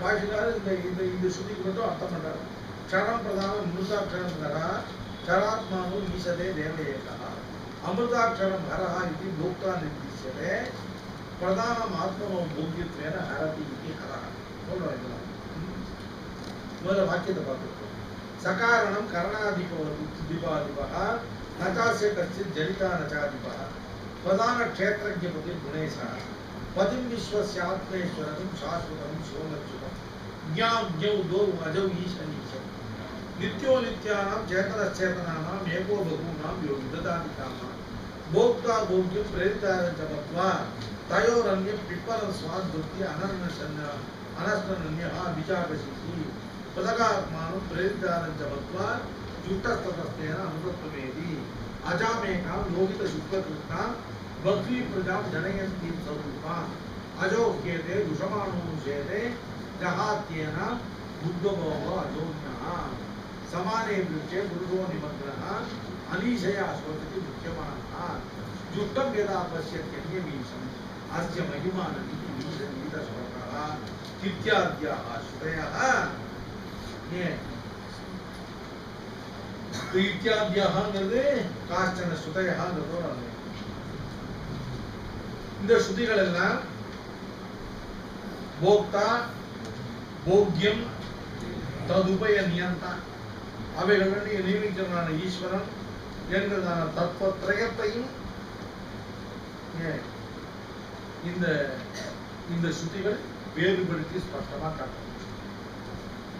பாஷிகாரர் இந்த ஸ்ருதிக்கு மட்டும் அர்த்தம் பண்றாரு. க்ஷரம் பிரதானம் அமிர்தாட்சரம் ஹரா சராத்மானோ ஈசதே தேவயேகா அமிர்தாட்சரம் ஹரா இது போக்தா நிர்திஷ்யதே பிரதானம் ஆத்மனோ போக்யத்வேன ஹரதி இது ஹரா சொல்றோம். முதல்ல வாக்கியத்தை பார்த்துருக்கோம். சகாரணம் கரணாதிபாதிபா நச்சாசிய கச்சித் ஜனிதா நச்சாதிபா பிரதான க்ஷேத்ரஜ்ஞபதி குணேசா பதிம் விஸ்வஸ்யாத்மேஸ்வரம் சாஸ்வதம் சிவமச்சுதம் ஜ்ஞாம் ஜௌ தோ அஜௌ ஈசனீசம் நித்யோ நித்யானாம் சேதனச்சேதனானாம் ஏகோ பகூனாம் யோகி ததாதிகாமா போக்தா போக்யம் பிரேரிதாரஞ்ச மத்வா தயோரன்யம் பிப்பரம் ஸ்வாத் துர்த்தி அனஸ்னன்யா விசாகசிசி பதகாத்மானம் பிரேரிதாரஞ்ச மத்வா யுக்தஸ்ததஸ்தேன அமிர்தத்வமேதி அஜாமேகாம் யோகித சுக்லகிருஷ்ணாம் பக்தி பிரஜாம் ஜனயந்தி சரூபாம் அஜோக்யேதே விஷமானுஷேதே ஜஹாத்யேன புத்தபோகோ அஜோன்யா சமானே விருட்சே குருகோ நிமக்னः அனீஷயா ஸ்வததி முக்கியமானः யுக்தம் யதா பஷ்யத்யன்யமீஷம் அஸ்ய மகிமானமிதி ஈஷநீதஸ்வரः இத்யாத்யாः ஸ்ருதயः இத்யாத்யாஹங்கிறது காஷ்டன ஸ்ருதயஹங்கிறது அர்த்தம். இந்த ஸ்ருதிகள் எல்லாம் போக்தா போக்யம் ததுபய நியந்தா அவைகள் நியமிக்கிறதான ஈஸ்வரன் என்கிறதான தத்துவத்ரயத்தையும் இந்த ஸ்ருதிகள் வேறுபடுத்தி ஸ்பஷ்டமா காட்டும்.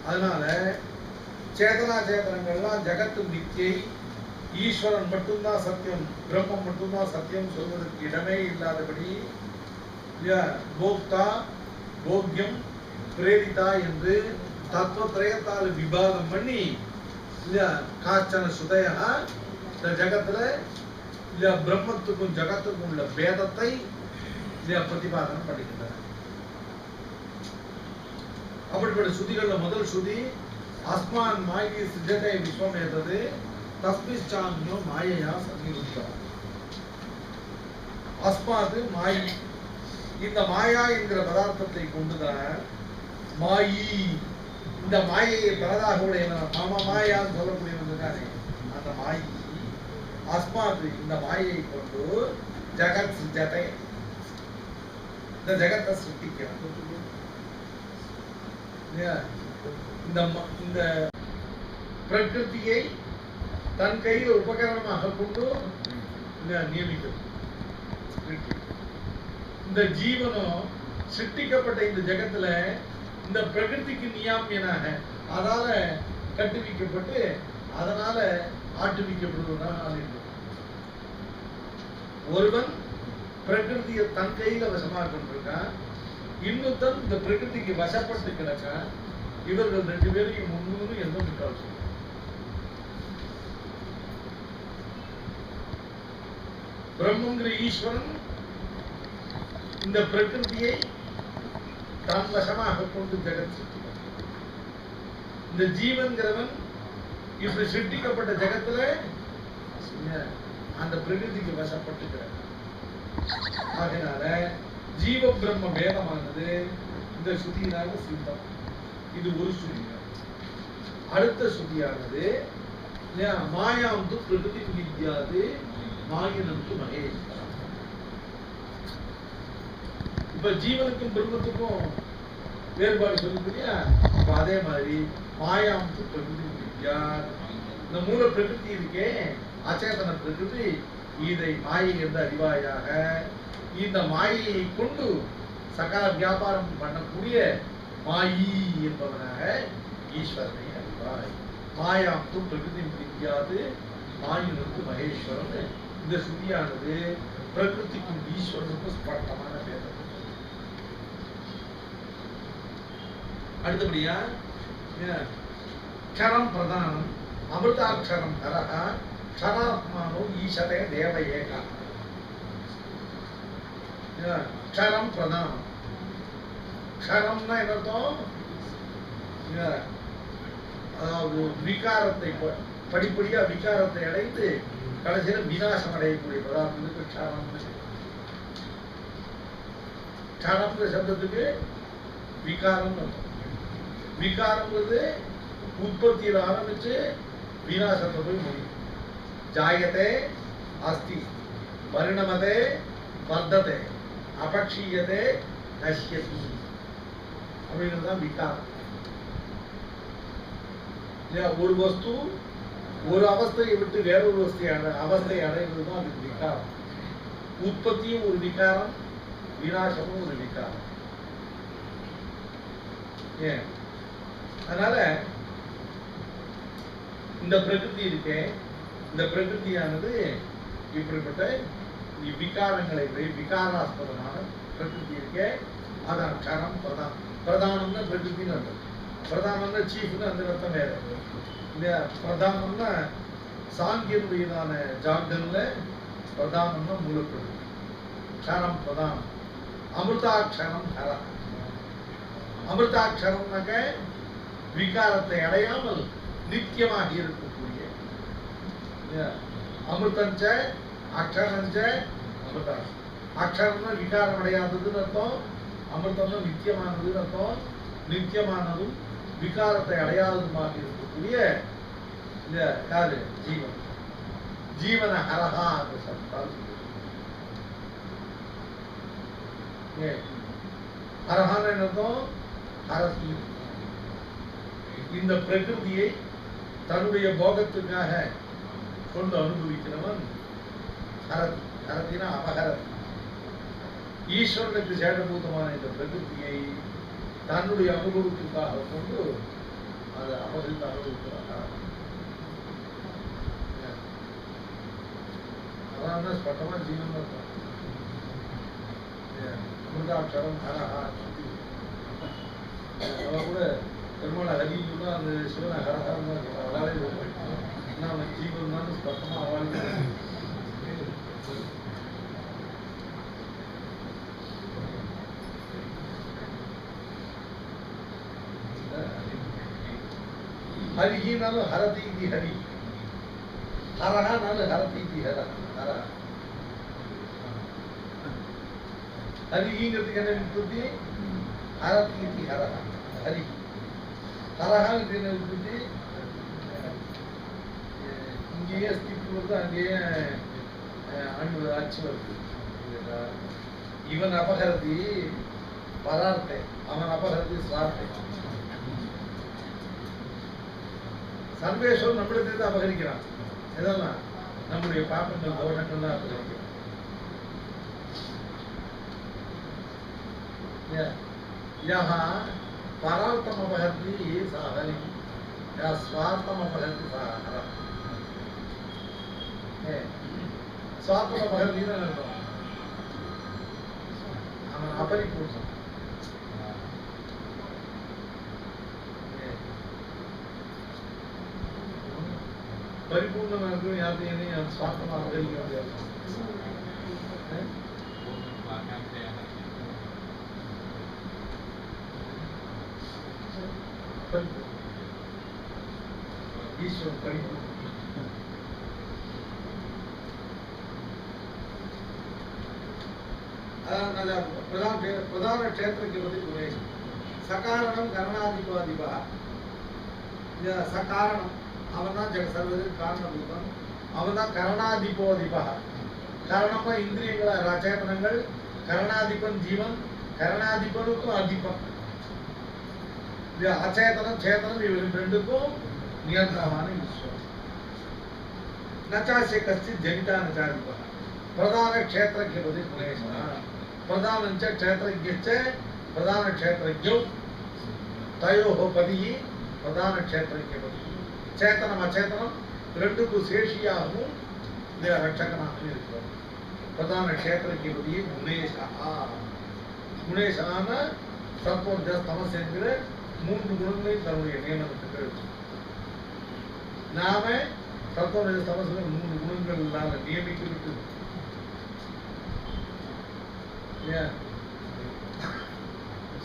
அதனால சேதனா சேதனங்கள்லாம் ஜகத்து நித்தியை, ஈஸ்வரன் மட்டும்தான் சத்தியம், பிரம்மம் மட்டும்தான் சத்தியம் சொல்வதற்கு இடமே இல்லாதபடி போக்தா போக்யம் பிரேரிதா என்று தத்துவத்ரயத்தால் விபாகம் பண்ணி காச்சன சுதயா இந்த ஜகத்துல பிரம்மத்துக்கும் ஜகத்துக்கும் உள்ள பேதத்தை பிரதிபாதனம் பண்ணிக்கின்றன. அப்படிப்பட்ட ஸ்ருதிகள்ல முதல் ஸ்ருதி அஸ்மான் மாயி சிஜதே விஸ்வம் ஏதது தஸ்மிச்சான்யோ மாயையா சன்னிருத்தா. அஸ்மாது மாயி, இந்த மாயா என்கிற பதார்த்தத்தை கொண்டுதான் மாயி, இந்த மாயையை பலதாக உடைய மாமா மாயான்னு சொல்லக்கூடியவங்க தானே அந்த மாயி. அஸ்மாது இந்த மாயையை கொண்டு ஜகத் சிஜதே, இந்த ஜகத்தை சிருஷ்டிக்கிறான். இந்த பிரகிருதியை தன் கையில் உபகரணமாக கொண்டு நியமிக்கிறது. இந்த ஜீவனும் சிருஷ்டிக்கப்பட்ட இந்த ஜகத்துல இந்த பிரகிருதிக்கு நியாமியனாக அதால கட்டுவிக்கப்பட்டு அதனால ஆட்டுவிக்கப்படுவதாக. ஒருவன் பிரகிருதியை தன் கையில வசமாக கொண்டிருக்கான், இன்னொருத்தன் இந்த பிரகிருதிக்கு வசப்பட்டு கிடக்கான். இவர்கள் ரெண்டு பேரையும் முன்னூறு எந்த முட்டாள் சொல்ல. பிரம்மங்கிற ஈஸ்வரன் இந்த பிரகிருதியை தன் வசமாக கொண்டு ஜெகத் சிருஷ்டிக்கிறான். இந்த ஜீவன்கிறவன் இப்படி சிருஷ்டிக்கப்பட்ட ஜெகத்துல அந்த பிரகிருதிக்கு வசப்பட்டு கிடக்கான். அதனால ஜீவ பிரம்ம பேதமானது இந்த ஸ்ருதியினால சித்தம். இது ஒரு ஸ்ருதி. அடுத்த ஸ்ருதியானது மாயாந்து பிரகிருதி வித்யாது மாயினந்து மகேஸ்வரம். இப்ப ஜீவனுக்கும் பிரம்மத்துக்கும் வேறுபாடு சொல்லுது இல்லையா? அதே மாதிரி மாயாந்து பிரகிருதி வித்யா, இந்த மூல பிரகிருதி இருக்கே அச்சேதன பிரகிருதி, இதை மாயை என்று அறிவாயாக. இந்த மாயையை கொண்டு சகல வியாபாரம் பண்ணக்கூடிய மாயி என்பவனாக ஈஸ்வரனை அறிவாய். மாயாந்து பிரகிருதி வித்யாது மாயினந்து மகேஸ்வரன். இந்த ஸ்ருதியானது பிரகிருதிக்கும் ஈஸ்வரனுக்கும் ஸ்பஷ்டமான பேதம். அடுத்தபடியா க்ஷரம் பிரதானம் அமிர்தாட்சரம் ஹரஹ க்ஷராத்மானோ ஈசதே தேவ ஏகா. க்ஷரம் பிரதானம். க்ஷரம்னா என்ன அர்த்தம்? அதாவது விகாரத்தை படிப்படியா விகாரத்தை அடைந்து கடைசியில விநாசம் அடையக்கூடிய பதார்த்தத்துக்கு க்ஷரம். க்ஷரம்ங்கிற சப்தத்துக்கு விகாரம் அர்த்தம். விகாரம்ங்கிறது உற்பத்தியில் ஆரம்பிச்சு விநாசத்தை போய் முடியும். ஜாயதே அஸ்தி பரிணமதே வர்த்ததே அபக்ஷீயதே நஷ்யதி அப்படிங்கிறது தான் விகாரம். ஒரு வஸ்து ஒரு அவஸ்தையை விட்டு வேறொரு அவஸ்தை அடைவதுதான் அதுக்கு விகாரம். உற்பத்தியும் ஒரு விகாரம், விநாசமும் ஒரு விகாரம். ஏன்? அதனால இந்த பிரகிருதி இருக்கே, இந்த பிரகிருதியானது இப்படிப்பட்ட விகாரங்களை விகாராஸ்பதமான பிரகிருதி இருக்கே, அதான் கரம் பிரதானம். பிரதானம்னா பிரகிருத்தின்னு அர்த்தம். பிரதானம்னா சீஃப்னு அந்த அர்த்தம் வேற. இந்த பிரதானம்னா சாங்கியனுடையதான ஜார்கன்ல பிரதானம்னா மூலப்பிரகிருதி. க்ஷரம் பிரதானம். அமிர்தாட்சரம் ஹர. அமிர்தாட்சரம்னாக்க விகாரத்தை அடையாமல் நித்தியமாக இருக்கக்கூடிய அமிர்தஞ்ச அக்ஷரஞ்ச அமிர்தாட்சரம். அக்ஷரம்னா விகாரம் அடையாததுன்னு அர்த்தம், அமிர்தம்னா நித்தியமானதுன்னு அர்த்தம். நித்தியமானதும் விகாரத்தை அடையாததுமாக இருக்கக்கூடிய இந்த யாரு ஜீவன். ஜீவன ஹரஹா என்று சொன்னால் ஹரஹான்னு அர்த்தம் ஹரசி. இந்த பிரகிருதியை தன்னுடைய போகத்துக்காக கொண்டு அனுபவிக்கிறவன் ஹரதி. ஹரத்தினா அபஹரதி. ஈஸ்வரனுக்கு சேடபூதமான இந்த பிரகிருதியை தன்னுடைய அனுபவத்துக்காக கொண்டு அதை அபகரித்து அனுபவிக்கிறார். அதான் ஸ்பட்டமா ஜீவன் இருக்கும். அமிர்தாட்சரம் ஹரஹா. அவன் கூட பெருமாள் ஹரின்னு அந்த சிவனை ஹரஹான்னு தான் சொல்றான். அவளாலே என்ன அவன் ஜீவன் தான் ஸ்பட்டமா அவளுக்கு ஹரினாலும் ஹரதி ஹரி, ஹரஹானாலும் ஹரதி ஹர ஹர. ஹரிங்கிறதுக்கு என்ன விற்பத்தி? ஹரதி ஹரஹா ஹரி. ஹரஹாங்கிறது என்ன விற்பத்தி? இங்கேயே ஸ்கிப் வருது, அங்கேயே அச்சு வருது. இவன் அபகரதி பரார்த்தை, அவன் அபகரதி சார்த்தை. சர்வேஸ்வரன் நம்மிடத்திலிருந்து அபகரிக்கிறான். இதெல்லாம் நம்முடைய பாப்பங்கள் தோஷங்கள் தான் அபகரிக்கிறான். பரார்த்தம் அபகர்த்தி சாஹரி, ஸ்வார்த்தம் அபகர்த்தி சாஹர. ஸ்வார்த்தம் அபகர்த்தி தான் இருக்கும், அவன் அபரிபூர்ணம். பரிபூர்ணமா இருக்கும் யாரையும் சுவார்த்தமா அபகரிக்க முடியாது. ஈஸ்வரன் பரிபூர்ணம். பிரதான க்ஷேத்திரக்கு பத்தி சகாரணம் கரணாதிபாதிபா. சகாரணம் அவன் தான் சர்வதற்கு காரணபூதம். அவன் தான் கரணாதிபோதிபா. காரணமா இந்திரியங்கள சேத்தனங்கள். கரணாதிபன் ஜீவன், கரணாதிபனுக்கும் அதிபன். அச்சேதனம் சேத்தனம் இவர்கள் ரெண்டுக்கும் நியந்திரமான ஈஸ்வரன். நச்சாசிய கஸ்தி ஜனிதா நச்சாதிபா. பிரதான க்ஷேத்திரக்கு பதி குணேஷனா. பிரதானஞ்ச க்ஷேத்திரஜ்ஞச்ச பிரதான க்ஷேத்திரஜ்ஞௌ தயோஹோ பதி பிரதான க்ஷேத்திரக்கு பதி. சேத்தனம் அச்சேதனம் ரெண்டுக்கும் சேஷியாகவும் ரட்சகனாகவும் இருக்கிறோம். பிரதான க்ஷேத்திரக்கு பதி குணேஷா. குணேஷான சத்வம் தமஸ் என்கிற மூன்று குணங்களை தன்னுடைய நியமனத்துக்கு இருக்கு. நாம சத்வம் தமஸ் மூன்று குணங்கள் இல்லாம நியமிக்கிறது.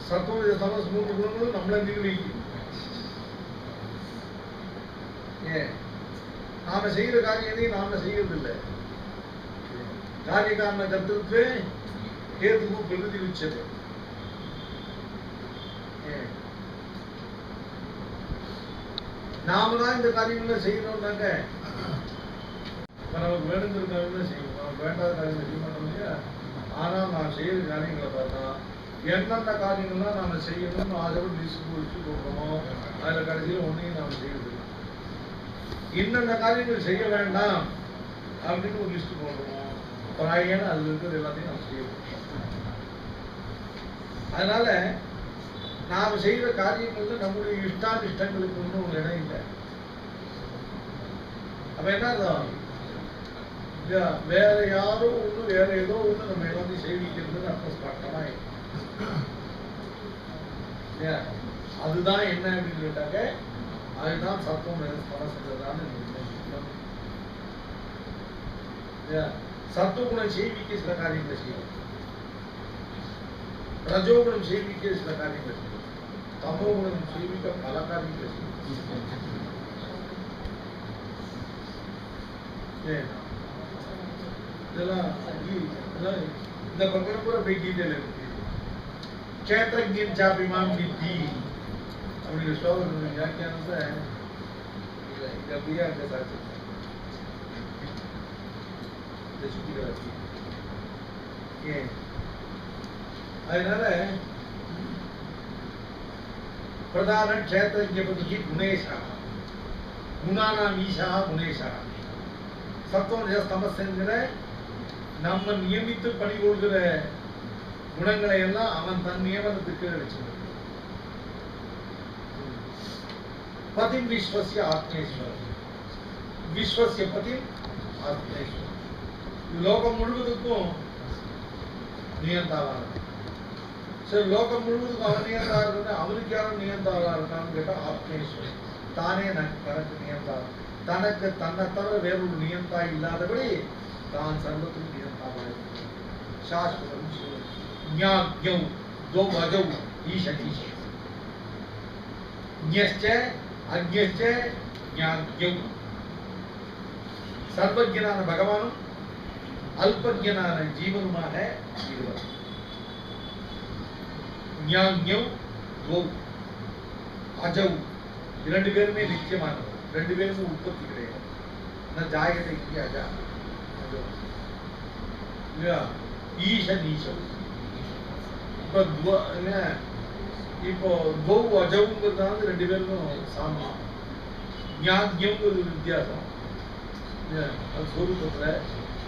சத்வம் தமஸ் மூன்று குணங்களும் நம்மளை நிர்வகிக்கும். நாம செய்யற காரியத்தையும் நாம செய்யறது இல்லை. காரிய காரண கருத்துக்கு கேதுவும் பிரகிருதி உச்சது. நாம தான் இந்த காரியங்களை செய்யணும்னாக்க நமக்கு வேணுங்கிற காரியங்களை செய்யணும், நமக்கு வேண்டாத காரியங்களை செய்ய மாட்டோம் இல்லையா. ஆனால் நான் செய்யற காரியங்களை பார்த்தா எந்தெந்த காரியங்கள்லாம் நாம செய்யணும்னு ஆதரவு லிஸ்ட் கொடுத்து கொடுக்கணும். அதில் கடைசியில் ஒன்றையும் நாம செய்யறது. இன்னென்ன காரியங்கள் செய்ய வேண்டாம் அப்படின்னு ஒரு லிஸ்ட் போடுறோம். பிராயண அதுல இருக்கிறது எல்லாத்தையும் நம்ம செய்யணும். அதனால நாம செய்யற காரியங்கள்ல நம்முடைய இஷ்டானிஷ்டங்களுக்கு ஒன்றும் இடம் இல்லை. அப்ப என்ன வேற யாரோ ஒண்ணு வேற ஏதோ ஒண்ணு நம்ம எல்லாத்தையும் செய்விக்கிறது அர்த்தம் ஸ்பஷ்டமா. அதுதான் என்ன அப்படின்னு கேட்டாக்க அதுதான் சத்துவம் சொல்றதான்னு சத்துவகுணம் செய்விக்க சில காரியங்களை செய்யும், ரஜோகுணம் செய்விக்க சில காரியங்களை செய்யும், தமோகுணம் செய்விக்க பல காரியங்களை செய்யும். இதெல்லாம் இந்த பக்கம் கூட போய் டீட்டெயில் இருக்கு. கேத்திரஜன் சாப்பிமாம் வித்தி அப்படிங்கிற ஸ்லோகத்தினுடைய வியாக்கியானத்தை இது அப்படியே அங்க சாட்சி அதனால பிரதான க்ஷேத்ரஜபதி குணேஷா குணானாம் ஈஷா குணேஷா சத்துவம் தமஸ் என்கிற நம்ம நியமித்து பணிகொள்கிற குணங்களை எல்லாம் அவன் தன் நியமனத்துக்கு வச்சிருக்க. பதிம் விஸ்வசிய ஆத்மேஸ்வரர், விஸ்வசிய பதிம் ஆத்மேஸ்வரர். லோகம் முழுவதுக்கும் நியந்தாவா இருக்கு. சரி, லோகம் முழுவதுக்கும் அவன் நியந்தா இருக்கு, அவனுக்கு யாரும் நியந்தாவா இருக்கான்னு கேட்டா ஆத்மேஸ்வரர் தானே தனக்கு நியந்தா, தனக்கு தன்னை தவிர வேறொரு நியந்தா இல்லாதபடி தான் சர்வத்துக்கு நியந்தாவா இருக்கு. சாஸ்வதம் ஞாக்ஞௌ தோ வஜௌ ஈஷன் ஈஷன் ஞஸ்ச அக்ஞஸ்ச ஞாக்ஞௌ. சர்வஜனான பகவானும் அல்பஜனான ஜீவனுமாக இருவர். ஞாக்ஞௌ தோ அஜௌ இரண்டு பேருமே நிச்சயமானவர், ரெண்டு பேருமே உற்பத்தி கிடையாது. ஜாயத்தை அஜா ஈஷன் ஈஷன். இப்போ கௌ அஜவுங்கிறது ரெண்டு பேருக்கும் சாமியம். ஞாக்ஞங்கிறது வித்தியாசம். அது சொரூபத்துல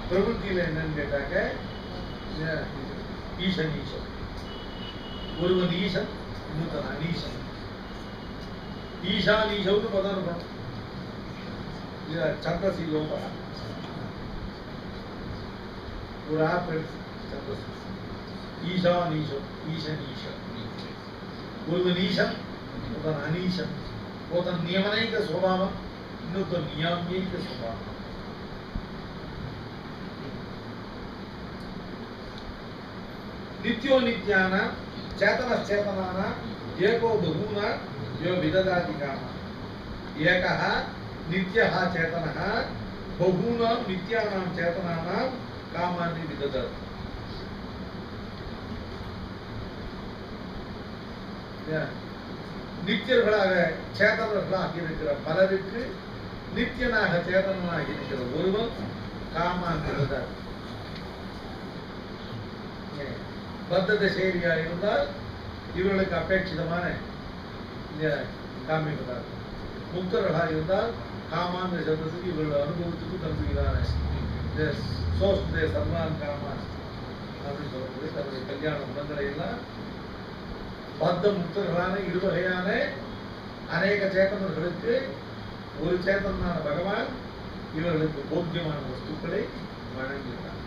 பிரவృத்தியில என்னன்னு கேட்டாக்க ஈசன் ஈசன். ஒருவன் ஈசன், இன்னொருத்தன் அனீசன். ஈசான் ஈசவுன்னு பதம் இருக்கணும். சந்திரசி லோபா ஒரு ஆப் சந்திரசி ஈசான் ஈசன் ஈசன் ஈசன். ஒருவன் ஈசன், ஒருத்தன் அனீசன். ஒருத்தன் நியமனைக்க சுபாவம், இன்னொருத்தன் நியாமியைக்க சுபாவம். நித்யோ நித்யான சேதனச்சேதனான ஏகோ பகூன யோ விததாதி காம. ஏகः நித்யः சேதனः பகூனாம் நித்யானாம் சேதனானாம் காமானி விததாதி. நித்தியர்களாக சேதனர்களாக இருக்கிற பலருக்கு நித்தியனாக சேதனாக இருக்கிற ஒருவன் காமான் விததாதி. பத்த தசேரியா இருந்தால் இவர்களுக்கு அபேட்சிதமான காமிய பதார்த்தம். முக்தர்களாக இருந்தால் காமான் சப்தத்துக்கு இவர்கள் அனுபவத்துக்கு தந்துகிறான சோஸ்தே சர்வான் காமான் அப்படின்னு சொல்லக்கூடிய தன்னுடைய கல்யாண குணங்களை எல்லாம் பத்த முக்தர்களான இருவகையான அநேக சேத்தனர்களுக்கு ஒரு சேத்தனான பகவான் இவர்களுக்கு போக்கியமான வஸ்துக்களை வழங்குகிறார்.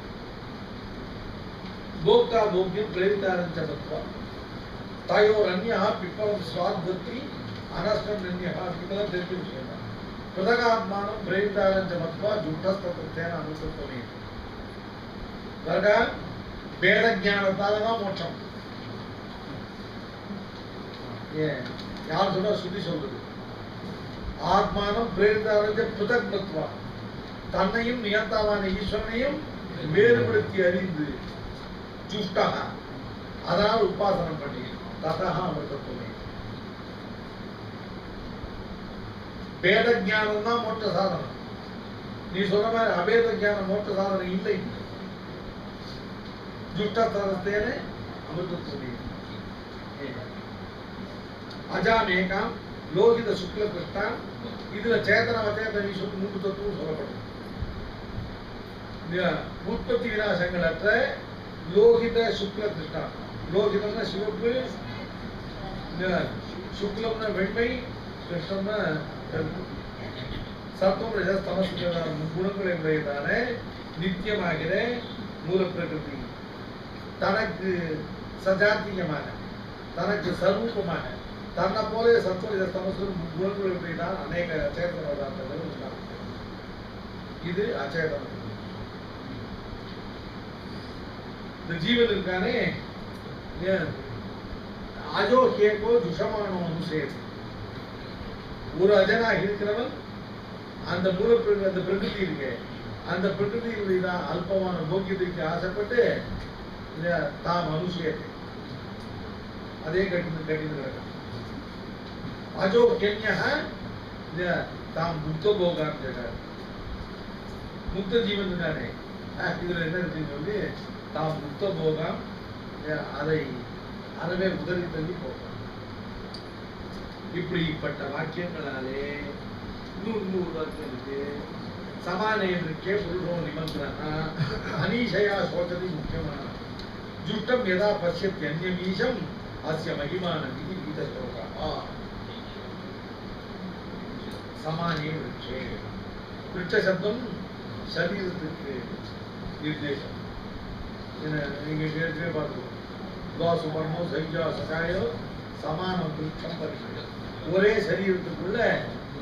போக்தா போக்கியம் பிரேரிதாரஞ்ச தத்துவா தாயோர் அந்யா பிப்பலம் ஸ்வாத்வத்தி அனஸ்டம் அந்யா இதெல்லாம் தெரிஞ்ச விஷயம் தான். பிரதகாத்மானம் பிரேரிதாரஞ்ச மத்வா ஜுட்டஸ்தேன அனுசத்தமே. வேத ஞானத்தால தான் மோட்சம். யார் சொல்ற? சுத்தி சொல்றது. ஆத்மானம் பிரேரிதாரஞ்ச பிருதக் மத்வா, தன்னையும் நியந்தாவான ஈஸ்வரனையும் வேறுபடுத்தி அறிந்து ஜுஷ்டஹ அதனால் உபாசனம் பண்ணி ததஹ அமிர்தத்துவமே. வேத ஞானம் தான் மோட்ச சாதனம். நீ சொல்ற மாதிரி அபேத ஞானம் மோட்ச சாதனம் இல்லை. ஜுஷ்டஸ்தேன அமிர்தத்துவமே. அஜாமேகாம் லோகித சுக்ல கிருஷ்ணான். இதுல சேதன அவச்சேதன ஈஸ்வரன் 3 தத்துவம் சொல்லப்படும். உற்பத்தி விநாசங்களற்ற லோகித சுக்ல கிருஷ்ணான். லோகிதம்னா சிவப்பு, சுக்லம்னா வெண்மை, கிருஷ்ணம்னா கருப்பு. சத்துவம் ரஜஸ் தமஸ் குணங்களை உடையதான நித்தியமாகிற மூல பிரகிருதி தனக்கு சஜாத்தியமாக, தனக்கு சரூபமாக, தன்னை போல சத்துவ ரஜஸ் தமஸ் குணங்களை உடையதான அநேக அச்சேதன பதார்த்தங்கள் உண்டாகும். இது அச்சேதனம். இந்த ஜீவன் இருக்கானே, அஜோ கேக்கோ துஷமானோ அனுசேது. ஒரு அஜனாக இருக்கிறவன் அந்த மூல அந்த பிரகிருதி இருக்கு, அந்த பிரகிருதியினுடைய அல்பமான போக்கியத்துக்கு ஆசைப்பட்டு தாம் அனுசேது அதே கட்டிந்து அஜோ கென்யா தாம் முக்த போகான்னு கேட்டார். முக்த ஜீவன் தானே, இதுல என்ன இருக்குன்னு சொல்லி தாம் முக்த போகம் அதை அறவே உதறி தள்ளி போகும். இப்படிப்பட்ட வாக்கியங்களாலே இன்னொரு வாக்கியம் இருக்கு. சமானேந்திருக்கே புருஷோ நிமந்திரனா அனீஷயா சோச்சதி முக்கியமான ஜுட்டம் யதா பசியத் அன்யமீஷம் அஸ்ய மகிமான விதி வீத ஸ்லோகா. சமானே விருட்சே. விருட்ச சப்தம் சரீரத்துக்கு நிர்தேசம். நீங்க ஏற்கனவே பார்த்துக்கணும். சுபர்ணோ சைஜா சகாயோ சமானம் விருட்சம் பரிசு. ஒரே சரீரத்துக்குள்ள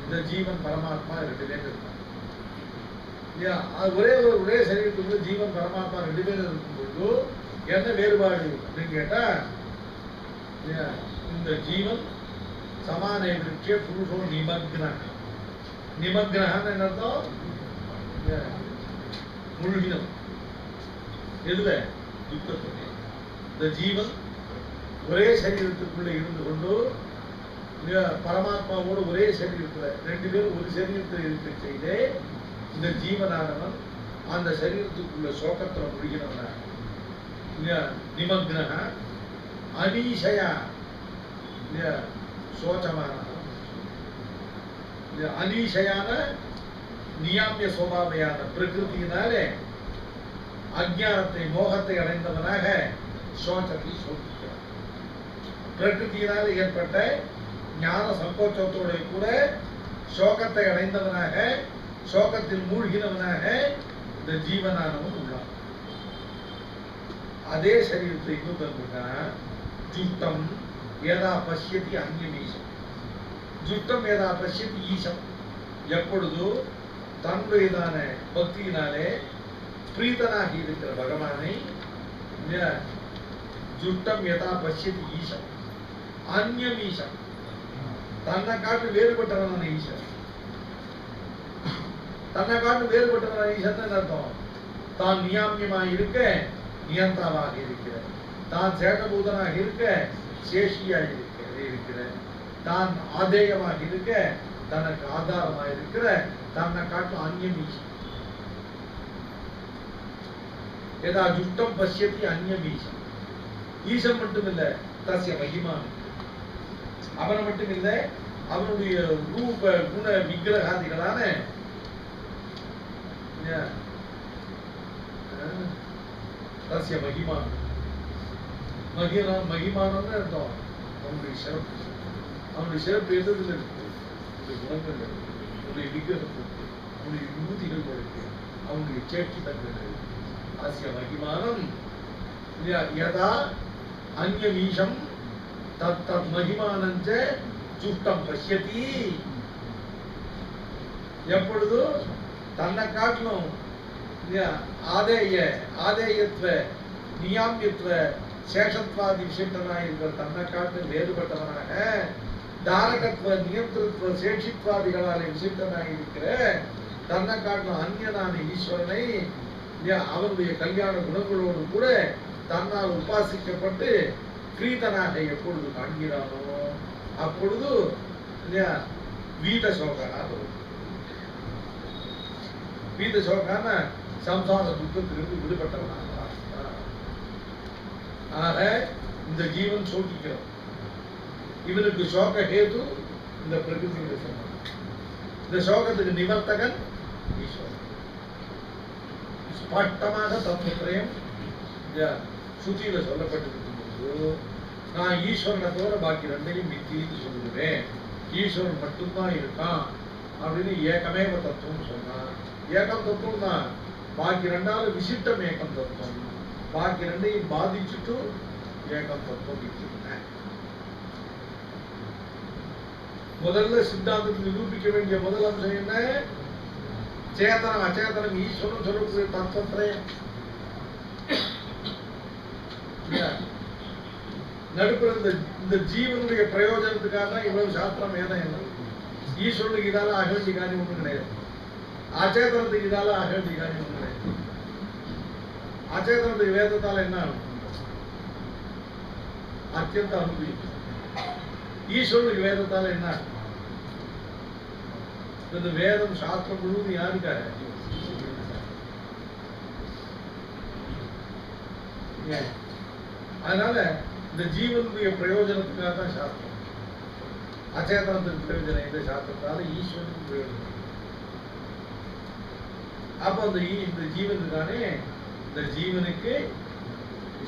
இந்த ஜீவன் பரமாத்மா 2 பேர் இருக்காங்க. ஒரே சரீரத்துக்குள்ள ஜீவன் பரமாத்மா 2 பேர் இருக்கும்போது என்ன வேறுபாடு அப்படின்னு கேட்டா, இந்த ஜீவன் சமானே விருட்சே புருஷோ நிமக்னா. நிமக்னான்னு என்ன அர்த்தம்? முழுகினம். எதுல? துக்கத்துக்கு. இந்த ஜீவன் ஒரே சரீரத்துக்குள்ள இருந்து கொண்டு பரமாத்மாவோடு ஒரே சரீரத்துல 2 பேரும் ஒரு சரீரத்தில் இருக்க செய்தே இந்த ஜீவனானவன் அந்த சரீரத்துக்குள்ள சோகத்துல முழுகினவன. நிமக்ன அனீஷயா சோச்சமான அனீஷையான நியாமிய சோபாவையான பிரகிருதியினாலே அஜ்ஞானத்தை மோகத்தை அடைந்தவனாக சோச்சத்தை சோதிக்கிறான். பிரகிருதியினால் ஏற்பட்ட ஞான சங்கோச்சத்தோட கூட சோகத்தை அடைந்தவனாக, சோகத்தில் மூழ்கினவனாக இந்த ஜீவனானவன் உள்ளான். அதே சரீரத்தை இன்னும் தந்துட்டா ஜுட்டம் ஏதா பசியதி அந்நியமீசம். ஜுட்டம் ஏதா பசியதி ஈசம். எப்பொழுது தன்னுடையதான பக்தியினாலே பிரீதனாகி இருக்கிற பகவானை ஜுட்டம் யதா பசியதி ஈசம் அந்நியம் ஈசம். தன்னை காட்டு வேறுபட்டவனான ஈசன். தன்னை காட்டு வேறுபட்டவனான ஈசன் அர்த்தம், தான் நியாமியமாக இருக்க நியந்தாவாக இருக்கிற, தான் சேஷபூதனாக இருக்க சேஷியாக இருக்கிற, தான் ஆதேயமாக இருக்க தனக்கு ஆதாரமாக இருக்கிற, தன்னை காட்டும் அந்நியம் ஈசன். ஏதா ஜுட்டம் பசியத்தி அந்நியம் ஈசன். ஈசன் மட்டும் இல்ல, தஸ்ய மகிமான். அவனை மட்டும் இல்ல, அவனுடைய ரூப குண விக்கிரகாதிகளான தஸ்ய மகிமான். மகிமானம்னு அர்த்தம் அவனுடைய சிறப்பு. அவனுடைய சிறப்பு எதுல இருக்கு? அவனுடைய குணங்கள் இருக்கு, அவனுடைய விக்கிரகம் இருக்கு, அவனுடைய விபூதிகள் இருக்கு, அவனுடைய சேட்சிதங்கள் இருக்கு. அஸ்ய மகிமானம் யதா அந்யமீஷம் தத் தத் மகிமானஞ்ச ஜுட்டம் பஷ்யதி. எப்பொழுது தன்னை காட்டிலும் ஆதேயத்துவ நியாமியத்துவ சேஷத்வாதி விசிஷ்டனாக இருக்கிற தன்னை காட்டிலும் வேறுபட்டவனாக தாரகத்துவ நியந்திரத்துவ சேஷித்வாதிகளாலே விசிஷ்டனாக இருக்கிற தன்னை காட்டிலும் அந்நியனான ஈஸ்வரனை அவருடைய கல்யாண குணங்களோடு கூட தன்னால் உபாசிக்கப்பட்டு பிரீதனாக எப்பொழுது காண்கிறானோ அப்பொழுது வீத சோகனாக வரும். வீத சோகான சம்சார துக்கத்திலிருந்து விடுபட்டவனாக. ஆக இந்த ஜீவன் சோகிக்கிறோம். இவனுக்கு சோக ஹேது இந்த பிரகிருதியுடைய சம்பந்தம். இந்த சோகத்துக்கு நிவர்த்தகன் ஈஸ்வரன். ஸ்பஷ்டமாக தத்துவத்திரயம் சுத்தியில சொல்லப்பட்டிருக்கும் போது நான் ஈஸ்வரனை தவிர பாக்கி ரெண்டையும் மித்தின்னு சொல்லுவேன், ஈஸ்வரன் மட்டும்தான் இருக்கான் அப்படின்னு ஏகமேவ தத்துவம் சொன்னா ஏகம் தத்துவம் தான். பாக்கி ரெண்டாவது விசிட்டம் ஏகம் தத்துவம், பாக்கி ரெண்டையும் பாதிச்சுட்டு ஏகம் தத்துவம் இருக்கிறேன். முதல்ல சித்தாந்தத்தில் நிரூபிக்க வேண்டிய முதல் அம்சம் என்ன? சேதனம் அச்சேதனம் ஈஸ்வரன் சொல்லக்கூடிய தத்துவத்திரயம். நடுப்புற இந்த ஜீவனுடைய பிரயோஜனத்துக்காக தான் இவ்வளவு சாஸ்திரம் வேதம் என்ன. ஈஸ்வரனுக்கு இதால ஆக வேண்டிய காரியம் ஒன்றும் கிடையாது, அச்சேதனத்துக்கு இதால ஆக வேண்டிய காரியம் ஒன்றும் கிடையாது. அச்சேதனத்துக்கு வேதத்தால என்ன அத்தியந்த அனுபவிக்கும், ஈஸ்வரனுக்கு வேதத்தால என்ன? இந்த வேதம் சாஸ்திரம் முழுவதும் யாருக்காக? அதனால இந்த ஜீவனுடைய பிரயோஜனத்துக்காக தான் சாஸ்திரம். அச்சேதனத்துக்கு பிரயோஜனம் இந்த சாஸ்திரத்தால ஈஸ்வரனுக்கு பிரயோஜனம். அப்ப இந்த ஜீவனுக்கானே இந்த ஜீவனுக்கு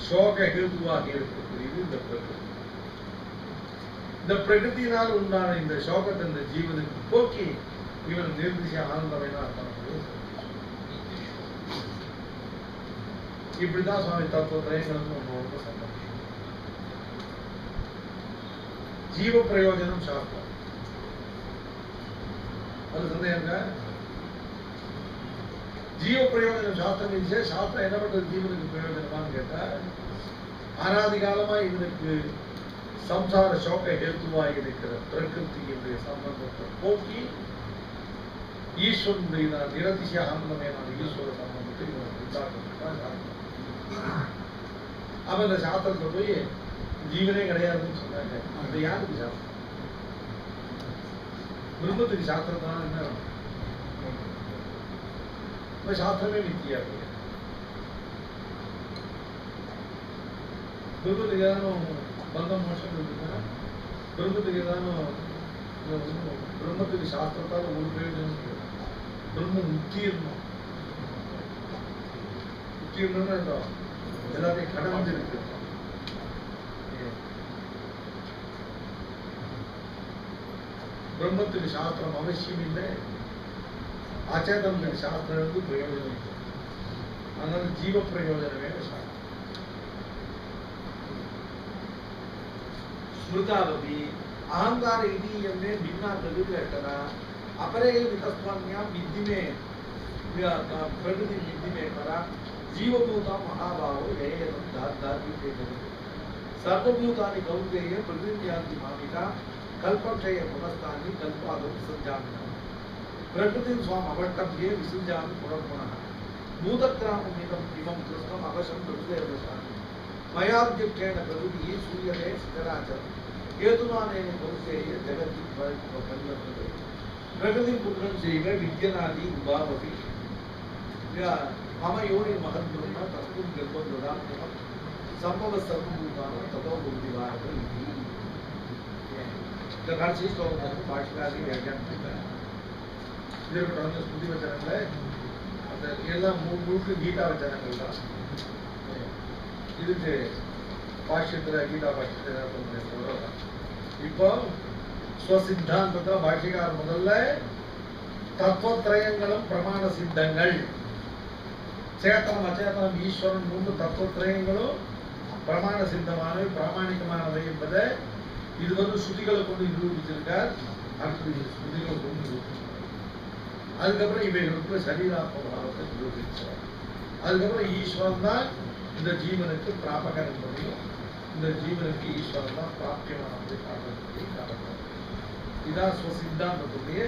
சோக ஹேதுவாக இருக்கக்கூடியது இந்த பிரகிருதி. இந்த பிரகிருத்தினால் உண்டான இந்த சோகத்தை இந்த ஜீவனுக்கு போக்கி இவன் நிர்திச ஆனந்தமைனா இப்படிதான் சுவாமி தத்துவத்திரயங்களுக்கு ரொம்ப சம்பந்தம். ஜீவ பிரயோஜனம் சாஸ்திரம், அது சந்தேகம். ஜீவ பிரயோஜனம் சாஸ்திரம் சாஸ்திரம் என்ன பண்றது ஜீவனுக்கு பிரயோஜனமான்னு கேட்டா, அனாதி காலமா இவனுக்கு சம்சார சோக ஹேத்துவாக இருக்கிற பிரகிருதியுடைய சம்பந்தத்தை போக்கி ஈஸ்வரனுடைய நிரதிசய ஆனந்தமயமான ஈஸ்வர சம்பந்தத்தை இவனுக்கு உண்டாக்குறதுதான். அப்ப இந்த சாஸ்திரத்தை போய் ஜீவனே கிடையாதுன்னு சொன்னாங்க. அந்த யாருக்கு சாஸ்திரம்? பிரம்மத்துக்கு சாஸ்திரத்தினால என்ன? சாஸ்திரமே மித்தியா இருக்கு. பிரம்மத்துக்கு ஏதானும் பந்தம் மோசம் இருக்குன்னா, பிரம்மத்துக்கு ஏதானும் பிரம்மத்துக்கு சாஸ்திரத்தால் ஒரு பிரயோஜனம் கிடையாது. பிரம்மம் உத்தீர்ணம். உத்தீர்ணம்னா எல்லாத்தையும் கடந்து இருக்கு. பிரம்மத்துக்கு சாஸ்திரம் அவசியம் இல்லை, அச்சேதனத்துக்கு சாஸ்திரம் பிரயோஜனம் இல்லை. அதனால ஜீவ பிரயோஜனமே சாஸ்திரம். ஸ்மிருதாவதி अहंकार इति भिन्ना प्रकृति अपरे वितस्वान्या विद्धि में प्रकृति विद्धि में परा जीवभूता महाभावो सर्वभूतानि कौन्तेय प्रकृति मामिका कल्पक्षय पुनस्तानि कल्पादौ विसृजामि प्रकृतिं स्वाम अवष्टभ्ये विसृजामि पुनः भूतग्राममिदं इमं कृष्णम् अवशं प्रकृतेर् वशामि मयाद्युक्तेन प्रकृतिः सूयते शिखराचर हेतुनानेन कौन्तेय जगति परिवर्तते प्रकृति पुत्रं चैव विद्यनादि उभावपि मम योनि महद्ब्रह्म तस्मिन् गर्भं ददाम्यहं संभवः सर्वभूतानां ततो बुद्धिवाहः इति இந்த கடைசி ஸ்லோகத்துக்கு பாஷ்யக்காரர் வியாக்கியானம் பண்ணிட்டார். இதற்கு வந்து ஸ்ருதி வச்சனங்களே அந்த எல்லாம் முழுக்க கீதா வச்சனங்கள் தான். இதுக்கு பாஷ்யத்துல கீதா பாஷ்யத்துல சொல்றாங்க. இப்போ ஸ்வசித்தாந்தத்தை பாஷ்யக்காரர் முதல்ல தத்துவத்திரயங்களும் பிரமாண சித்தங்கள், சேத்தனம் அச்சேதனம் ஈஸ்வரன் மூன்று தத்துவத்திரயங்களும் பிரமாண சித்தமானவை பிராமணிகமானவை என்பதை இது வந்து ஸ்ருதிகளை கொண்டு நிரூபிச்சிருக்கார். அடுத்து ஸ்ருதிகளை கொண்டு நிரூபிச்சிருக்கார். அதுக்கப்புறம் இவைகளுக்கு சரீராத்மபாவத்தை நிரூபிச்சார். அதுக்கப்புறம் ஈஸ்வரன் தான் இந்த ஜீவனுக்கு பிராபகன் என்பதையும் இந்த ஜீவனுக்கு ஈஸ்வரன் தான் பிராப்தியமானதை காரணத்தை காரணம். இதான் ஸ்வசித்தாந்தத்துடைய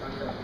சங்கரம்.